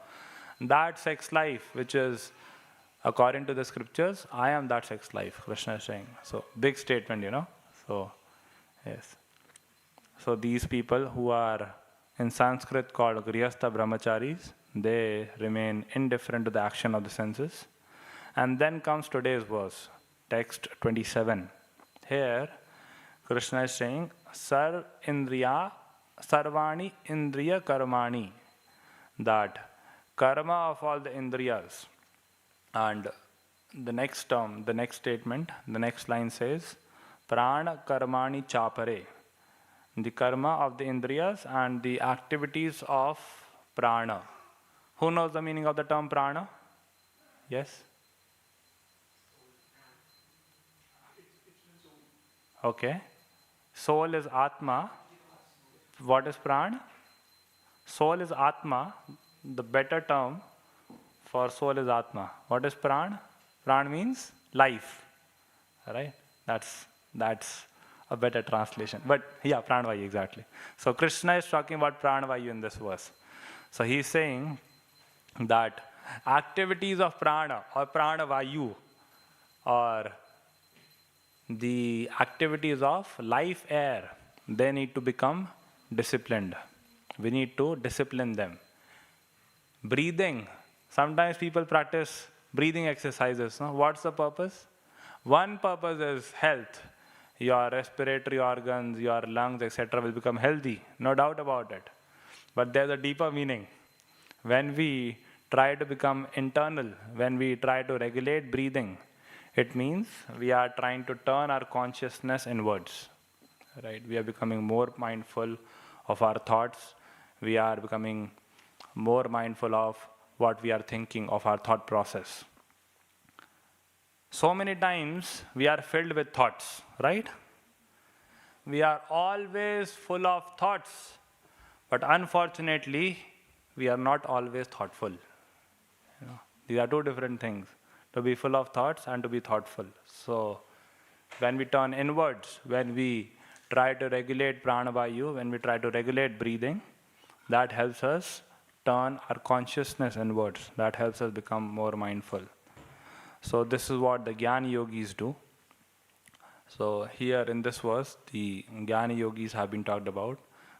That sex life, which is according to the scriptures, I am that sex life, Krishna is saying. So, big statement, you know. So, yes. So, these people who are in Sanskrit called Grihastha Brahmacharis, they remain indifferent to the action of the senses. And then comes today's verse, text 27. Here, Krishna is saying, Sarvani Indriya Karmani, that karma of all the Indriyas. And the next term, the next statement, the next line says, Prana Karmani Chapare, the karma of the indriyas and the activities of prana. Who knows the meaning of the term prana? Yes? Okay. Soul is Atma. What is prana? Soul is Atma. The better term for soul is Atma. What is pran? Pran means life. Right? That's a better translation. But yeah, pranavayu, exactly. So Krishna is talking about pranavayu in this verse. So he's saying that activities of prana or pranavayu or the activities of life air, they need to become disciplined. We need to discipline them. Breathing. Sometimes people practice breathing exercises. No? What's the purpose? One purpose is health. Your respiratory organs, your lungs, etc. will become healthy. No doubt about it. But there's a deeper meaning. When we try to become internal, when we try to regulate breathing, it means we are trying to turn our consciousness inwards. Right? We are becoming more mindful of our thoughts. We are becoming more mindful of what we are thinking, of our thought process. So many times we are filled with thoughts, right? We are always full of thoughts, but unfortunately, we are not always thoughtful. These are two different things, to be full of thoughts and to be thoughtful. So when we turn inwards, when we try to regulate pranavayu, when we try to regulate breathing, that helps us turn our consciousness inwards. That helps us become more mindful. So this is what the Jnana Yogis do. So here in this verse, the Jnana Yogis have been talked about.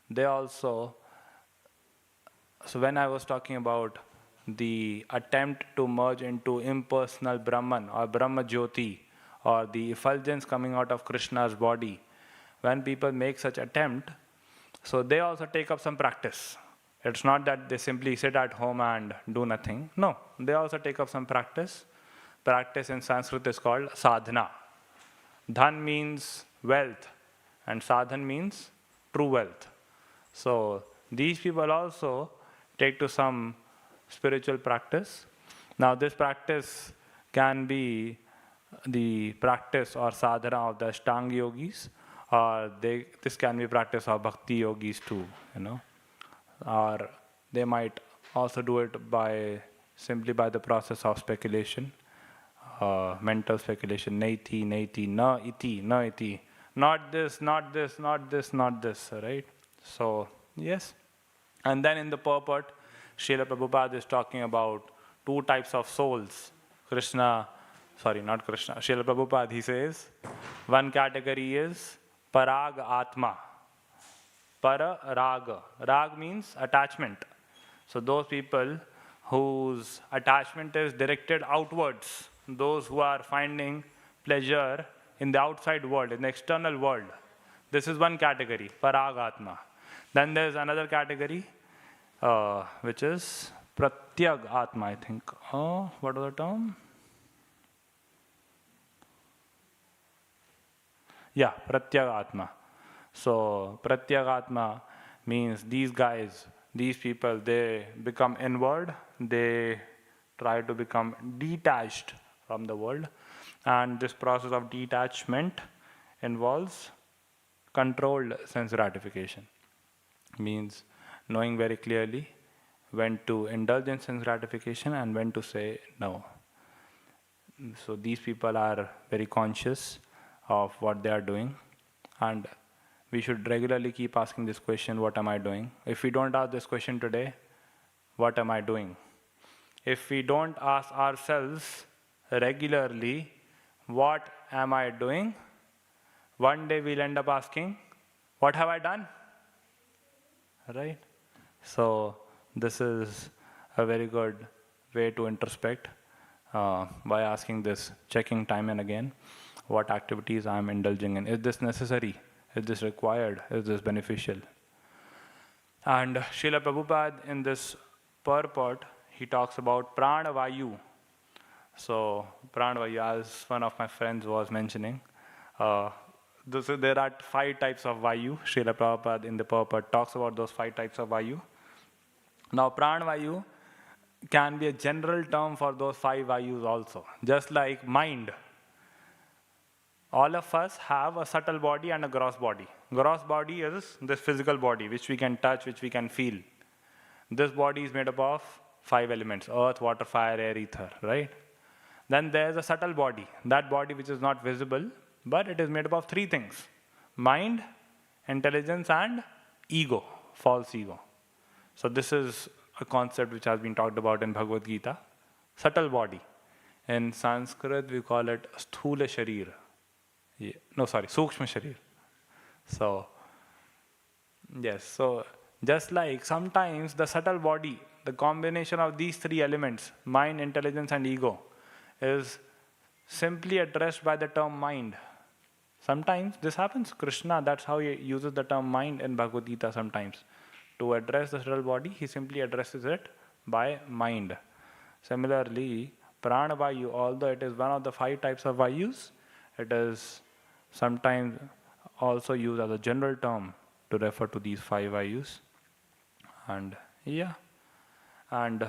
They also, so when I was talking about the attempt to merge into impersonal Brahman or Brahma Jyoti, or the effulgence coming out of Krishna's body, when people make such attempt, so they also take up some practice. It's not that they simply sit at home and do nothing. No, they also take up some practice. Practice in Sanskrit is called sadhana. Dhan means wealth and sadhan means true wealth. So these people also take to some spiritual practice. Now this practice can be the practice or sadhana of the Ashtanga yogis, or this can be practice of bhakti yogis too, or they might also do it simply by the process of speculation, mental speculation, naiti, naiti, na iti, not this, not this, not this, not this, right? So, yes. And then in the purport, Srila Prabhupada is talking about two types of souls. Srila Prabhupada, he says, one category is parag atma. Para raga. Rag means attachment. So those people whose attachment is directed outwards, those who are finding pleasure in the outside world, in the external world. This is one category, parag atma. Then there's another category, which is pratyag atma, I think. What was the term? Yeah, pratyag atma. So pratyag atma means these guys, these people, they become inward, they try to become detached from the world, and this process of detachment involves controlled sense gratification. Means knowing very clearly when to indulge in sense gratification and when to say no. So these people are very conscious of what they are doing, and we should regularly keep asking this question, what am I doing? If we don't ask this question today, what am I doing? If we don't ask ourselves regularly, what am I doing? One day we'll end up asking, what have I done? Right? So this is a very good way to introspect by asking this, checking time and again, what activities I am indulging in. Is this necessary? Is this required? Is this beneficial? And Srila Prabhupada in this purport, he talks about pranavayu. So pranavayu, as one of my friends was mentioning, there are 5 types of Vayu. Srila Prabhupada in the Prabhupada talks about those 5 types of Vayu. Now, Pran Vayu can be a general term for those 5 Vayus also. Just like mind. All of us have a subtle body and a gross body. Gross body is this physical body, which we can touch, which we can feel. This body is made up of 5 elements: earth, water, fire, air, ether, right? Then there's a subtle body, that body which is not visible, but it is made up of 3 things: mind, intelligence, and ego, false ego. So this is a concept which has been talked about in Bhagavad Gita. Subtle body. In Sanskrit, we call it Sthula Sharir. Sukshma Sharir. So, yes, so just like sometimes the subtle body, the combination of these 3 elements, mind, intelligence, and ego, is simply addressed by the term mind. Sometimes this happens. Krishna, that's how he uses the term mind in Bhagavad Gita sometimes. To address the subtle body, he simply addresses it by mind. Similarly, Prana Vayu, although it is one of the 5 types of Vayus, it is sometimes also used as a general term to refer to these 5 Vayus. And yeah, and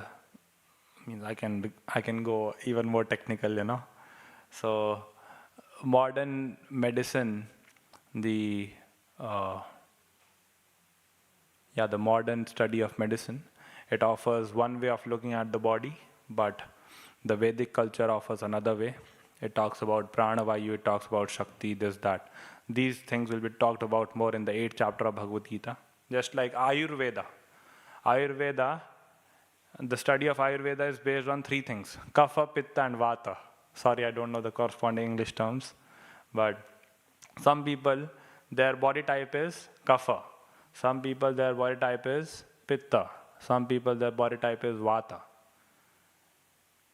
I can go even more technical, So modern medicine, the modern study of medicine, it offers one way of looking at the body, but the Vedic culture offers another way. It talks about Prana Vayu, it talks about Shakti, this, that. These things will be talked about more in the 8th chapter of Bhagavad Gita. Just like Ayurveda. The study of Ayurveda is based on 3 things: Kapha, Pitta, and Vata. Sorry, I don't know the corresponding English terms, but some people, their body type is Kapha. Some people, their body type is Pitta. Some people, their body type is Vata.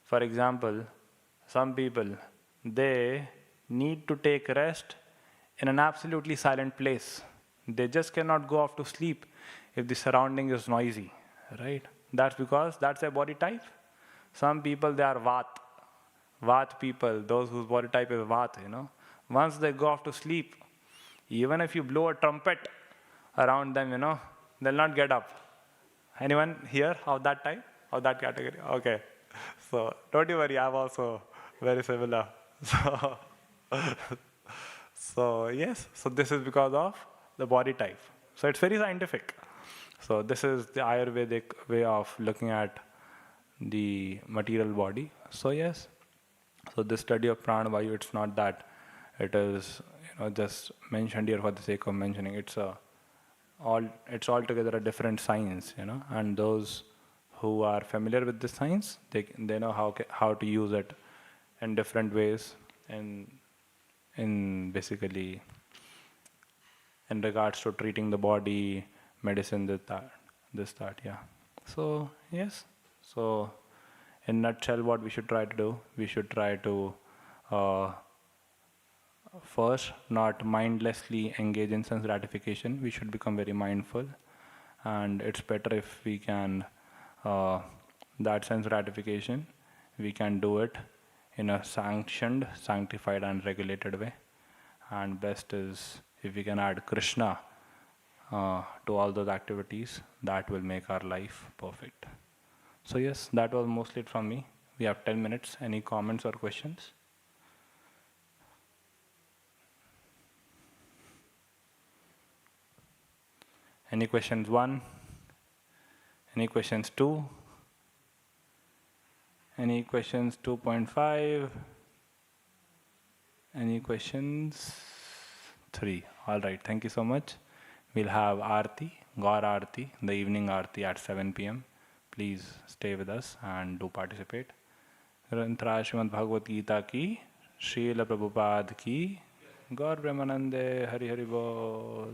For example, some people, they need to take rest in an absolutely silent place. They just cannot go off to sleep if the surrounding is noisy, right? That's because that's their body type. Some people, they are Vat people, those whose body type is Vat, Once they go off to sleep, even if you blow a trumpet around them, they'll not get up. Anyone here of that type, of that category? Okay. So don't you worry, I'm also very similar. So yes, so this is because of the body type. So it's very scientific. So this is the Ayurvedic way of looking at the material body. So yes, so this study of Prana Vayu, it's not that it is just mentioned here for the sake of mentioning. It's altogether a different science, and those who are familiar with this science, they know how to use it in different ways, in basically in regards to treating the body, medicine, this, that, yeah. So yes, so in a nutshell, what we should try to do, we should try to first not mindlessly engage in sense gratification. We should become very mindful, and it's better if we can that sense gratification, we can do it in a sanctioned, sanctified, and regulated way. And best is if we can add Krishna to all those activities, that will make our life perfect. So yes, that was mostly it from me. We have 10 minutes. Any comments or questions? Any questions 1? Any questions 2? Any questions 2.5? Any questions 3? All right, thank you so much. We'll have Aarti, Gaur Aarti, the evening Aarti at 7 p.m. Please stay with us and do participate. Grantha Srimad Bhagavad Gita ki, Srila Prabhupada ki, Gaur Brahmanande, Hari Hari Bol.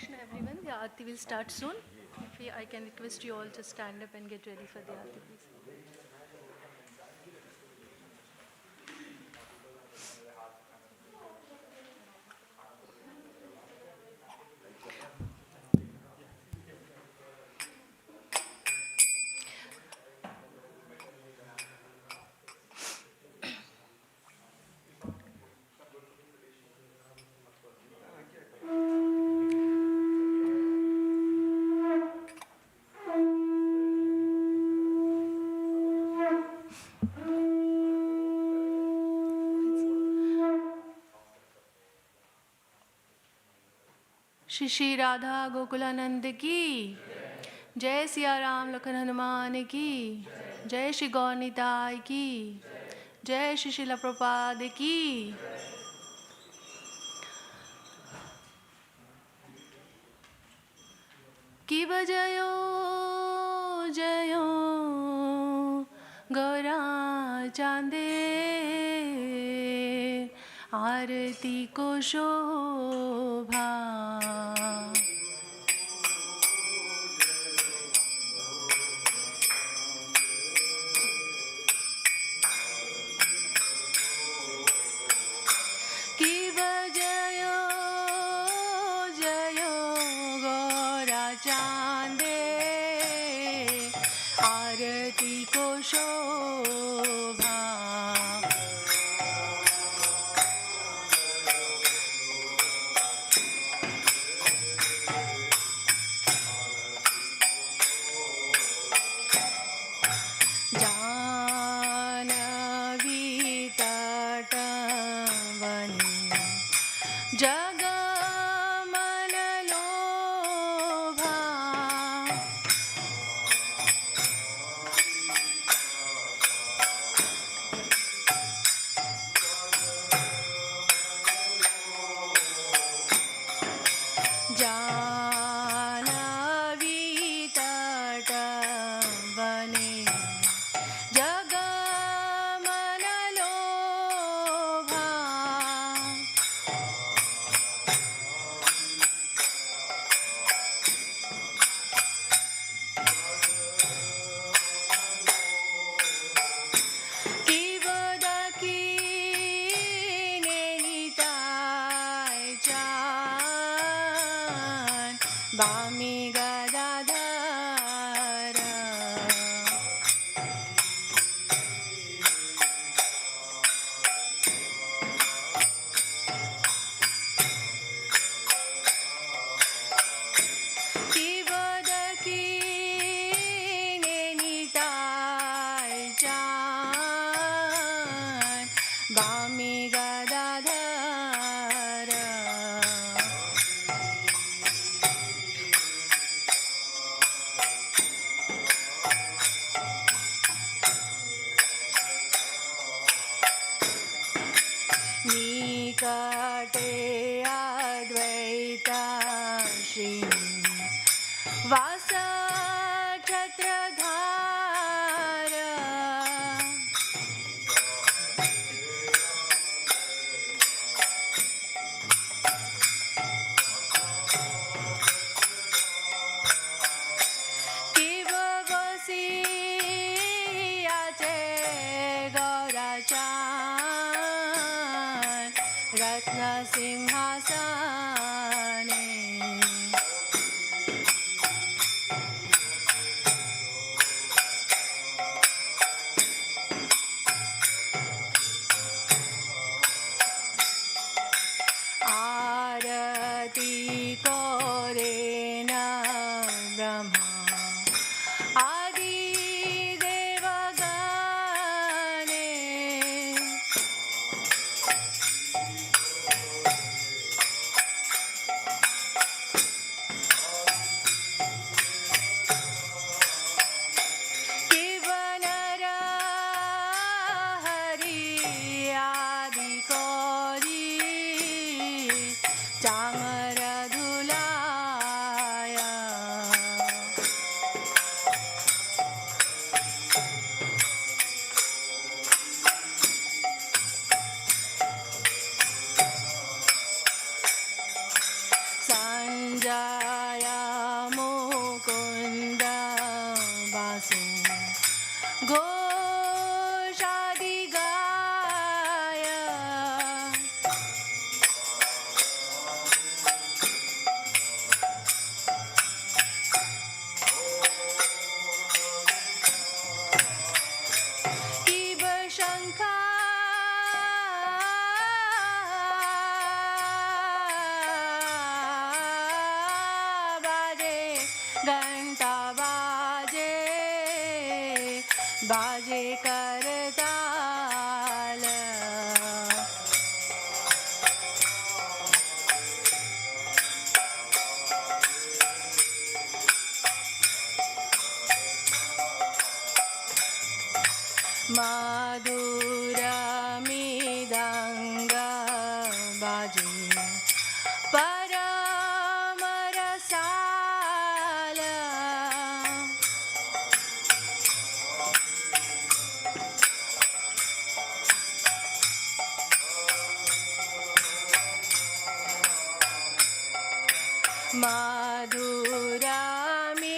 Krishna, everyone. The Aarti will start soon. I can request you all to stand up and get ready for the Aarti, please. Shri Shri Radha Gokulanand की जय, सिया राम लखन हनुमान की जय, श्री गौरनिताय की जय, श्री शिला प्रपाद की। की बजयो जयो गौरा चांदे, आरती को शोभा। की बजयो जयो गौरा चांदे, आरती को शोभा। जानवी तट बनी जगमन लोभा। जानवी तट बनी जगमन लोभा। की बदकी नेहिताय चान, बामी गदाधर। की बदकी नेहिताय चान, बामी गदाधर। निकटे अद्वैता श्री वास छत्रधार। की बसियाचे गौरा चान, रत्न सिंहासने। आरती कोरे न ब्रह्मा आदि देवगणे। की बनर हरि आदि कोरी चामर madhuramidanga baje paramarasala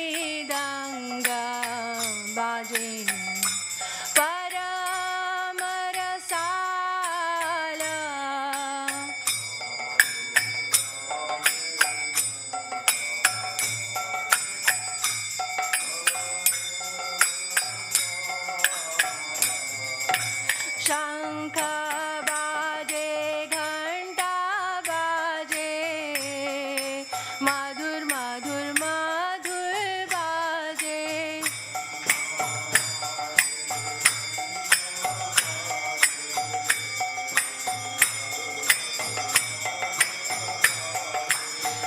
madhuramidanga baje paramarasala shankha baje ghanta baje madhur madhur madhur baje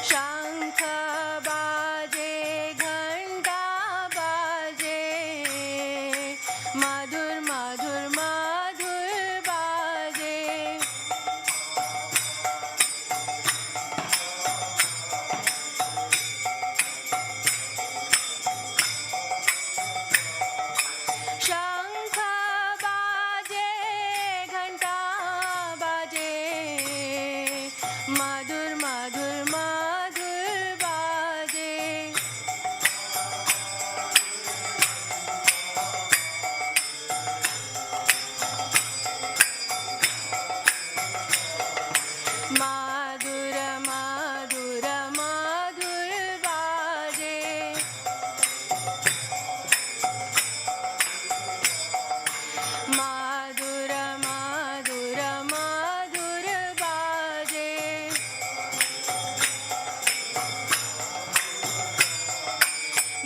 shankha baje ghanta baje madhur madhur madhur baje shankha baje ghanta baje madhur madhur madhur baje madhura madhura madhur baje madhura madhura madhur baje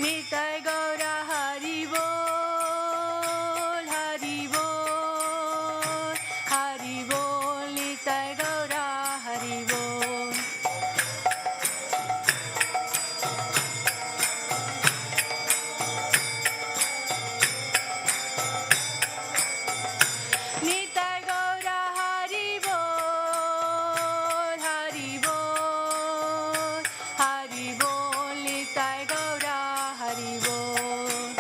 nitai gaura hari bol nitai gaura hari bol nitai gaura hari bol nitai gaura hari bol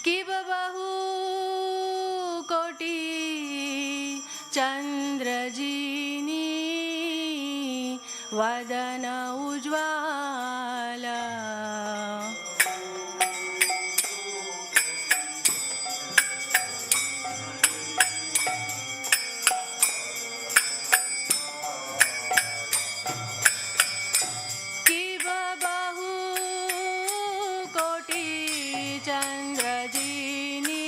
किब बहु कोटि चंद्रजीनी वदन उज्ज्वला किब बहु कोटि चंद्रजीनी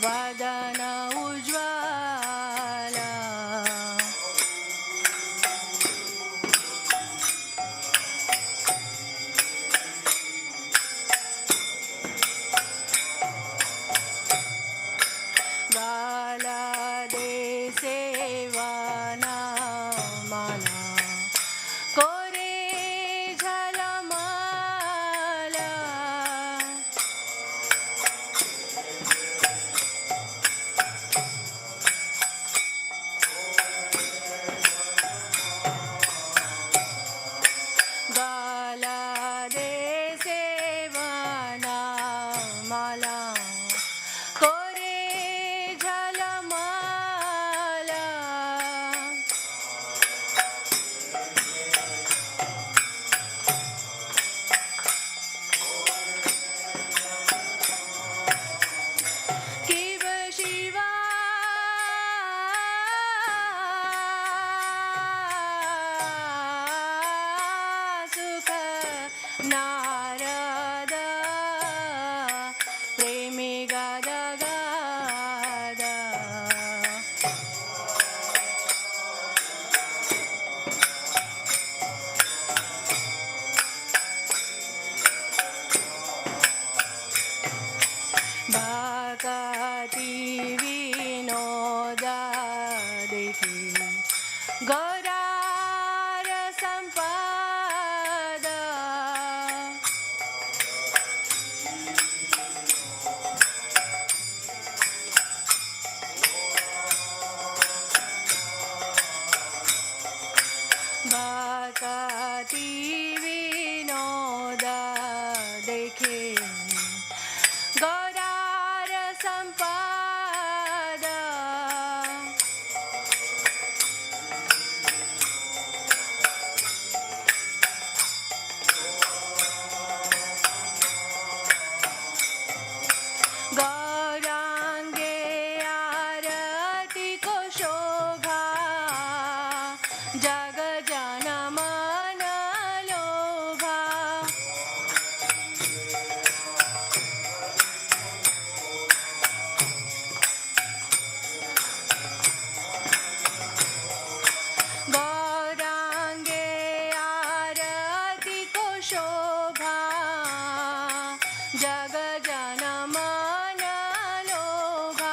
वदन उज्ज्वला कति विनोद देखे गौरार संपद गौरांगे आरती को शोभा जग जन मन लोभा गौरांगे आरती को शोभा जग जन मन लोभा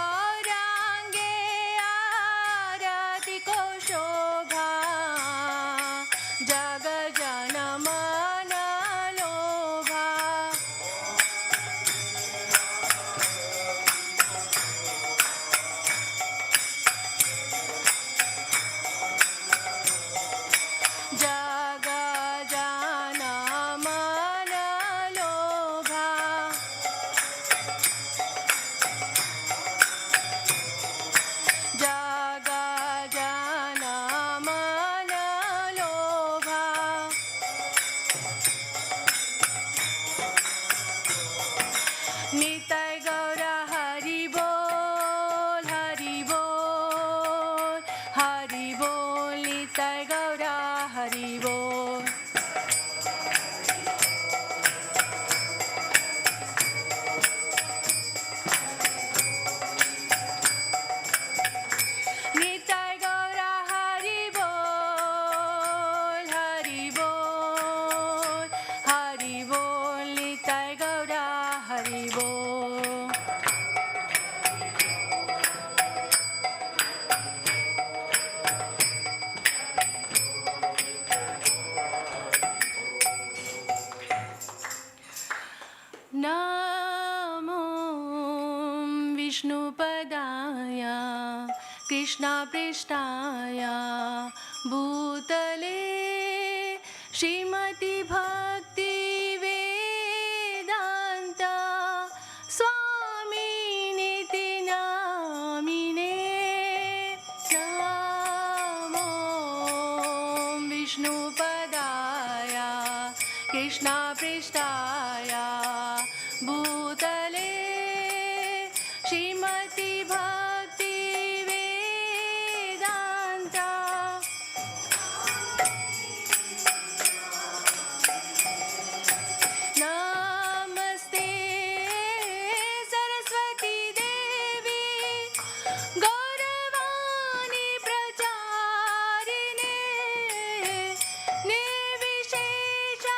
गौरांगे आरती को शोभा जग जन मन लोभा जग जन मन लोभा जग जन मन लोभा निताय गौर हरि बोल निताय गौर हरि बोल निताय गौर हरि बोल निताय गौर हरि बोल नमो विष्णुपदाय कृष्णपृष्ठाय भूतले श्रीमति भक्तिवेदान्त स्वामिनिति नामिने नमो विष्णुपदाय कृष्णपृष्ठाय भूतले श्रीमति भक्तिवेदान्त नमस्ते सरस्वती देवी गौरवाणी प्रचारिणे निर्विशेषा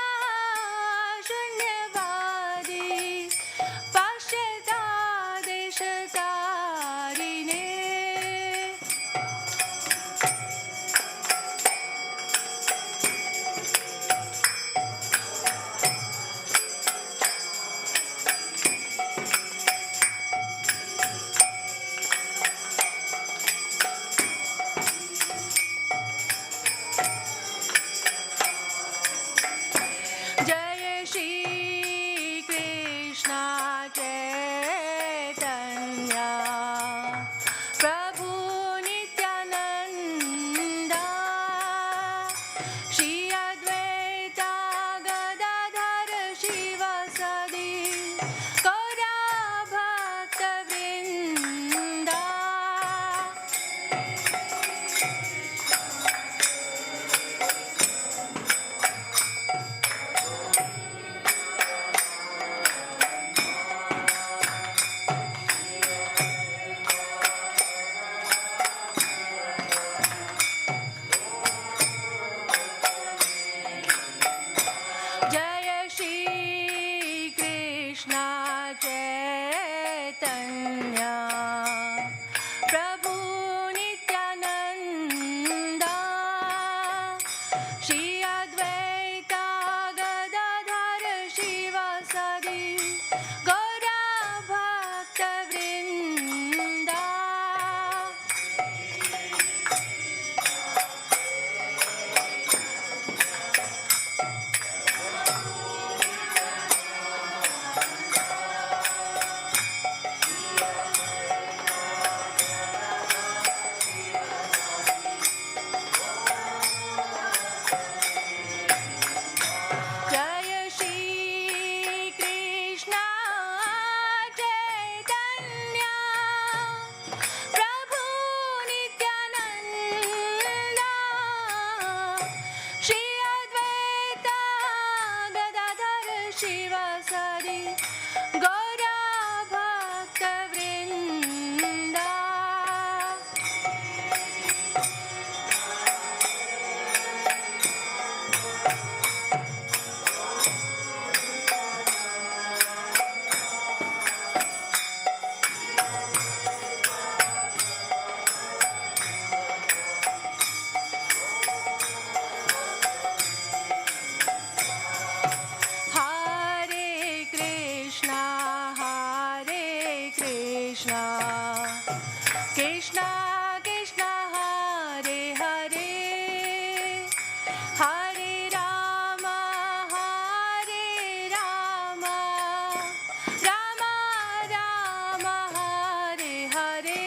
Krishna Krishna Hare Hare Hare Rama Hare Rama Rama Rama Hare Hare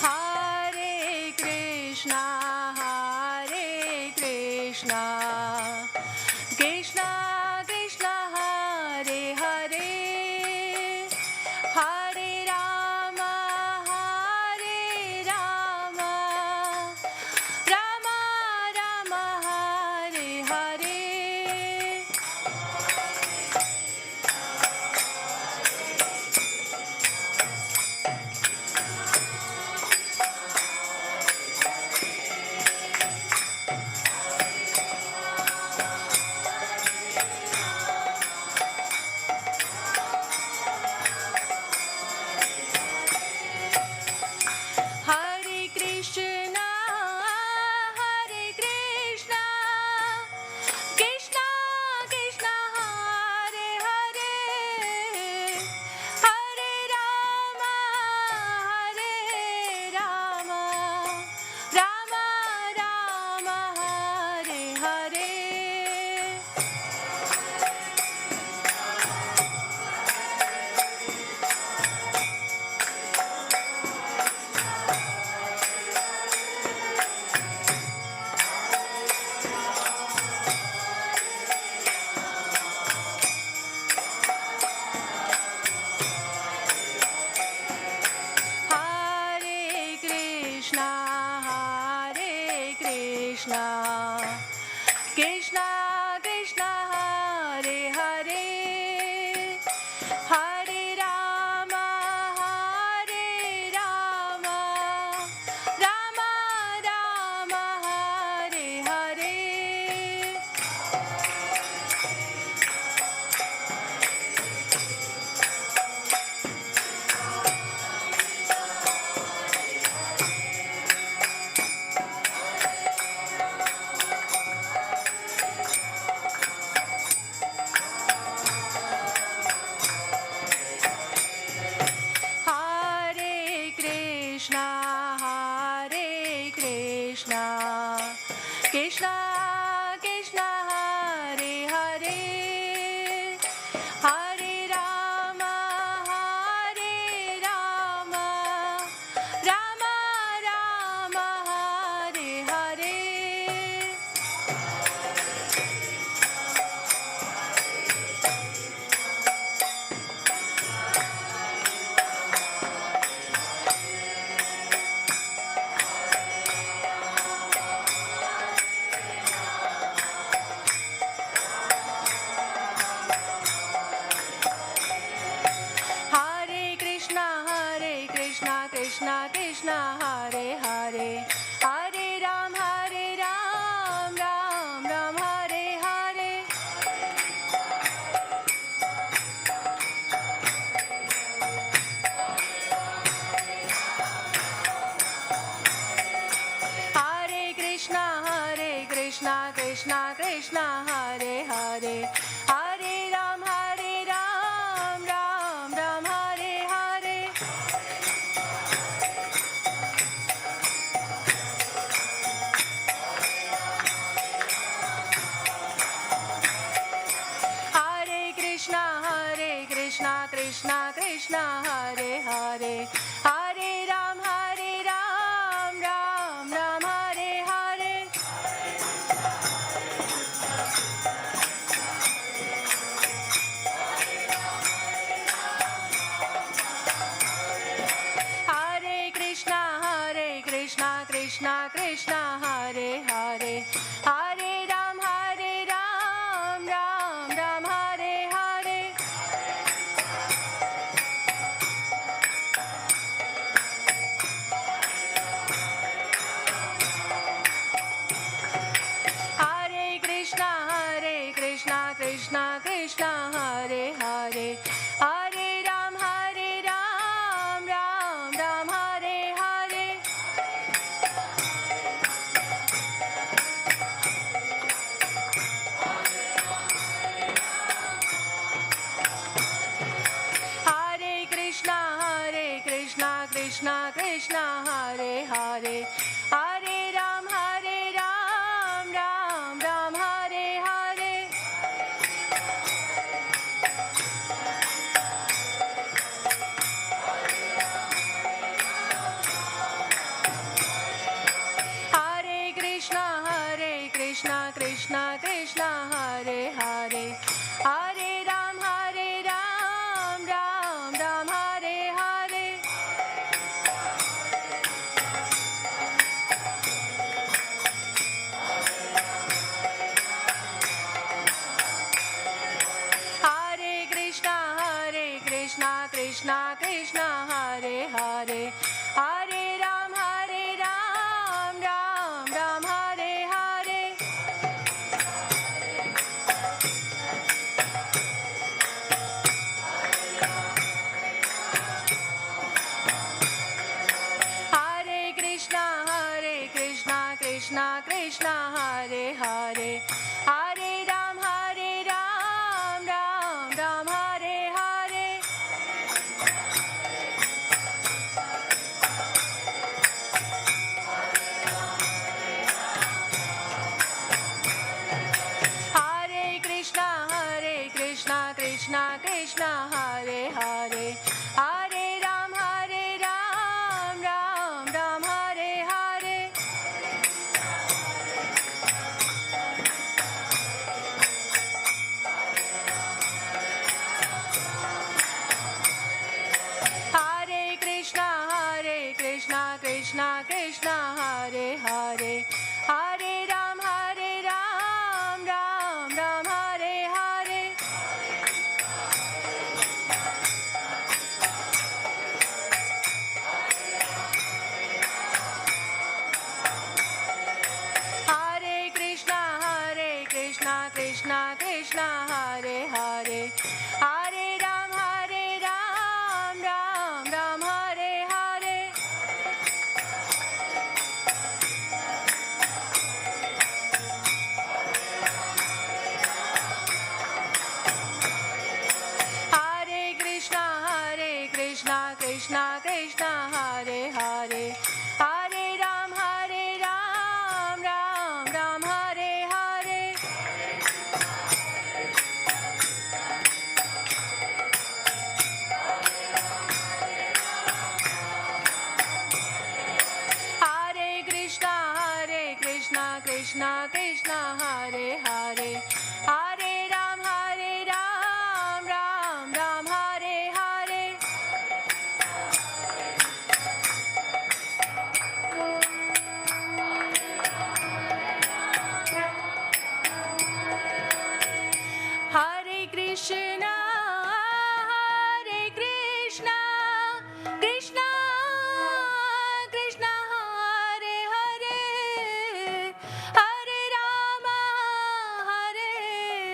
Hare Krishna Krishna Krishna Hare Hare Hare Rama Rama Rama Hare Hare Hare Krishna Krishna Krishna Hare Hare Hare Rama Rama Rama Hare Hare Hare Krishna Krishna Krishna Hare Hare Hare Rama Rama Rama Hare Hare Hare Krishna Krishna Krishna Hare Hare Hare Rama Rama Rama Hare Hare Hare Krishna Krishna Krishna Hare Hare Hare Ram Ram Hare Hare Hare Krishna Krishna Krishna Hare Hare Hare Ram Ram Hare Hare Hare Krishna Krishna Krishna Hare Hare Hare Ram Ram Hare Hare Hare Krishna Krishna Krishna Hare Hare Hare Ram Ram Hare Hare Hare Krishna Krishna Krishna Hare Hare Hare Ram Ram Ram Hare Hare Hare Krishna Krishna Krishna Hare Hare Hare Ram Ram Ram Hare Hare Hare Krishna Krishna Krishna Hare Hare Hare Ram Ram Hare Hare Hare Krishna Krishna Krishna Hare Hare Hare Ram Ram Hare Hare Hare Krishna Krishna Krishna Hare Hare Hare Ram Ram Hare Hare Hare Krishna Krishna Krishna Hare Hare Hare Ram Ram Hare Hare Hare Krishna Krishna Krishna Hare Hare Hare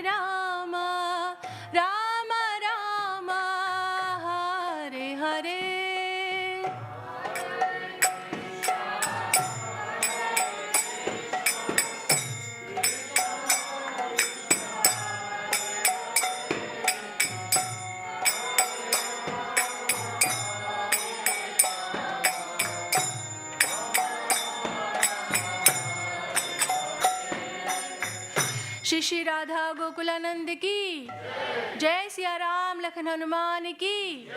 Rama Rama Rama Hare Hare Shri Shri Radha Gokulanand की जय सिया राम लखन हनुमान की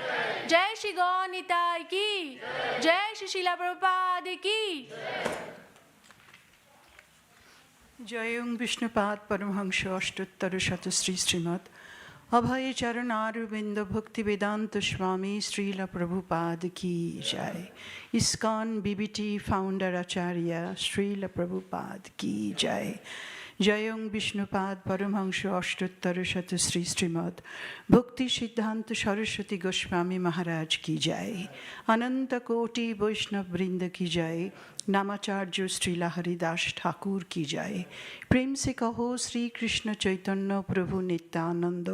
जय श्री गौनिताय की जय श्री शिला प्रभुपाद की जयं विष्णुपाद परमहंस अष्टोत्तर शतश्री श्रीमद् अभय चरणारविंद भक्ति वेदांत स्वामी श्रील प्रभुपाद की जय इस्कॉन बीबीटी फाउंडर आचार्य श्रील प्रभुपाद की जय जयं विष्णुपाद परमहंस अष्टोत्तर शतश्री श्रीमद् भक्ति सिद्धांत सरस्वती गोस्वामी महाराज की जय अनंत कोटि वैष्णव वृंद की जय नामाचार्य श्रीला हरिदास ठाकुर की जय प्रेम से कहो श्री कृष्ण चैतन्य प्रभु नित्यानंद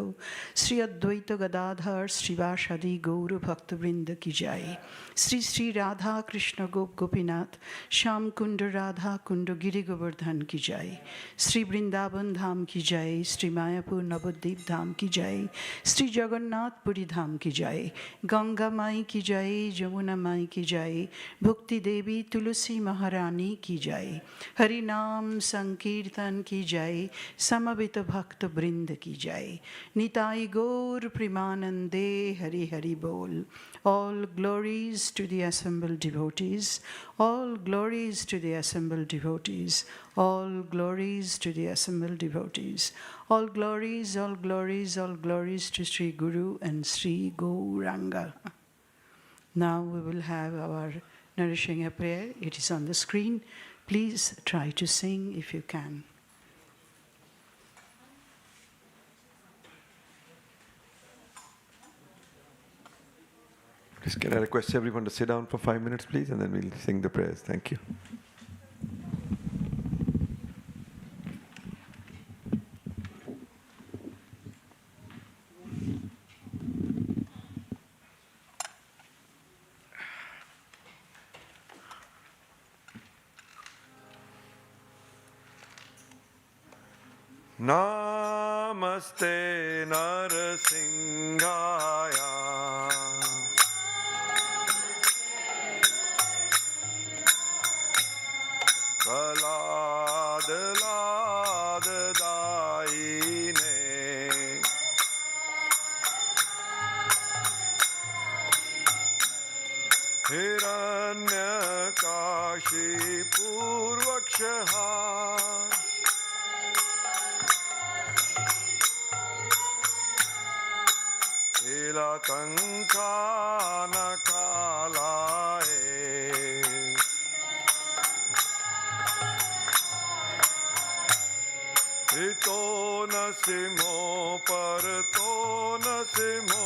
श्री अद्वैत गदाधर श्रीवासादि गौर भक्तवृंद की जय श्री श्री राधा कृष्ण गोप गोपीनाथ श्याम कुंड राधा कुंड गिरि गोवर्धन की जय श्री वृंदावन धाम की जय श्री मायापुर नवद्वीप धाम की जय श्री जगन्नाथपुरी धाम की जय गंगा माई की जय जमुना माई की जय भक्ति देवी तुलसी महारानी की जय हरि नाम संकीर्तन की जय समवेत भक्त वृंद की जय निताई गौर प्रेमानंदे हरि हरि बोल all glories to the assembled devotees all glories to the assembled devotees all glories to the assembled devotees all glories all glories all glories to Sri Guru and Sri Gauranga. Now we will have our nourishing a prayer. It is on the screen. Please try to sing if you can. Please, can I request everyone to sit down for 5 minutes, please, and then we'll sing the prayers. Thank you. Namaste Narasimhaya. Prahlad Lad Daine. Hiranyakashi Purvakshaha. Ilatankana Kalae. Ito Nasimo Parato Nasimo.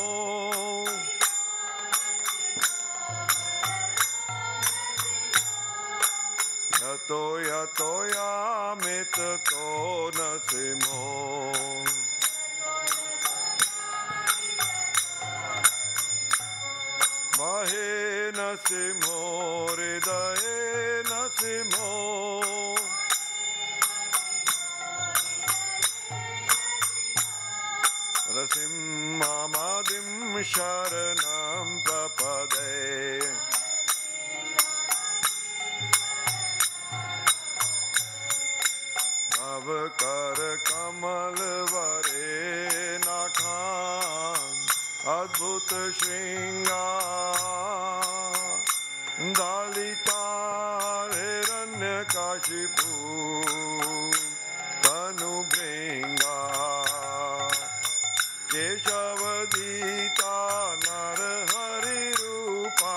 Yato Yato Yamitato Nasimo. Mahe Nasimo Hridaye Nasimo. Rasimamadim Sharanam Prapade. Avkar Kamal Vare Nakhan Adbhut Shringar Dalita Hiranyakashipu Tanu Bringa Keshavadita Narahari Rupa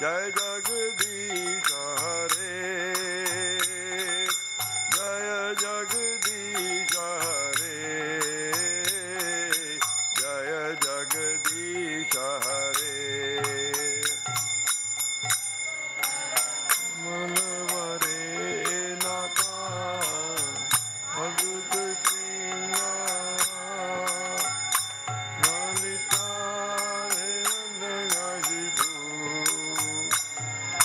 Jai Jagdisha Hare Jaya Jagdisha Hare Jaya Jagdisha Hare Manavare Nakhan Adbhut Shringar Lalita Hiranyakashipu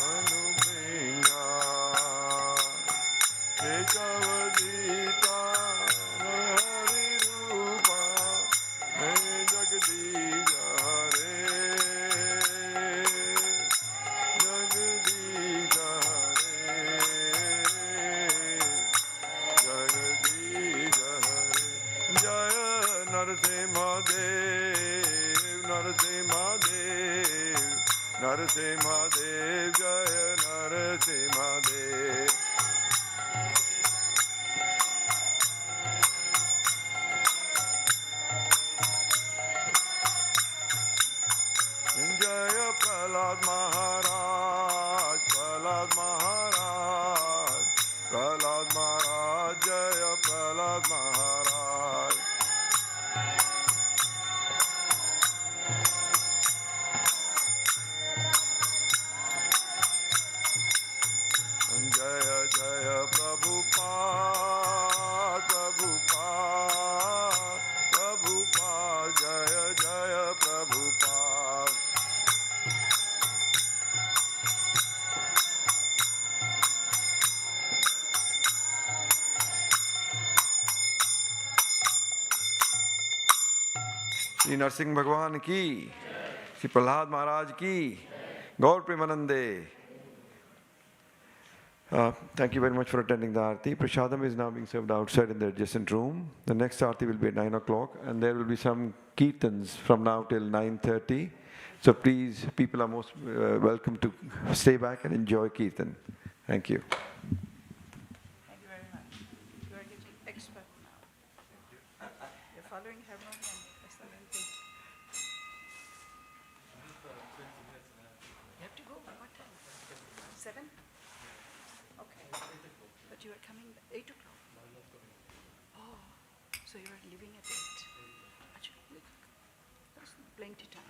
Anubringa Keshavadita Hari Rupa Jai Jagdisha Hare Jagdisha Hare Jagdisha Hare Jaya Narasimha Dev Narasimha Dev Narasimha Dev Jaya Narasimha Dev Jaya Prahlad Maharaj, Prahlad Maharaj, Prahlad Maharaj, Jaya Prahlad Maharaj. Jaya Jaya Prabhupada, Prabhupada, Prabhupada, Jaya Jaya Prabhupada. Shri Narsingh Bhagwan ki, Shri Prahlad Maharaj ki, Gaur Premanande. Thank you very much for attending the Aarti. Prashadam is now being served outside in the adjacent room. The next Aarti will be at 9 o'clock, and there will be some Kirtans from now till 9:30. So please, people are most welcome to stay back and enjoy Kirtan. Thank you. Thank you very much. You are getting expert now. You're following harmonium. That's the main thing. You have to go. What time? 7? Okay. But you are coming 8 o'clock. Oh, so you are leaving at 8. Acha, look. That's plenty time.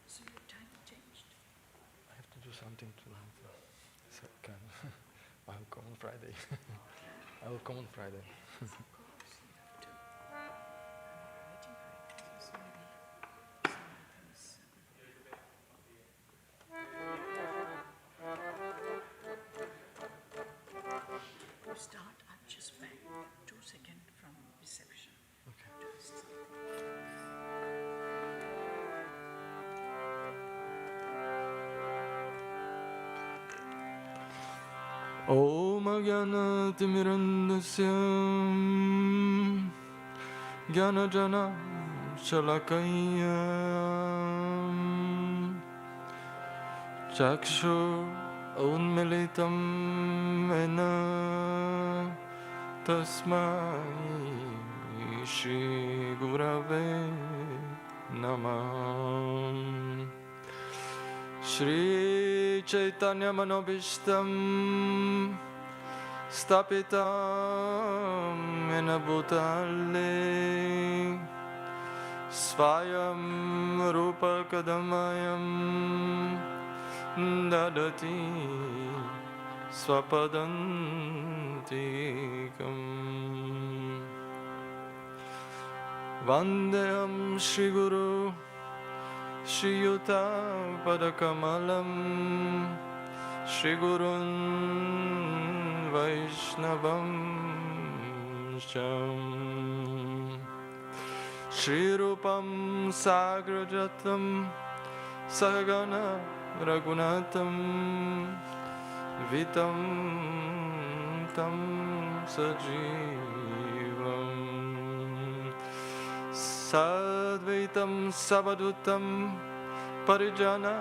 So your time changed. I have to do something tonight. So I can. I'll go on Friday. I I will come on Friday. Start, I'll just back 2 seconds from reception. Okay. Om Jnana-timirandasya Jnana-jana Shalakaya Chakshur Unmilitam Mena Tasmai Shri Gurave Namah Shri Chaitanya Manobishtam Stapitam Mena Bhutale Svayam Rupa Kadamayam Dadati Swapadantikam Vandeham Shri Guru Shri Yuta Padakamalam Shri Gurun Vaishnavam Sham Shri Rupam Sagrajatam Sahagana Raghunatam Vitam Tam Sajivam Sadvaitam Savadutam Parijana